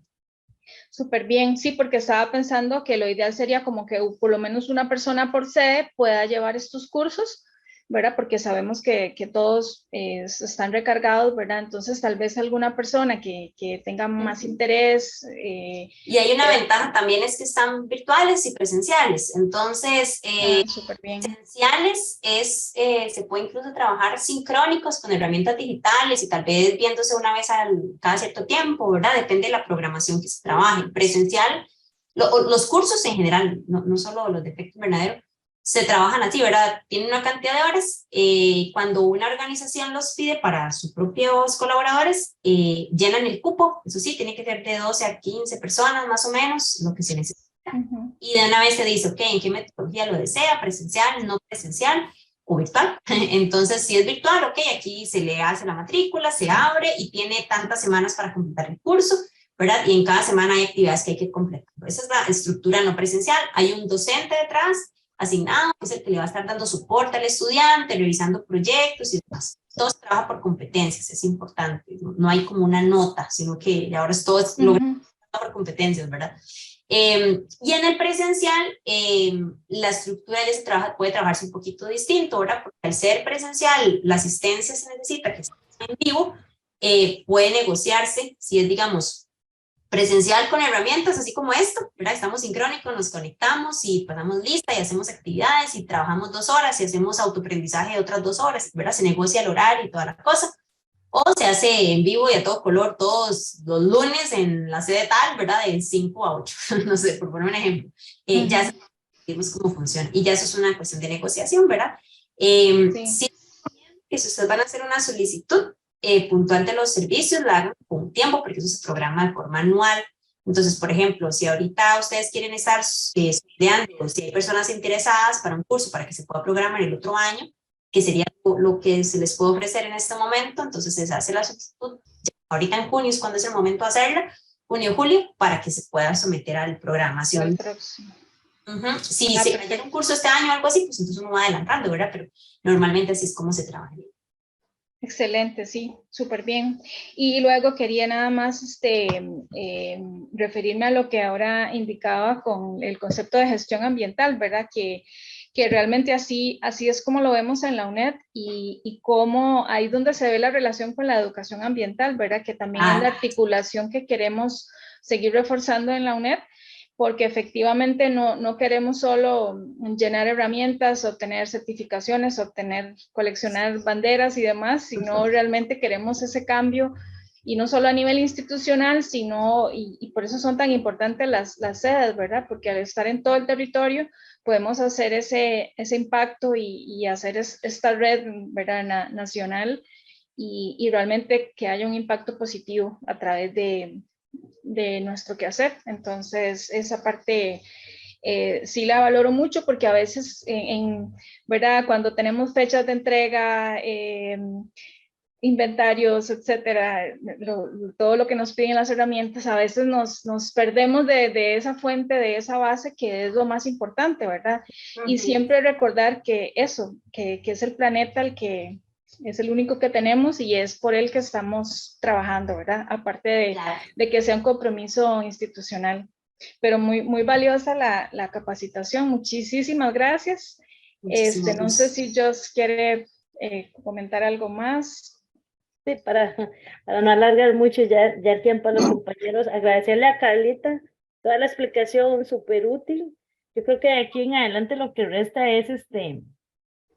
Súper bien, sí, porque estaba pensando que lo ideal sería como que por lo menos una persona por sede pueda llevar estos cursos ¿verdad? Porque sabemos que todos están recargados, ¿verdad? Entonces, tal vez alguna persona que tenga más interés. Y hay una ventaja también, es que están virtuales y presenciales. Entonces, súper bien. presenciales se puede incluso trabajar sincrónicos con herramientas digitales y tal vez viéndose una vez cada cierto tiempo, ¿verdad? Depende de la programación que se trabaje. Presencial, los cursos en general, no solo los de efecto invernadero, se trabajan así, ¿verdad? Tienen una cantidad de horas. Cuando una organización los pide para sus propios colaboradores, llenan el cupo. Eso sí, tiene que ser de 12 a 15 personas más o menos, lo que se necesita. Y de una vez se dice, ok, ¿en qué metodología lo desea? ¿Presencial, no presencial o virtual? Entonces, si es virtual, ok, aquí se le hace la matrícula, se abre y tiene tantas semanas para completar el curso, ¿verdad? Y en cada semana hay actividades que hay que completar. Esa es la estructura no presencial. Hay un docente detrás asignado, que es el que le va a estar dando soporte al estudiante, revisando proyectos y demás. Todo se trabaja por competencias, es importante. No hay como una nota, sino que ahora es todo por competencias, ¿verdad? Y en el presencial, la estructura ya puede trabajarse un poquito distinto, ¿verdad? Porque al ser presencial, la asistencia se necesita que esté en vivo, puede negociarse, si es, digamos, presencial con herramientas así como esto, ¿verdad? Estamos sincrónicos, nos conectamos y pasamos lista y hacemos actividades y trabajamos 2 horas y hacemos autoaprendizaje de otras 2 horas, ¿verdad? Se negocia el horario y toda la cosa. O se hace en vivo y a todo color todos los lunes en la sede tal, ¿verdad? De 5 a 8, no sé, por poner un ejemplo. Ya sabemos cómo funciona y ya eso es una cuestión de negociación, ¿verdad? Sí, que si ustedes van a hacer una solicitud puntual de los servicios, la hagan con tiempo, porque eso se programa de forma anual. Entonces, por ejemplo, si ahorita ustedes quieren estar estudiando, si hay personas interesadas para un curso para que se pueda programar el otro año, que sería lo que se les puede ofrecer en este momento, entonces se hace la solicitud. Ahorita en junio es cuando es el momento de hacerla, junio, julio, para que se pueda someter a la programación. Si se cayera un curso este año o algo así, pues entonces uno va adelantando, ¿verdad? Pero normalmente así es como se trabaja. Excelente, sí, súper bien. Y luego quería nada más referirme a lo que ahora indicaba con el concepto de gestión ambiental, ¿verdad? Que realmente así es como lo vemos en la UNED y cómo ahí donde se ve la relación con la educación ambiental, ¿verdad? Que también es la articulación que queremos seguir reforzando en la UNED, porque efectivamente no queremos solo llenar herramientas, obtener certificaciones, coleccionar banderas y demás, sino realmente queremos ese cambio, y no solo a nivel institucional, sino, y por eso son tan importantes las sedes, ¿verdad? Porque al estar en todo el territorio podemos hacer ese impacto y hacer esta red, ¿verdad? Nacional, y realmente que haya un impacto positivo a través de nuestro quehacer. Entonces, esa parte sí la valoro mucho, porque a veces, ¿verdad? Cuando tenemos fechas de entrega, inventarios, etcétera, todo lo que nos piden las herramientas, a veces nos perdemos de esa fuente, de esa base, que es lo más importante, ¿verdad? Y siempre recordar que eso, que es el planeta el que es el único que tenemos y es por él que estamos trabajando, ¿verdad? Aparte de que sea un compromiso institucional. Pero muy valiosa la capacitación. Muchísimas gracias. No sé si Jos quiere comentar algo más. Sí, para no alargar mucho ya el tiempo a los compañeros, agradecerle a Carlita toda la explicación súper útil. Yo creo que de aquí en adelante lo que resta es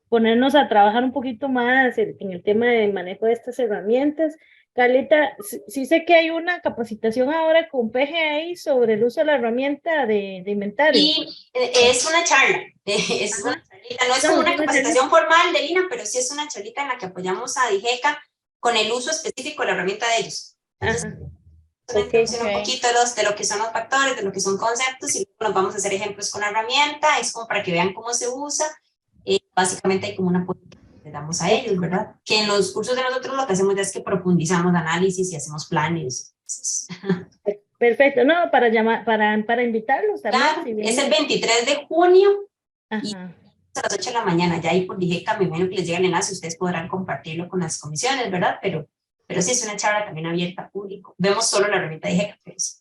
ponernos a trabajar un poquito más en el tema de manejo de estas herramientas. Carlita, sí sé que hay una capacitación ahora con PGI sobre el uso de la herramienta de inventario. Sí, es una charla, es una charlita, no es como una capacitación formal de Lina, pero sí es una charlita en la que apoyamos a DIGECA con el uso específico de la herramienta de ellos. Entonces, un poquito de lo que son los factores, de lo que son conceptos, y luego nos vamos a hacer ejemplos con la herramienta, es como para que vean cómo se usa. Básicamente hay como una política que le damos a ellos, ¿verdad? Que en los cursos de nosotros lo que hacemos es que profundizamos análisis y hacemos planes. Perfecto, no, para invitarlos también. Claro, es el 23 de junio y a las 8 de la mañana, ya ahí por DIGECA, me imagino que les llega el enlace, ustedes podrán compartirlo con las comisiones, ¿verdad? Pero sí es una charla también abierta al público. Vemos solo la herramienta de DIGECA, pero sí.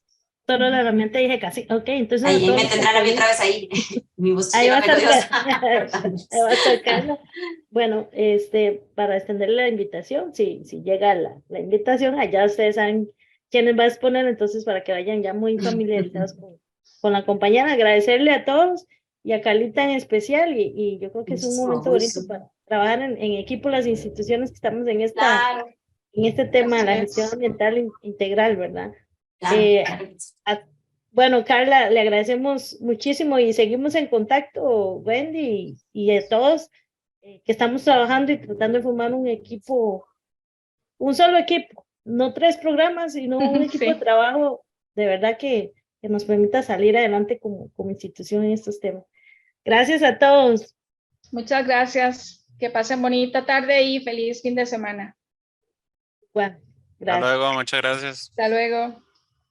solo la herramienta dije casi, ok, entonces Ahí me todos- tendrán a mí otra vez ahí. Mi voz ahí va a estar, melodiosa. ahí va a estar Carla. Bueno, para extenderle la invitación, si llega la invitación, allá ustedes saben quiénes va a exponer, entonces para que vayan ya muy familiarizados con la compañera, agradecerle a todos y a Carlita en especial, y yo creo que es un Muchísimo momento bonito gusto. para trabajar en equipo las instituciones que estamos en Claro, este tema de la Así gestión es. ambiental integral, ¿verdad? claro, Eh, claro que sí. bueno, Carla, le agradecemos muchísimo y seguimos en contacto, Wendy, y a todos que estamos trabajando y tratando de formar un equipo, un solo equipo, no 3 programas, sino un equipo de Sí. trabajo de verdad que nos permita salir adelante como institución en estos temas. Gracias a todos. Muchas gracias. Que pasen bonita tarde y feliz fin de semana. Bueno, Hasta gracias. luego, muchas gracias. Hasta luego.